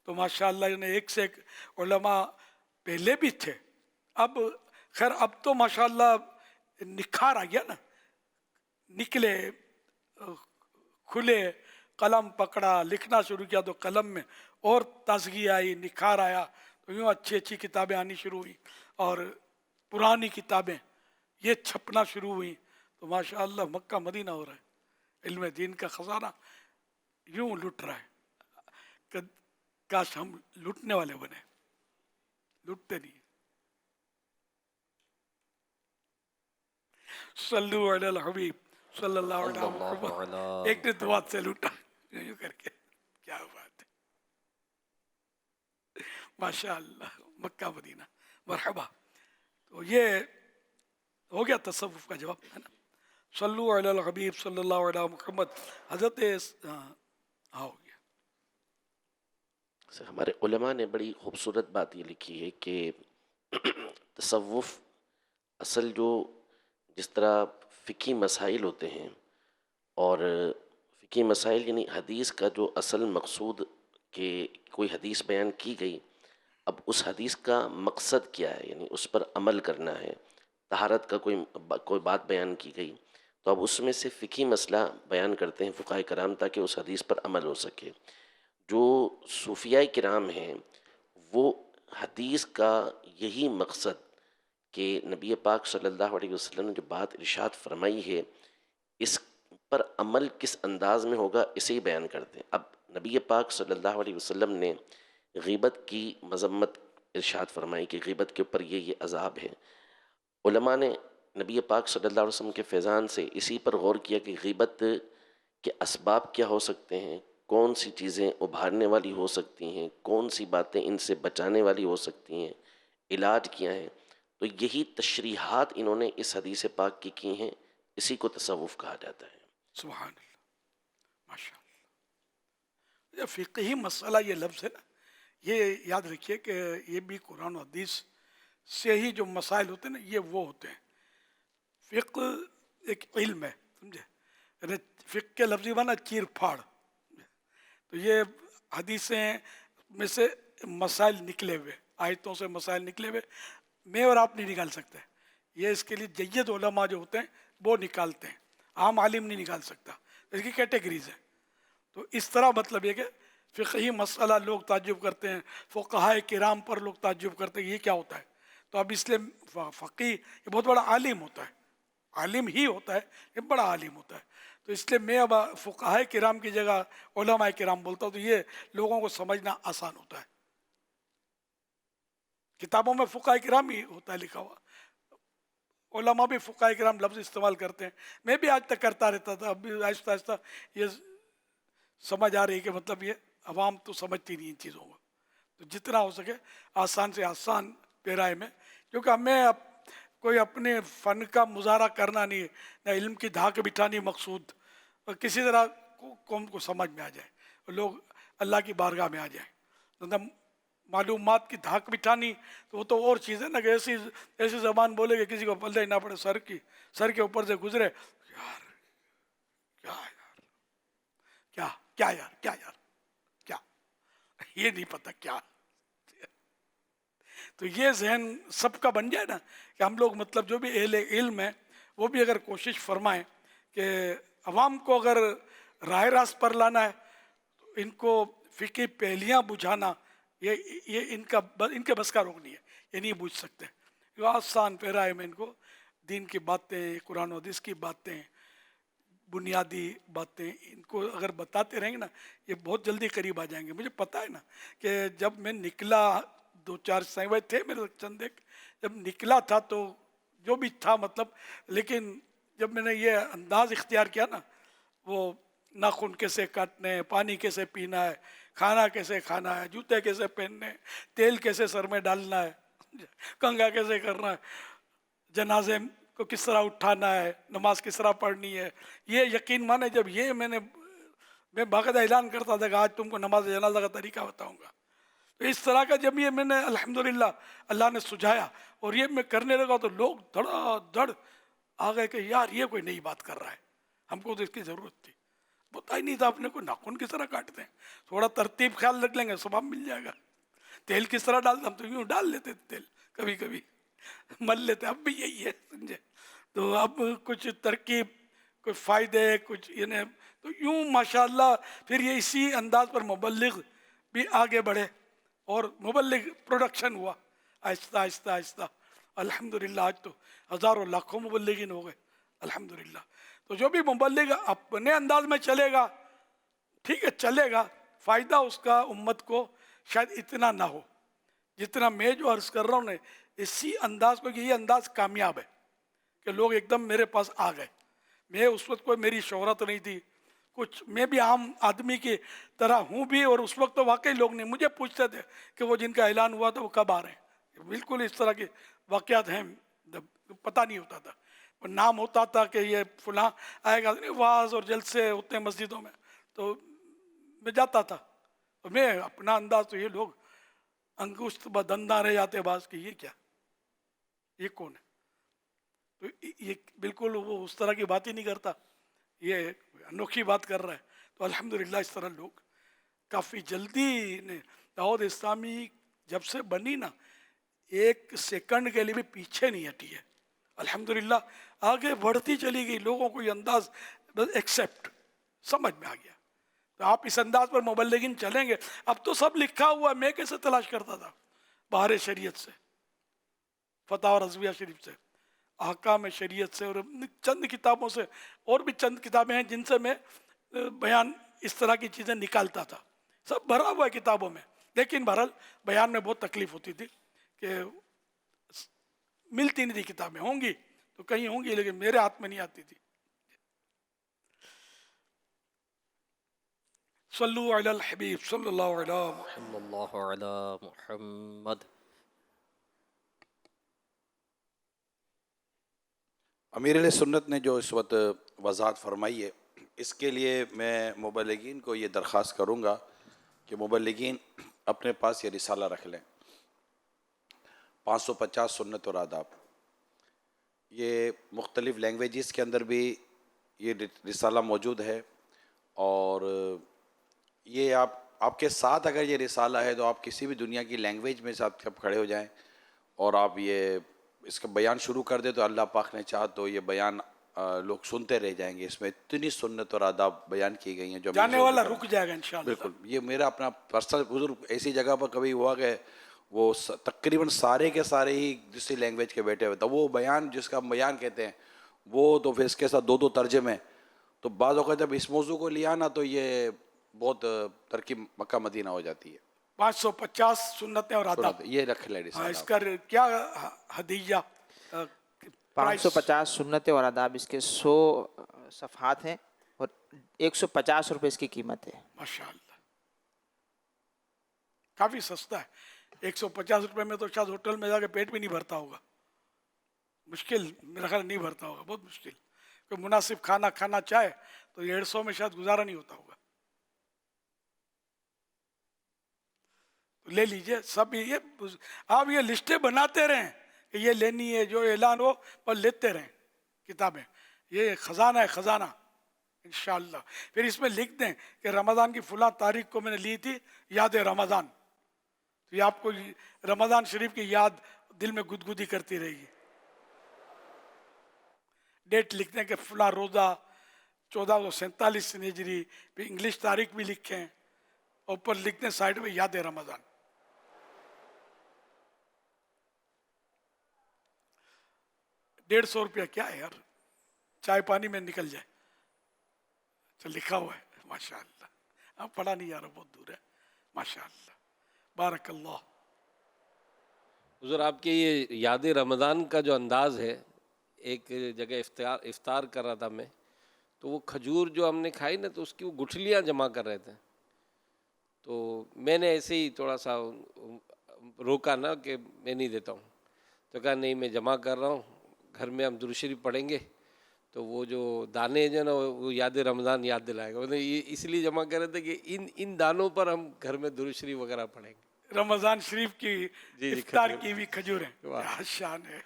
तो माशाअल्लाह ने एक से एक उलमा पहले भी थे, अब खैर अब तो माशाअल्लाह निखार आ गया ना, निकले खुले, कलम पकड़ा, लिखना शुरू किया तो कलम में और ताजगी आई, निखार आया, तो यूँ अच्छी अच्छी किताबें आनी शुरू हुई और पुरानी किताबें ये छपना शुरू हुई। तो माशाअल्लाह मक्का मदीना हो रहा है, इल्म दीन का ख़जाना यूँ लुट रहा है। काश हम लुटने वाले बने, लुटते नहीं। सल्लु अलल हबीब सल्लल्लाहु अलैहि वसल्लम। एक ने दुआ से लूटा यूँ करके, क्या बात है, माशाअल्लाह मक्का मदीना मरहबा। तो ये हो गया तसव्वुफ का जवाब, है ना। सल्लु अलल हबीब सल्लल्लाहु अलैहि मुहम्मद, हज़रत हाँ हो गया। ہمارے علماء نے بڑی خوبصورت بات یہ لکھی ہے کہ تصوف اصل جو جس طرح فقہی مسائل ہوتے ہیں، اور فقہی مسائل یعنی حدیث کا جو اصل مقصود کہ کوئی حدیث بیان کی گئی، اب اس حدیث کا مقصد کیا ہے، یعنی اس پر عمل کرنا ہے. طہارت کا کوئی بات بیان کی گئی تو اب اس میں سے فقہی مسئلہ بیان کرتے ہیں فقہاء کرام تاکہ اس حدیث پر عمل ہو سکے. جو صوفیاء کرام ہیں وہ حدیث کا یہی مقصد کہ نبی پاک صلی اللہ علیہ وسلم نے جو بات ارشاد فرمائی ہے اس پر عمل کس انداز میں ہوگا اسے ہی بیان کرتے ہیں. اب نبی پاک صلی اللہ علیہ وسلم نے غیبت کی مذمت ارشاد فرمائی کہ غیبت کے اوپر یہ عذاب ہے. علماء نے نبی پاک صلی اللہ علیہ وسلم کے فیضان سے اسی پر غور کیا کہ غیبت کے اسباب کیا ہو سکتے ہیں، کون سی چیزیں ابھارنے والی ہو سکتی ہیں، کون سی باتیں ان سے بچانے والی ہو سکتی ہیں، علاج کیا ہیں. تو یہی تشریحات انہوں نے اس حدیث پاک کی ہیں. اسی کو تصوف کہا جاتا ہے. سبحان اللہ، ماشاء اللہ. یہ فقہی مسئلہ یہ لفظ ہے نا، یہ یاد رکھیے کہ یہ بھی قرآن و حدیث سے ہی جو مسائل ہوتے ہیں نا یہ وہ ہوتے ہیں. فقہ ایک علم ہے، سمجھے، یعنی فقہ کے لفظی معنی چیر پھاڑ. تو یہ حدیثیں میں سے مسائل نکلے ہوئے، آیتوں سے مسائل نکلے ہوئے، میں اور آپ نہیں نکال سکتے. یہ اس کے لیے جید علماء جو ہوتے ہیں وہ نکالتے ہیں، عام عالم نہیں نکال سکتا. اس کی کیٹیگریز ہیں. تو اس طرح مطلب یہ کہ فقہی مسئلہ لوگ تعجب کرتے ہیں، فقہاء کرام پر لوگ تعجب کرتے ہیں یہ کیا ہوتا ہے. تو اب اس لیے فقی یہ بہت بڑا عالم ہوتا ہے، عالم ہی ہوتا ہے، یہ بڑا عالم ہوتا ہے. تو اس لیے میں اب فقہاء کرام کی جگہ علماء کرام بولتا ہوں تو یہ لوگوں کو سمجھنا آسان ہوتا ہے. کتابوں میں فقہاء کرام ہی ہوتا ہے لکھا ہوا، علماء بھی فقہاء کرام لفظ استعمال کرتے ہیں. میں بھی آج تک کرتا رہتا تھا، اب بھی آہستہ آہستہ یہ سمجھ آ رہی کہ مطلب یہ عوام تو سمجھتی نہیں ان چیزوں کو. تو جتنا ہو سکے آسان سے آسان پیرائے میں، کیونکہ ہمیں کوئی اپنے فن کا مظاہرہ کرنا نہیں، نہ علم کی دھاک بٹھانی مقصود، اور کسی طرح قوم کو سمجھ میں آ جائے اور لوگ اللہ کی بارگاہ میں آ جائیں. مطلب معلومات کی دھاک بٹھانی تو وہ تو اور چیز ہے نا، کہ ایسی زبان بولے کہ کسی کو پلے نہ پڑے، سر کے اوپر سے گزرے. یار کیا یار کیا کیا یار کیا یار کیا، یہ نہیں پتہ کیا. تو یہ ذہن سب کا بن جائے نا کہ ہم لوگ مطلب جو بھی اہل علم ہیں وہ بھی اگر کوشش فرمائیں کہ عوام کو اگر راہ راست پر لانا ہے تو ان کو فقہی پہلیاں بجھانا یہ ان کے بس کا روگ نہیں ہے، یہ نہیں بوجھ سکتے. یہ آسان پیرائے میں ان کو دین کی باتیں، قرآن و حدیث کی باتیں، بنیادی باتیں ان کو اگر بتاتے رہیں گے نا یہ بہت جلدی قریب آ جائیں گے. مجھے پتہ ہے نا کہ جب میں نکلا 2-4 سائیں تھے میرے چند ایک، جب نکلا تھا تو جو بھی تھا مطلب، لیکن جب میں نے یہ انداز اختیار کیا نا، وہ ناخن کیسے کاٹنے ہیں، پانی کیسے پینا ہے، کھانا کیسے کھانا ہے، جوتے کیسے پہننے ہیں، تیل کیسے سر میں ڈالنا ہے، کنگھا کیسے کرنا ہے، جنازے کو کس طرح اٹھانا ہے، نماز کس طرح پڑھنی ہے، یہ یقین مانے جب یہ میں باقاعدہ اعلان کرتا تھا کہ آج تم کو نماز جنازہ کا طریقہ بتاؤں گا. تو اس طرح کا جب یہ میں نے الحمدللہ اللہ نے سجھایا اور یہ میں کرنے لگا تو لوگ دھڑا دھڑ آ گئے کہ یار یہ کوئی نئی بات کر رہا ہے، ہم کو تو اس کی ضرورت تھی. پتہ ہی نہیں تھا اپنے کو ناخن کس طرح کاٹتے ہیں، تھوڑا ترتیب خیال رکھ لیں گے ثواب مل جائے گا. تیل کس طرح ڈالتے، ہم تو یوں ڈال لیتے تیل، کبھی کبھی مل لیتے، اب بھی یہی ہے سمجھے. تو اب کچھ ترکیب، کوئی فائدے، کچھ یعنی تو یوں ماشاءاللہ پھر یہ اسی انداز پر مبلغ بھی آگے بڑھے اور مبلغ پروڈکشن ہوا آہستہ آہستہ آہستہ. الحمدللہ آج تو ہزاروں لاکھوں مبلغین ہو گئے الحمدللہ. تو جو بھی مبلغ اپنے انداز میں چلے گا ٹھیک ہے چلے گا، فائدہ اس کا امت کو شاید اتنا نہ ہو جتنا میں جو عرض کر رہا ہوں. اسی انداز کو کہ یہ انداز کامیاب ہے کہ لوگ ایک دم میرے پاس آ گئے. میں اس وقت کوئی میری شہرت نہیں تھی کچھ، میں بھی عام آدمی کی طرح ہوں بھی، اور اس وقت تو واقعی لوگ نہیں مجھے پوچھتے تھے کہ وہ جن کا اعلان ہوا تھا وہ کب آ رہے ہیں. بالکل اس طرح کے واقعات ہیں، پتہ نہیں ہوتا تھا. نام ہوتا تھا کہ یہ فلاں آئے گا، واعظ اور جلسے ہوتے ہیں مسجدوں میں، تو میں جاتا تھا तो मैं अपना अंदाज तो ये लोग अंगुष्ठ बदंदा रह जाते बाज कि ये क्या, ये कौन है, तो ये बिल्कुल वो उस तरह की बात ही नहीं करता, ये अनोखी बात कर रहा है। तो अल्हम्दुलिल्लाह इस तरह लोग काफ़ी जल्दी ने, दाऊद इस्लामी जब से बनी ना, एक सेकंड के लिए भी पीछे नहीं हटी है, अल्हम्दुलिल्लाह आगे बढ़ती चली गई। लोगों को ये अंदाज बस एक्सेप्ट समझ में आ गया। तो आप इस अंदाज पर मुबल्लिगीन चलेंगे। अब तो सब लिखा हुआ है, मैं कैसे तलाश करता था बाहर शरीयत से, फतवा रज़विया शरीफ से, अहकाम शरीयत से, और चंद किताबों से, और भी चंद किताबें हैं जिनसे मैं बयान इस तरह की चीज़ें निकालता था, सब भरा हुआ है किताबों में। लेकिन बहरहाल बयान में बहुत तकलीफ होती थी कि मिलती नहीं थी, किताबें होंगी तो कहीं होंगी लेकिन मेरे हाथ में नहीं आती थी। सल्लु अलल हबीब सल्लल्लाहु अला मुहम्मद। अमीर सुन्नत ने जो इस वक्त वजाहत फरमाई है, इसके लिए मैं मुबल्लिगीन को ये दरख्वास्त करूँगा कि मुबल्लिगीन अपने पास ये रिसाला रख लें, 550 सुन्नत और आदाब। ये मुख्तलिफ़ लैंग्वेजेस के अंदर भी ये रिसाला मौजूद है, और ये आपके साथ अगर ये रिसाला है तो आप किसी भी दुनिया की लैंग्वेज में साथ कब खड़े हो जाएं और आप ये इसका बयान शुरू कर दे तो अल्लाह पाक ने चाहा तो ये बयान लोग सुनते रह जाएंगे। इसमें इतनी सुन्नत और आदाब बयान की गई हैं जो जाने वाला रुक जाएगा इंशाअल्लाह। बिल्कुल, ये मेरा अपना पर्सनल बुजुर्ग ऐसी जगह पर कभी हुआ कि वो तकरीबन सारे के सारे ही दूसरी लैंग्वेज के बैठे हुए, तो वो बयान जिसका हम बयान कहते हैं वो तो फिर इसके साथ दो तर्जमे, तो बाज़ औक़ात जब इस मौजू को लिया ना तो ये बहुत तरकीब मक्का मदीना हो जाती है। 550 सुन्नतें और आदाब ये रख ले। इसका क्या हदीया 550 सुन्नतें और आदाब, इसके 100 सफ़हात हैं और 150 रुपये इसकी कीमत है। माशाअल्लाह, काफ़ी सस्ता है। 150 रुपये में तो शायद होटल में जाके पेट भी नहीं भरता होगा, मुश्किल, मेरा ख्याल नहीं भरता होगा, बहुत मुश्किल। कोई मुनासिब खाना खाना चाहे तो 150 में शायद गुजारा नहीं होता होगा। तो ले लीजिए सब, ये आप ये लिस्टें बनाते रहें कि ये लेनी है, जो ऐलान हो पर लेते रहें किताबें। ये ख़जाना है, ख़जाना इंशाअल्लाह। फिर इसमें लिख दें कि रमज़ान की फ़लाँ तारीख को मैंने ली थी, याद है रमज़ान, तो ये आपको रमज़ान शरीफ की याद दिल में गुदगुदी करती रहेगी। डेट लिख दें कि फ़लाँ रोज़ा 1447 हिजरी, फिर इंग्लिश तारीख भी लिखें, ऊपर लिख दें साइड में याद है रमज़ान। ₹150 क्या है यार, चाय पानी में निकल जाए। तो लिखा हुआ है माशाअल्लाह, हाँ पढ़ा नहीं यार, बहुत दूर है। माशाअल्लाह, बारकल्लाह। हुज़ूर आपके ये याद रमज़ान का जो अंदाज़ है, एक जगह इफ्तार कर रहा था मैं, तो वो खजूर जो हमने खाई ना तो उसकी वो गुठलियाँ जमा कर रहे थे, तो मैंने ऐसे ही थोड़ा सा रोका ना कि मैं नहीं देता हूँ, तो कहा नहीं मैं जमा कर रहा हूँ, घर में हम दुरूद शरीफ पढ़ेंगे तो वो जो दाने जो ना वो याद रमज़ान याद दिलाएगा। मतलब ये इसलिए जमा कर रहे थे कि इन दानों पर हम घर में दुरूद शरीफ वगैरह पढ़ेंगे। रमज़ान शरीफ की इफ्तार की भी खजूर है, क्या शान है,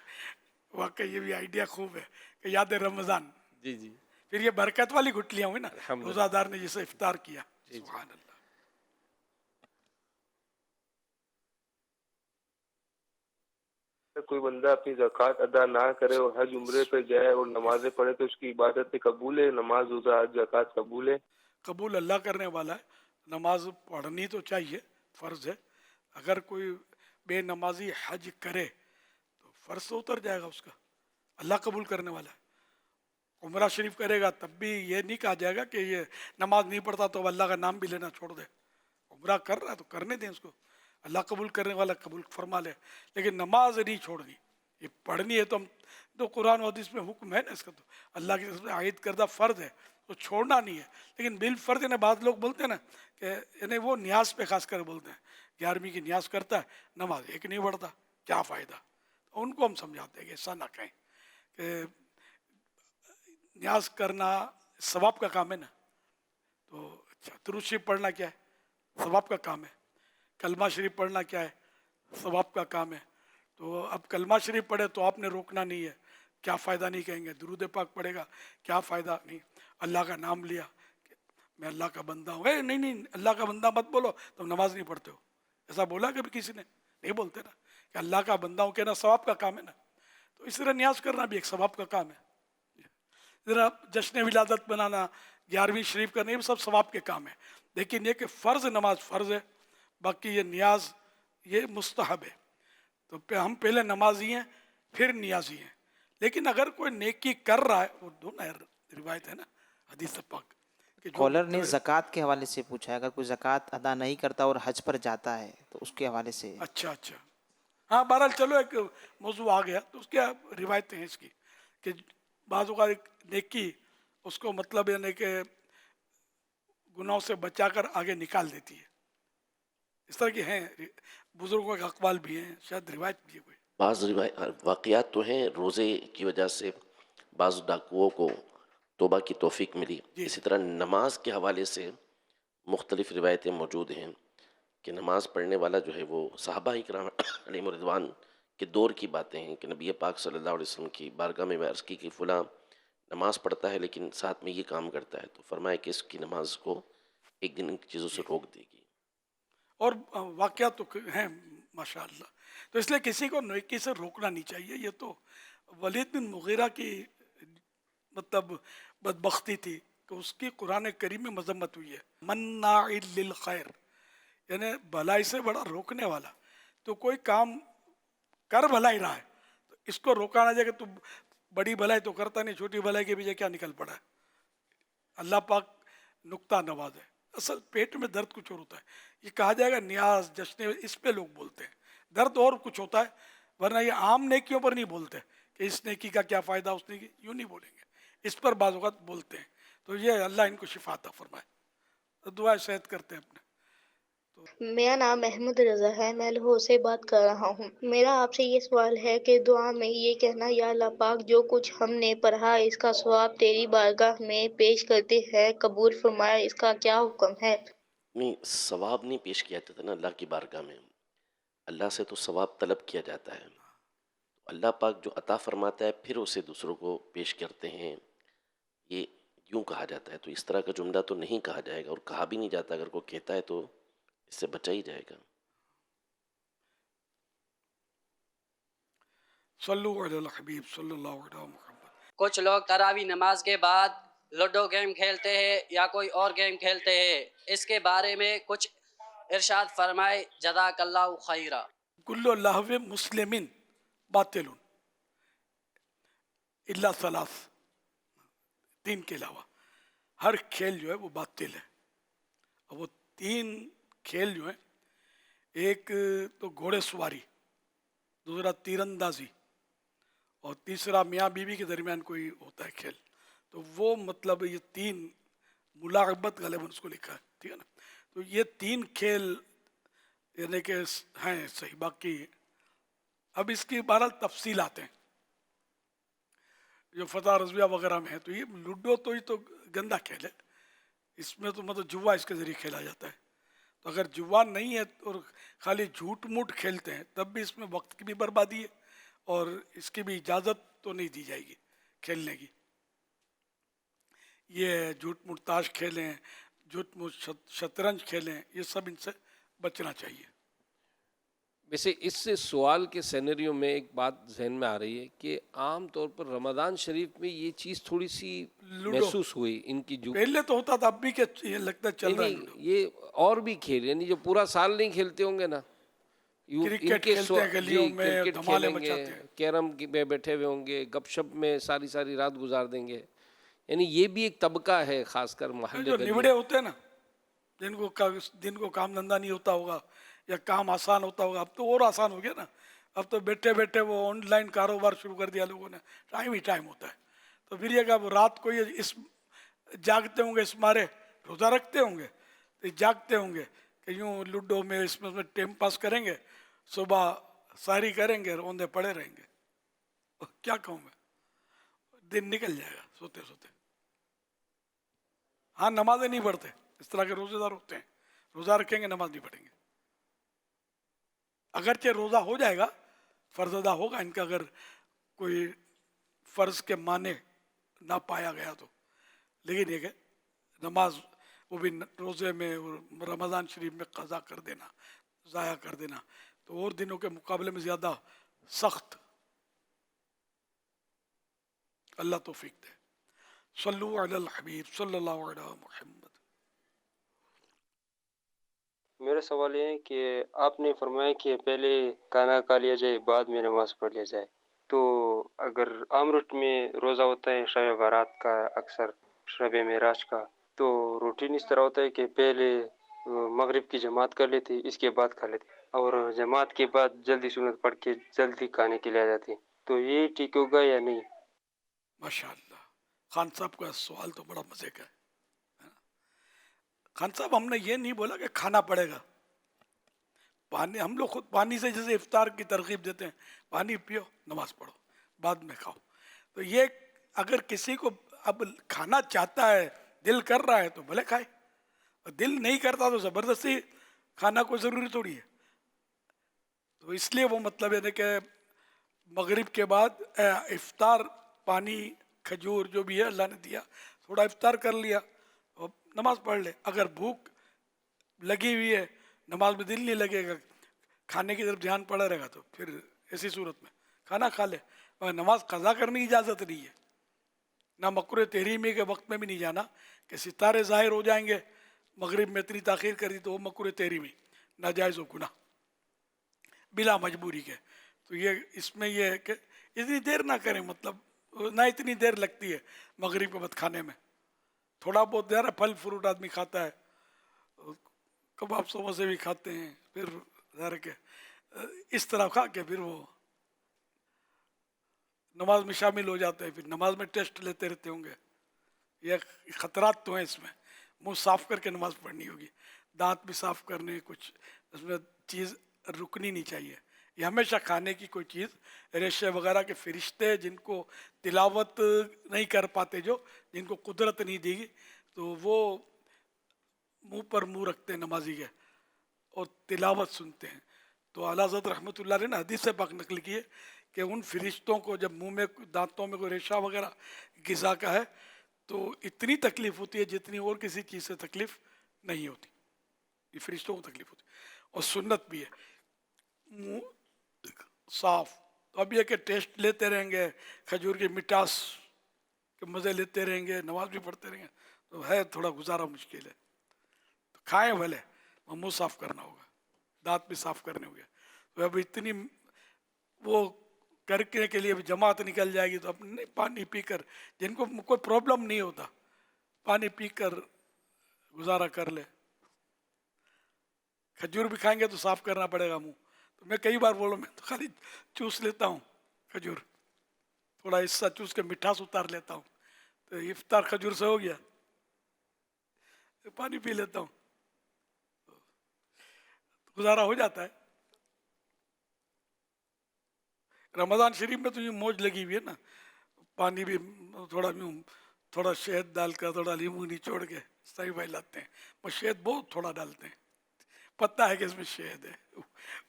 वाकई ये भी आइडिया खूब है कि याद रमज़ान। जी जी, फिर ये बरकत वाली गुठलियाँ हुई ना, रोज़ादार ने जिसे इफ्तार किया। सुभान अल्लाह। कोई बंदा अपनी ज़कात अदा ना करे और हज उम्रे पे जाए और नमाजें पढ़े तो उसकी इबादत कबूल है? नमाज रोज़ा हज ज़कात कबूल है? कबूल अल्लाह करने वाला है। नमाज पढ़नी तो चाहिए, फ़र्ज़ है। अगर कोई बेनमाजी हज करे तो फ़र्ज़ तो उतर जाएगा उसका, अल्लाह कबूल करने वाला है। उम्रा शरीफ करेगा तब भी ये नहीं कहा जाएगा कि ये नमाज नहीं पढ़ता तो अल्लाह का नाम भी लेना छोड़ दे। उम्रा कर रहा है तो करने दें उसको, अल्लाह कबूल करने वाला कबूल फरमा ले। लेकिन नमाज नहीं छोड़नी, ये पढ़नी है तो हम तो कुरान और हदीस में हुक्म है ना इसका, तो अल्लाह की तरफ से आयद करदा फ़र्ज़ है तो छोड़ना नहीं है। लेकिन बिल फ़र्ज़ ने बाद लोग बोलते हैं ना कि यानी वो न्याज पे खास कर बोलते हैं, 11वीं की न्याज करता है, नमाज एक नहीं पढ़ता, क्या फ़ायदा। तो उनको हम समझाते हैं कि ऐसा ना कहें कि न्याज करना सवाब का काम है ना। तो अच्छा दुरूद शरीफ पढ़ना क्या है, सवाब का काम है। कलमा शरीफ पढ़ना क्या है? सवाब का काम है। तो अब कलमा शरीफ पढ़े तो आपने रोकना नहीं है, क्या फ़ायदा नहीं कहेंगे, दुरूद पाक पढ़ेगा क्या फ़ायदा नहीं, अल्लाह का नाम लिया मैं अल्लाह का बंदा हूँ, नहीं नहीं अल्लाह का बंदा मत बोलो, तुम नमाज नहीं पढ़ते हो, ऐसा बोला कभी किसी ने? नहीं बोलते ना कि अल्लाह का बंदा हूँ, कहना सवाब का काम है ना। तो इस तरह न्याज करना भी एक सवाब का काम है। ज़रा जश्न विलादत बनाना, 11वीं शरीफ करना, ये सब सवाब के काम है। लेकिन ये कि फ़र्ज़ नमाज फ़र्ज़ है, बाकी ये न्याज ये मुस्तहब है। तो हम पहले नमाजी हैं फिर नियाजी हैं। लेकिन अगर कोई नेकी कर रहा है, वो दोनों रिवायत है ना हदीस पाक कि जो कॉलर ने ज़कात के हवाले से पूछा है, अगर कोई ज़कात अदा नहीं करता और हज पर जाता है तो उसके हवाले से। अच्छा, हाँ बहरहाल चलो एक मौजू आ गया तो उसकी रिवायतें हैं इसकी कि बाज़ का एक नेकी उसको मतलब यानी कि गुनाहों से बचाकर आगे निकाल देती है। इस तरह की हैं, बुजुर्गों के अक़वाल भी हैं, शायद रिवायत भी है कोई। बाज़ वाक़यात तो हैं, रोज़े की वजह से बाज़ डाकुओं को तौबा की तौफीक मिली। इसी तरह नमाज के हवाले से मुख्तलिफ़ रिवायतें मौजूद हैं कि नमाज पढ़ने वाला जो है वो सहाबा इकराम अलैहिम रिज़वान के दौर की बातें हैं कि नबी पाक सल्लल्लाहु अलैहि वसल्लम की बारगाह में अर्ज़ की कि फ़लाँ नमाज पढ़ता है लेकिन साथ में ये काम करता है, तो फरमाया कि इसकी नमाज को एक दिन इन चीज़ों से रोक देगी। और वाक़यात तो हैं माशाअल्लाह। तो इसलिए किसी को नेकी से रोकना नहीं चाहिए। ये तो वलीद बिन मुगीरा की मतलब बदबख्ती थी कि उसकी कुरान करीम में मजम्मत हुई है, मन्नाइल लिल खैर, यानी भलाई से बड़ा रोकने वाला। तो कोई काम कर भलाई रहा है तो इसको रोका ना जाए कि तू बड़ी भलाई तो करता नहीं, छोटी भलाई के पीछे क्या निकल पड़ा है। अल्लाह पाक नुक्ता नवाज है। असल पेट में दर्द कुछ और होता है, ये कहा जाएगा न्याज जश्न, इस पे लोग बोलते हैं। दर्द और कुछ होता है, वरना ये आम नेकियों पर नहीं बोलते कि इस नेकी का क्या फ़ायदा, उस नेकी, यूँ नहीं बोलेंगे, इस पर बाज़ औक़ात बोलते हैं। तो ये अल्लाह इनको शिफा अता फरमाए। तो दुआ सेहत करते हैं अपने। मेरा नाम अहमद रज़ा है, मैं लाहौर से बात कर रहा हूँ। मेरा आपसे ये सवाल है कि दुआ में ये कहना, या अल्लाह पाक जो कुछ हमने पढ़ा इसका सवाब तेरी बारगाह में पेश करते हैं, कबूल फरमाया, इसका क्या हुक्म है? नहीं, सवाब नहीं पेश किया जाता ना अल्लाह की बारगाह में, अल्लाह से तो सवाब तलब किया जाता है। अल्लाह पाक जो अता फरमाता है फिर उसे दूसरों को पेश करते हैं, ये यूँ कहा जाता है। तो इस तरह का जुमला तो नहीं कहा जाएगा और कहा भी नहीं जाता। अगर कोई कहता है तो इससे बचा ही जाएगा। सल्लु अलल हबीब सल्लल्लाहु अलैहि वसल्लम। कुछ लोग तरावी नमाज के बाद लूडो गेम खेलते हैं या कोई और गेम खेलते हैं, इसके बारे में कुछ इरशाद फरमाए जज़ाकल्लाहु खैरा। कुल्लु लहव मुस्लिमिन बातिलुन इल्ला सलास, 3 के अलावा हर खेल जो है वो बातिल है। और वो 3 खेल जो है, एक तो घोड़े सवारी, दूसरा तीरंदाजी और तीसरा मियाँ बीवी के दरमियान कोई होता है खेल। तो वो मतलब ये 3 मुलाक़बत गलबन उसको लिखा है, ठीक है ना। तो ये 3 खेल यानी कि हैं सही। बाकी अब इसकी 12 तफसीलात हैं जो फतह रज़विया वगैरह में है। तो ये लूडो तो ये तो गंदा खेल है, इसमें तो मतलब जुआ इसके ज़रिए खेला जाता है। तो अगर जुआ नहीं है और खाली झूठ मूठ खेलते हैं तब भी इसमें वक्त की भी बर्बादी है और इसकी भी इजाज़त तो नहीं दी जाएगी खेलने की। ये झूठ मूठ ताश खेलें, झूठ मूठ शतरंज खेलें, ये सब इनसे बचना चाहिए। वैसे इस सवाल के सेनेरियो में एक बात जहन में आ रही है कि आम तौर पर रमज़ान शरीफ में ये चीज़ थोड़ी सी महसूस हुई इनकी जो पहले तो होता था, अब भी क्या ये लगता है चल रहा है। ये और भी खेल यानी जो पूरा साल नहीं खेलते होंगे ना, क्रिकेट खेलते हैं गलियों में, धमाले मचाते हैं, कैरम में बैठे हुए होंगे, गपशप में सारी सारी रात गुजार देंगे। यानी ये भी एक तबका है खासकर मोहल्ले जो निबड़े होते हैं ना, जिनको काम धंधा नहीं होता होगा या काम आसान होता होगा, अब तो और आसान हो गया ना। अब तो बैठे बैठे वो ऑनलाइन कारोबार शुरू कर दिया लोगों ने, टाइम ही टाइम होता है। तो फिर ये वो रात को ये इस जागते होंगे, इस मारे रोज़ा रखते होंगे, तो जागते होंगे कि यूँ लूडो में इसमें टाइम पास करेंगे, सुबह सारी करेंगे, रोंदे पड़े रहेंगे। क्या कहूँ मैं, दिन निकल जाएगा सोते सोते। हाँ, नमाजें नहीं पढ़ते, इस तरह के रोज़ेदार होते हैं, रोज़ा रखेंगे, नमाज नहीं पढ़ेंगे। अगरचे रोज़ा हो जाएगा, फ़र्ज अदा होगा इनका, अगर कोई फ़र्ज के माने ना पाया गया तो, लेकिन ये कि नमाज वो भी रोज़े में और रमज़ान शरीफ में क़ज़ा कर देना, ज़ाया कर देना, तो और दिनों के मुकाबले में ज़्यादा सख्त। अल्लाह तौफीक दे। सल्लु अलल हबीब सल्लल्लाहु अलैहि मुहम्मद। मेरा सवाल ये है कि आपने फरमाया कि पहले खाना खा लिया जाए, बाद में नमाज़ पढ़ लिया जाए। तो अगर आमरुट में रोज़ा होता है शब बारात का, अक्सर शब मेराज का, तो रूटीन इस तरह होता है कि पहले मगरिब की जमात कर लेते, इसके बाद खा लेते, और जमात के बाद जल्दी सुन्नत पढ़ के जल्दी खाने के लिए आ जाते। तो ये ठीक होगा या नहीं? माशाअल्लाह, खान साहब का सवाल तो बड़ा मज़े का है। खान साहब, हमने ये नहीं बोला कि खाना पड़ेगा। पानी, हम लोग खुद पानी से जैसे इफ्तार की तरकीब देते हैं, पानी पियो, नमाज पढ़ो, बाद में खाओ। तो ये अगर किसी को अब खाना चाहता है, दिल कर रहा है, तो भले खाए, और दिल नहीं करता तो ज़बरदस्ती खाना कोई ज़रूरी थोड़ी है। तो इसलिए वो मतलब है कि मगरिब के बाद इफ्तार, पानी, खजूर जो भी है अल्लाह ने दिया, थोड़ा इफ्तार कर लिया और नमाज पढ़ ले। अगर भूख लगी हुई है, नमाज में दिल नहीं लगेगा, खाने की तरफ ध्यान पड़ा रहेगा, तो फिर ऐसी सूरत में खाना खा ले, मगर नमाज क़ज़ा करने की इजाज़त नहीं है। ना मकरूह तहरीमी के वक्त में भी नहीं जाना कि सितारे ज़ाहिर हो जाएंगे, मगरिब में इतनी ताख़ीर करी तो वो मकरूह तहरीमी, नाजायज़ व गुनाह बिला मजबूरी के। तो ये इसमें ये है कि इतनी देर ना करें, मतलब ना इतनी देर लगती है मगरिब के बाद खाने में। थोड़ा बहुत ज़्यादा फल फ्रूट आदमी खाता है, कबाब समोसे भी खाते हैं, फिर ज़रा के इस तरह खा के फिर वो नमाज में शामिल हो जाते हैं, फिर नमाज में टेस्ट लेते रहते होंगे। ये ख़तरात तो हैं इसमें। मुंह साफ़ करके नमाज पढ़नी होगी, दांत भी साफ़ करने, कुछ इसमें चीज़ रुकनी नहीं चाहिए। ये हमेशा खाने की कोई चीज़, रेशे वगैरह के फरिश्ते जिनको तिलावत नहीं कर पाते, जिनको कुदरत नहीं देगी, तो वो मुंह पर मुंह रखते हैं नमाजी के और तिलावत सुनते हैं। तो आला हज़रत रहमतुल्लाह अलैह ने हदीस से पाक नकल की है कि उन फरिश्तों को जब मुंह में, दांतों में कोई रेशा वगैरह ग़िज़ा का है, तो इतनी तकलीफ़ होती है जितनी और किसी चीज़ से तकलीफ़ नहीं होती। ये फरिश्तों को तकलीफ़ होती है। और सुन्नत भी है मुँह साफ। तो अब ये कि टेस्ट लेते रहेंगे, खजूर की मिठास के मज़े लेते रहेंगे, नमाज भी पढ़ते रहेंगे, तो है थोड़ा गुजारा मुश्किल है। तो खाएं भले, मुँह साफ़ करना होगा, दांत भी साफ़ करने होंगे। तो अब इतनी वो करने के लिए भी जमात निकल जाएगी, तो अपने पानी पीकर, जिनको कोई प्रॉब्लम नहीं होता, पानी पीकर गुजारा कर ले। खजूर भी खाएंगे तो साफ़ करना पड़ेगा मुँह। तो मैं कई बार बोलूँ, मैं तो खाली चूस लेता हूँ खजूर, थोड़ा हिस्सा चूस के मिठास उतार लेता हूँ, तो इफ्तार खजूर से हो गया, तो पानी पी लेता हूँ, तो गुजारा हो जाता है। रमज़ान शरीफ में तो ये मौज लगी हुई है ना, पानी भी थोड़ा शहद डालकर, थोड़ा नींबू निचोड़ के सही भाई लाते हैं। वो शहद बहुत थोड़ा डालते हैं, पता है कि इसमें शहद है,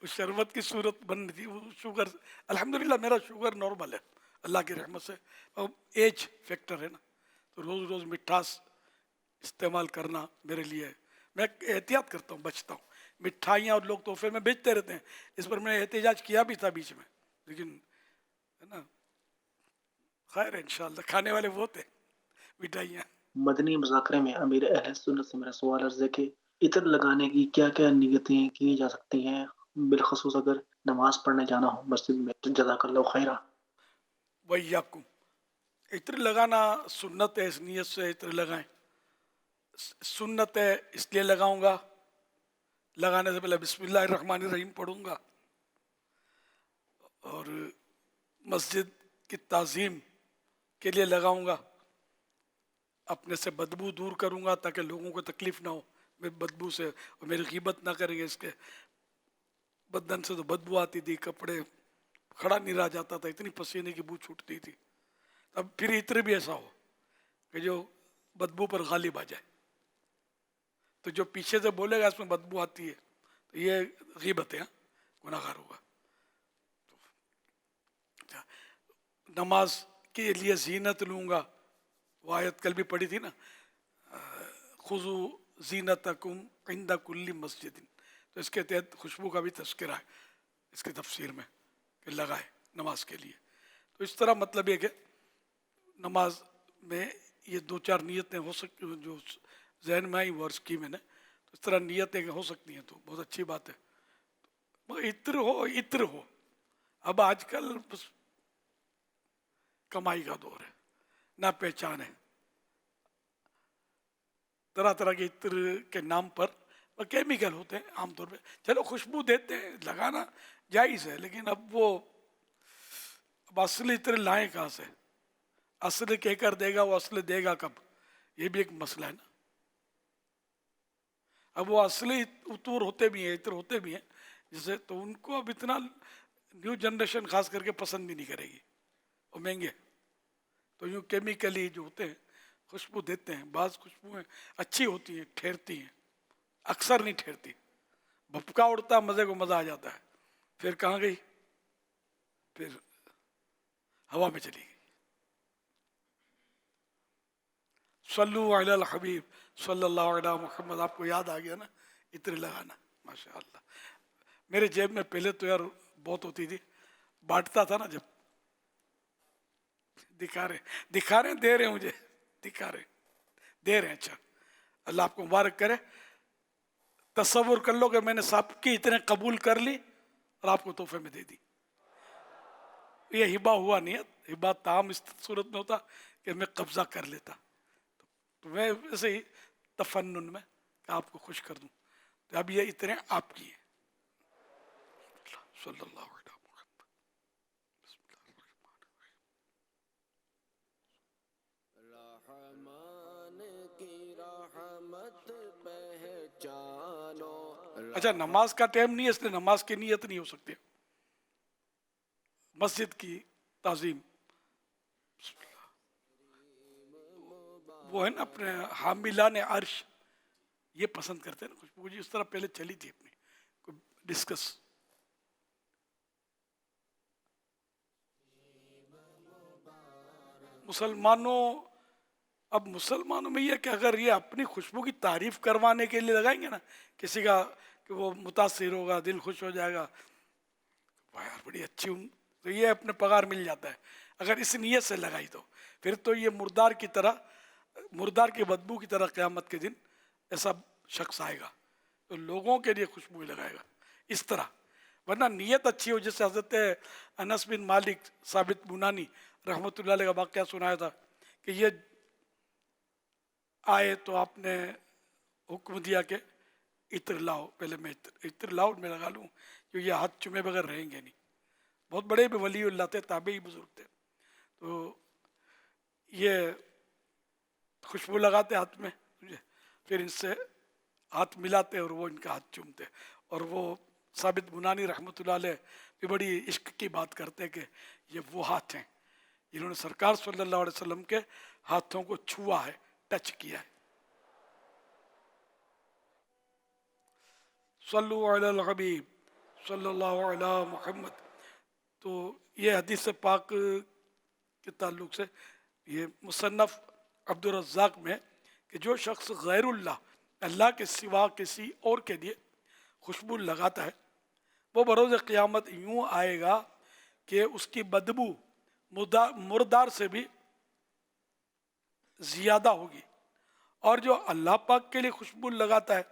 उस शरबत की सूरत बन रही थी। वो शुगर, अल्हम्दुलिल्लाह मेरा शुगर नॉर्मल है अल्लाह की रहमत से, और एज फैक्टर है ना, तो रोज़ रोज़ मिठास इस्तेमाल करना मेरे लिए, मैं एहतियात करता हूँ, बचता हूँ। मिठाइयाँ और लोग तोहफे में बेचते रहते हैं, इस पर मैंने एहतजाज किया भी था बीच में, लेकिन है ना, खैर इंशाअल्लाह खाने वाले वो थे मिठाइयाँ। मदनी मुज़ाकरे में अमीर अहले सुन्नत से मेरा सवाल अर्ज़ है कि इत्र लगाने की क्या क्या नियतें की जा सकती हैं, बिलखसूस अगर नमाज पढ़ने जाना हो मस्जिद में, तो जज़ाकल्लाहु खैरा। वय्याकुम, इत्र लगाना सुन्नत है, इस नियत से इत्र लगाएं। सुन्नत है इसलिए लगाऊंगा, लगाने से पहले बिस्मिल्लाहिर्रहमानिर्रहीम पढ़ूंगा, और मस्जिद की ताज़ीम के लिए लगाऊंगा, अपने से बदबू दूर करूंगा ताकि लोगों को तकलीफ़ ना हो मैं बदबू से, और मेरी ग़ीबत ना करेंगे। इसके बदन से तो बदबू आती थी, कपड़े खड़ा नहीं रह जाता था, इतनी पसीने की बू छूटती थी। अब फिर इत्र भी ऐसा हो कि जो बदबू पर गालिब आ जाए, تو جو پیچھے سے بولے گا اس میں بدبو آتی ہے تو یہ غیبت ہے، گناہگار ہوگا۔ نماز کے لیے زینت لوں گا، وہ آیت کل بھی پڑھی تھی نا، خذوا زینتکم عند کل مسجد، تو اس کے تحت خوشبو کا بھی تذکرہ ہے اس کی تفسیر میں کہ لگائے نماز کے لیے۔ تو اس طرح مطلب یہ کہ نماز میں یہ دو چار نیتیں ہو سکتی ہیں جو ذہن میں آئی وہ عرض کی میں نے، تو اس طرح نیتیں ہو سکتی ہیں تو بہت اچھی بات ہے۔ مگر عطر ہو، اب آج کل بس کمائی کا دور ہے، نہ پہچان ہے، طرح طرح کے عطر کے نام پر کیمیکل ہوتے ہیں عام طور پہ، چلو خوشبو دیتے ہیں لگانا جائز ہے، لیکن اب اصل عطر لائیں کہاں سے؟ اصل کہہ کر دے گا، وہ اصل دے گا کب؟ یہ بھی ایک مسئلہ ہے نا۔ اب وہ اصلی عطور ہوتے بھی ہیں، عطر ہوتے بھی ہیں جسے، تو ان کو اب اتنا نیو جنریشن خاص کر کے پسند بھی نہیں کرے گی، وہ مہنگے، تو یوں کیمیکلی جو ہوتے ہیں خوشبو دیتے ہیں۔ بعض خوشبوئیں اچھی ہوتی ہیں، ٹھہرتی ہیں، اکثر نہیں ٹھہرتی، بھپکا اڑتا مزے کو مزہ آ جاتا ہے، پھر کہاں گئی؟ پھر ہوا میں چلی گئی۔ صلو علی الحبیب صلی اللہ علیہ محمد، آپ کو یاد آ گیا نا عطر لگانا، ماشاء اللہ۔ میرے جیب میں پہلے تو یار بہت ہوتی تھی، بانٹتا تھا نا جب، دکھا رہے دے رہے مجھے، دکھا رہے دے رہے ہیں، اچھا اللہ آپ کو مبارک کرے۔ تصور کر لو کہ میں نے سب کی اتنے قبول کر لی اور آپ کو تحفے میں دے دی، یہ ہبا ہوا نہیں ہے، ہبا تام اس صورت میں ہوتا کہ میں قبضہ کر لیتا، تو میں ایسے ہی تفنن میں کہ آپ کو خوش کر دوں، تو اب یہ اتنے آپ کی ہیں۔ صلی اللہ علیہ محمد۔ رحمان کی رحمت پہچانو۔ اچھا نماز کا ٹائم نہیں ہے اس لیے نماز کی نیت نہیں ہو سکتی، مسجد کی تعظیم، وہ ہے نا اپنے حاملان عرش، یہ پسند کرتے ہیں نا خوشبو جی، اس طرح پہلے چلی تھی اپنی ڈسکس۔ مسلمانوں میں یہ کہ اگر یہ اپنی خوشبو کی تعریف کروانے کے لیے لگائیں گے نا کسی کا کہ وہ متاثر ہوگا، دل خوش ہو جائے گا، یار بڑی اچھی ہوں، تو یہ اپنے پگار مل جاتا ہے۔ اگر اس نیت سے لگائی تو پھر تو یہ مردار کی بدبو کی طرح قیامت کے دن ایسا شخص آئے گا تو لوگوں کے لیے خوشبو لگائے گا اس طرح، ورنہ نیت اچھی ہو، جیسے حضرت انس بن مالک ثابت بنانی رحمۃ اللہ علیہ کا واقعہ سنایا تھا کہ یہ آئے تو آپ نے حکم دیا کہ عطر لاؤ، پہلے میں عطر لاؤ میں لگا لوں، کہ یہ ہاتھ چومے بغیر رہیں گے نہیں، بہت بڑے بھی ولی اللہ تھے، تابعی بزرگ تھے، تو یہ خوشبو لگاتے ہاتھ میں، پھر ان سے ہاتھ ملاتے اور وہ ان کا ہاتھ چومتے، اور وہ ثابت بنانی رحمۃ اللہ علیہ بھی بڑی عشق کی بات کرتے کہ یہ وہ ہاتھ ہیں جنہوں نے سرکار صلی اللہ علیہ وسلم کے ہاتھوں کو چھوا ہے، ٹچ کیا ہے۔ صلو علی الحبیب صلی اللہ علیہ محمد۔ تو یہ حدیث پاک کے تعلق سے یہ مصنف عبد الرزاق میں کہ جو شخص غیر اللہ کے سوا کسی اور کے لیے خوشبو لگاتا ہے وہ بروز قیامت یوں آئے گا کہ اس کی بدبو مردار سے بھی زیادہ ہوگی، اور جو اللہ پاک کے لیے خوشبو لگاتا ہے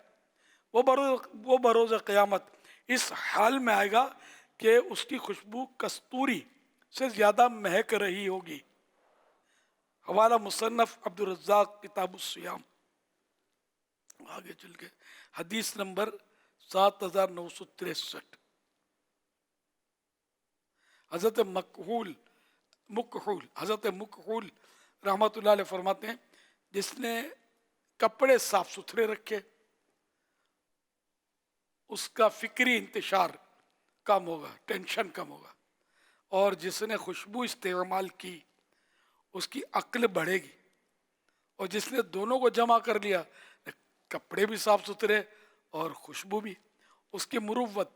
وہ بروز قیامت اس حال میں آئے گا کہ اس کی خوشبو کستوری سے زیادہ مہک رہی ہوگی۔ حوالہ مصنف عبد الرزاق کتاب الصیام۔ آگے چل کے حدیث نمبر 7963، حضرت مکحول رحمۃ اللہ علیہ فرماتے ہیں جس نے کپڑے صاف ستھرے رکھے اس کا فکری انتشار کم ہوگا، ٹینشن کم ہوگا، اور جس نے خوشبو استعمال کی اس کی عقل بڑھے گی، اور جس نے دونوں کو جمع کر لیا کپڑے بھی صاف ستھرے اور خوشبو بھی. اس کی مروت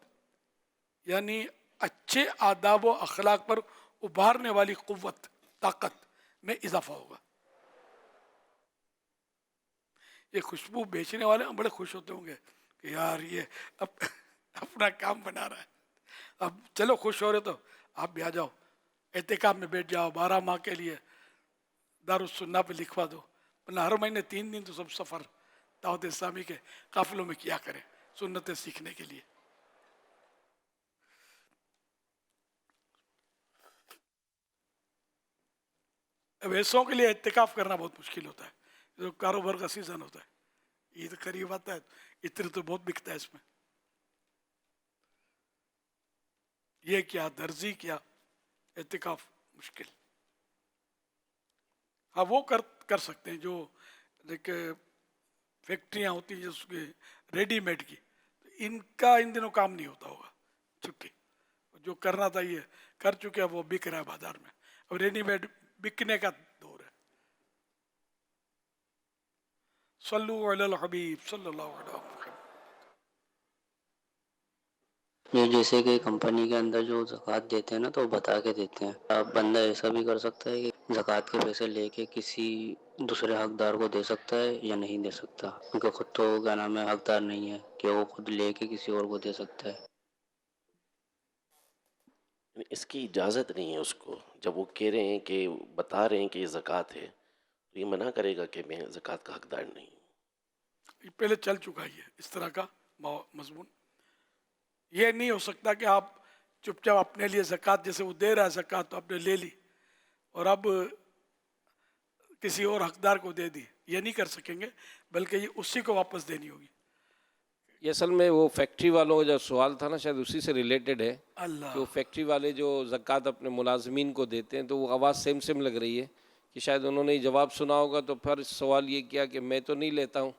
یعنی اچھے آداب و اخلاق پر ابھارنے والی قوت طاقت میں اضافہ ہوگا. یہ خوشبو بیچنے والے بڑے خوش ہوتے ہوں گے کہ یار یہ اپنا کام بنا رہا ہے. اب چلو خوش ہو رہے تو آپ بھی آ جاؤ اعتکاف میں بیٹھ جاؤ 12 ماہ کے لیے دارالسنہ پہ لکھوا دو. ورنہ ہر مہینے 3 دن تو سب سفر دعوت اسلامی کے قافلوں میں کیا کریں سنتیں سیکھنے کے لیے. اب ایسوں کے لیے اعتکاف کرنا بہت مشکل ہوتا ہے. جو کاروبار کا سیزن ہوتا ہے عید قریب آتا ہے عطر تو بہت بکتا ہے اس میں. یہ کیا درزی کیا اعتکاف مشکل. ہاں وہ کر سکتے ہیں جو فیکٹریاں ہوتی ہیں جس کے ریڈی میڈ کی, ان کا ان دنوں کام نہیں ہوتا ہوگا چھٹی. جو کرنا تھا یہ کر چکے ہیں وہ بک رہا ہے بازار میں. اب ریڈی میڈ بکنے کا دور ہے. صلو علی الحبیب صلی اللہ علیہ وسلم. یہ جیسے کہ کمپنی کے اندر جو زکوٰۃ دیتے ہیں نا تو وہ بتا کے دیتے ہیں. اب بندہ ایسا بھی کر سکتا ہے کہ زکوٰۃ کے پیسے لے کے کسی دوسرے حقدار کو دے سکتا ہے یا نہیں دے سکتا, کیونکہ خود تو کیا نام ہے حقدار نہیں ہے کہ وہ خود لے کے کسی اور کو دے سکتا ہے. اس کی اجازت نہیں ہے اس کو. جب وہ کہہ رہے ہیں کہ بتا رہے ہیں کہ یہ زکوٰۃ ہے تو یہ منع کرے گا کہ میں زکوٰۃ کا حقدار نہیں ہوں. یہ پہلے چل چکا ہے اس طرح کا مضمون. یہ نہیں ہو سکتا کہ آپ چپ چاپ اپنے لیے زکوٰۃ جیسے وہ دے رہا ہے زکوٰۃ تو آپ نے لے لی اور اب کسی اور حقدار کو دے دی. یہ نہیں کر سکیں گے بلکہ یہ اسی کو واپس دینی ہوگی. یہ اصل میں وہ فیکٹری والوں کا جو سوال تھا نا شاید اسی سے ریلیٹڈ ہے. اللہ کہ وہ فیکٹری والے جو زکوٰۃ اپنے ملازمین کو دیتے ہیں تو وہ آواز سیم لگ رہی ہے کہ شاید انہوں نے جواب سنا ہوگا تو پھر سوال یہ کیا کہ میں تو نہیں لیتا ہوں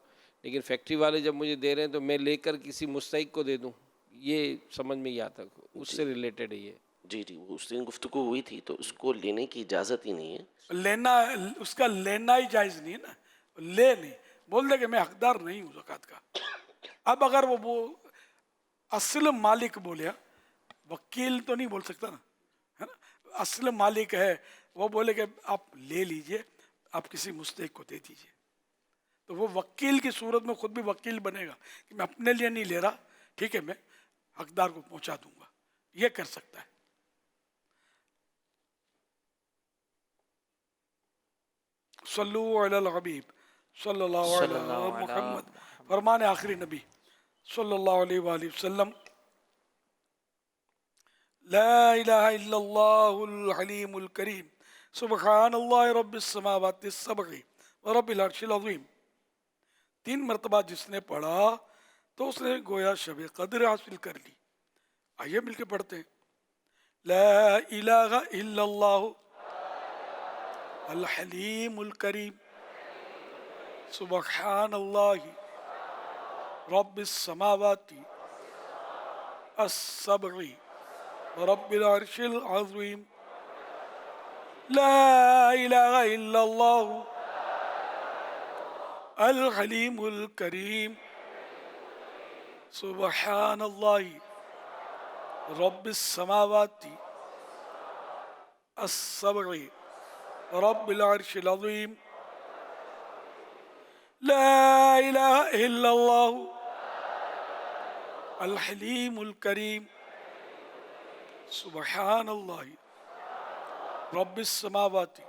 لیکن فیکٹری والے جب مجھے دے رہے ہیں تو میں لے کر کسی مستحق کو دے دوں. یہ سمجھ میں یہ آتا اس سے ریلیٹڈ ہے یہ. جی وہ اس دن گفتگو ہوئی تھی تو اس کو لینے کی اجازت ہی نہیں ہے. لینا اس کا لینا ہی جائز نہیں ہے نا. لے نہیں بول دے کہ میں حقدار نہیں ہوں زکوٰۃ کا. اب اگر وہ اصل مالک بولیا, وکیل تو نہیں بول سکتا نا ہے نا, اصل مالک ہے وہ بولے کہ آپ لے لیجئے آپ کسی مستحق کو دے دیجئے تو وہ وکیل کی صورت میں خود بھی وکیل بنے گا کہ میں اپنے لیے نہیں لے رہا, ٹھیک ہے میں حقدار کو پہنچا دوں گا. یہ کر سکتا ہے. صلو علی الحبیب صلی اللہ علیہ محمد. فرمان آخری نبی صلی اللہ علیہ وآلہ وسلم, لا الہ الا اللہ الحلیم الکریم سبحان اللہ رب السماوات السبع ورب العرش العظیم. 3 مرتبہ جس نے پڑھا تو اس نے گویا شب قدر حاصل کر لی. آئیے مل کے پڑھتے ہیں. لا الہ الا اللہ الحلیم الکریم سبحان اللہ رب السماوات السبع ورب العرش العظیم. لا الہ الا اللہ الحلیم الکریم سبحان اللہ رب السماوات السبع رب العرش العظیم. لا الہ الا اللہ الحلیم الکریم سبحان اللہ رب السماوات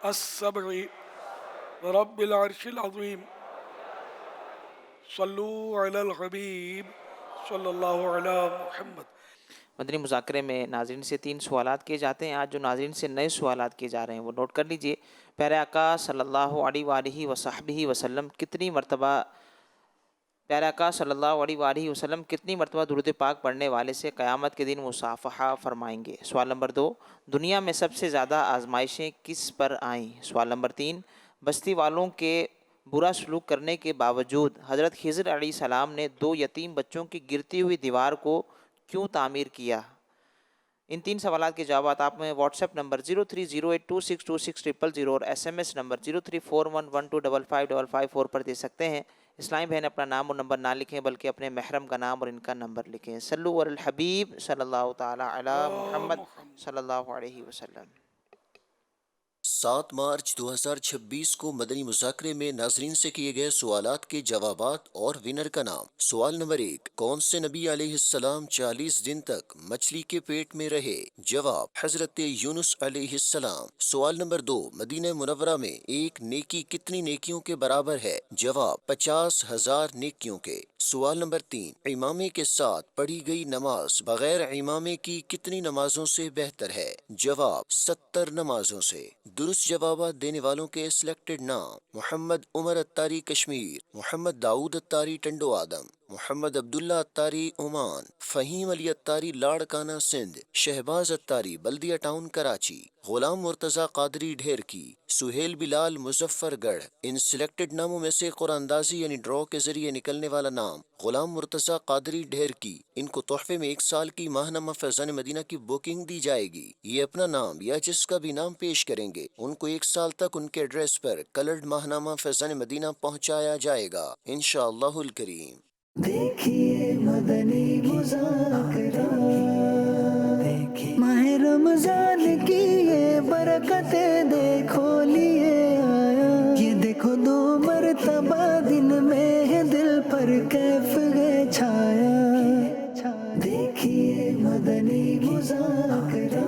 السبع رب العرش العظیم. صلو علی الحبیب صلی اللہ علی محمد. مدنی مذاکرے میں ناظرین سے 3 سوالات کیے جاتے ہیں. آج جو ناظرین سے نئے سوالات کیے جا رہے ہیں وہ نوٹ کر لیجئے. پیارے آقا صلی اللہ علیہ وآلہ وصحبہ وسلم کتنی مرتبہ درود پاک پڑھنے والے سے قیامت کے دن مصافحہ فرمائیں گے؟ سوال نمبر 2, دنیا میں سب سے زیادہ آزمائشیں کس پر آئیں؟ سوال نمبر 3, بستی والوں کے برا سلوک کرنے کے باوجود حضرت خضر علیہ السلام نے 2 یتیم بچوں کی گرتی ہوئی دیوار کو کیوں تعمیر کیا؟ ان 3 سوالات کے جوابات آپ میں واٹس ایپ نمبر 0308262600 اور SMS نمبر 0341125555 پر دے سکتے ہیں۔ اسلامی بہن اپنا نام اور نمبر نہ لکھیں بلکہ اپنے محرم کا نام اور ان کا نمبر لکھیں۔ صلو علی الحبیب صلی اللہ تعالی علی محمد صلی اللہ علیہ وسلم۔ 7 مارچ 2026 کو مدنی مذاکرے میں ناظرین سے کیے گئے سوالات کے جوابات اور ونر کا نام۔ سوال نمبر 1، کون سے نبی علیہ السلام 40 دن تک مچھلی کے پیٹ میں رہے؟ جواب، حضرت یونس علیہ السلام۔ سوال نمبر 2، مدینہ منورہ میں ایک نیکی کتنی نیکیوں کے برابر ہے؟ جواب، 50,000 نیکیوں کے۔ سوال نمبر 3، امامے کے ساتھ پڑھی گئی نماز بغیر امامے کی کتنی نمازوں سے بہتر ہے؟ جواب، 70 نمازوں سے۔ درست جوابات دینے والوں کے سلیکٹڈ نام: محمد عمر اتاری کشمیر، محمد داؤد اتاری ٹنڈو آدم، محمد عبداللہ اتاری عمان، فہیم علی اتاری لاڑکانہ سندھ، شہباز اتاری بلدیہ ٹاؤن کراچی، غلام مرتضی قادری ڈھیرکی، سہیل بلال مظفر گڑھ۔ ان سلیکٹڈ ناموں میں سے قرآن اندازی یعنی ڈرا کے ذریعے نکلنے والا نام غلام مرتضی قادری ڈھیرکی، ان کو تحفے میں 1 سال کی ماہنامہ فیضان مدینہ کی بکنگ دی جائے گی۔ یہ اپنا نام یا جس کا بھی نام پیش کریں گے ان کو 1 سال تک ان کے ایڈریس پر کلرڈ ماہنامہ فیضان مدینہ پہنچایا جائے گا انشاءاللہ الکریم۔ دیکھیے مدنی مذاکرہ، ماہ رمضان کی یہ برکتیں دیکھو لیے آیا، یہ دیکھو 2 مرتبہ دن میں دل پر کیف ہے چھایا۔ دیکھیے مدنی مذاکرہ۔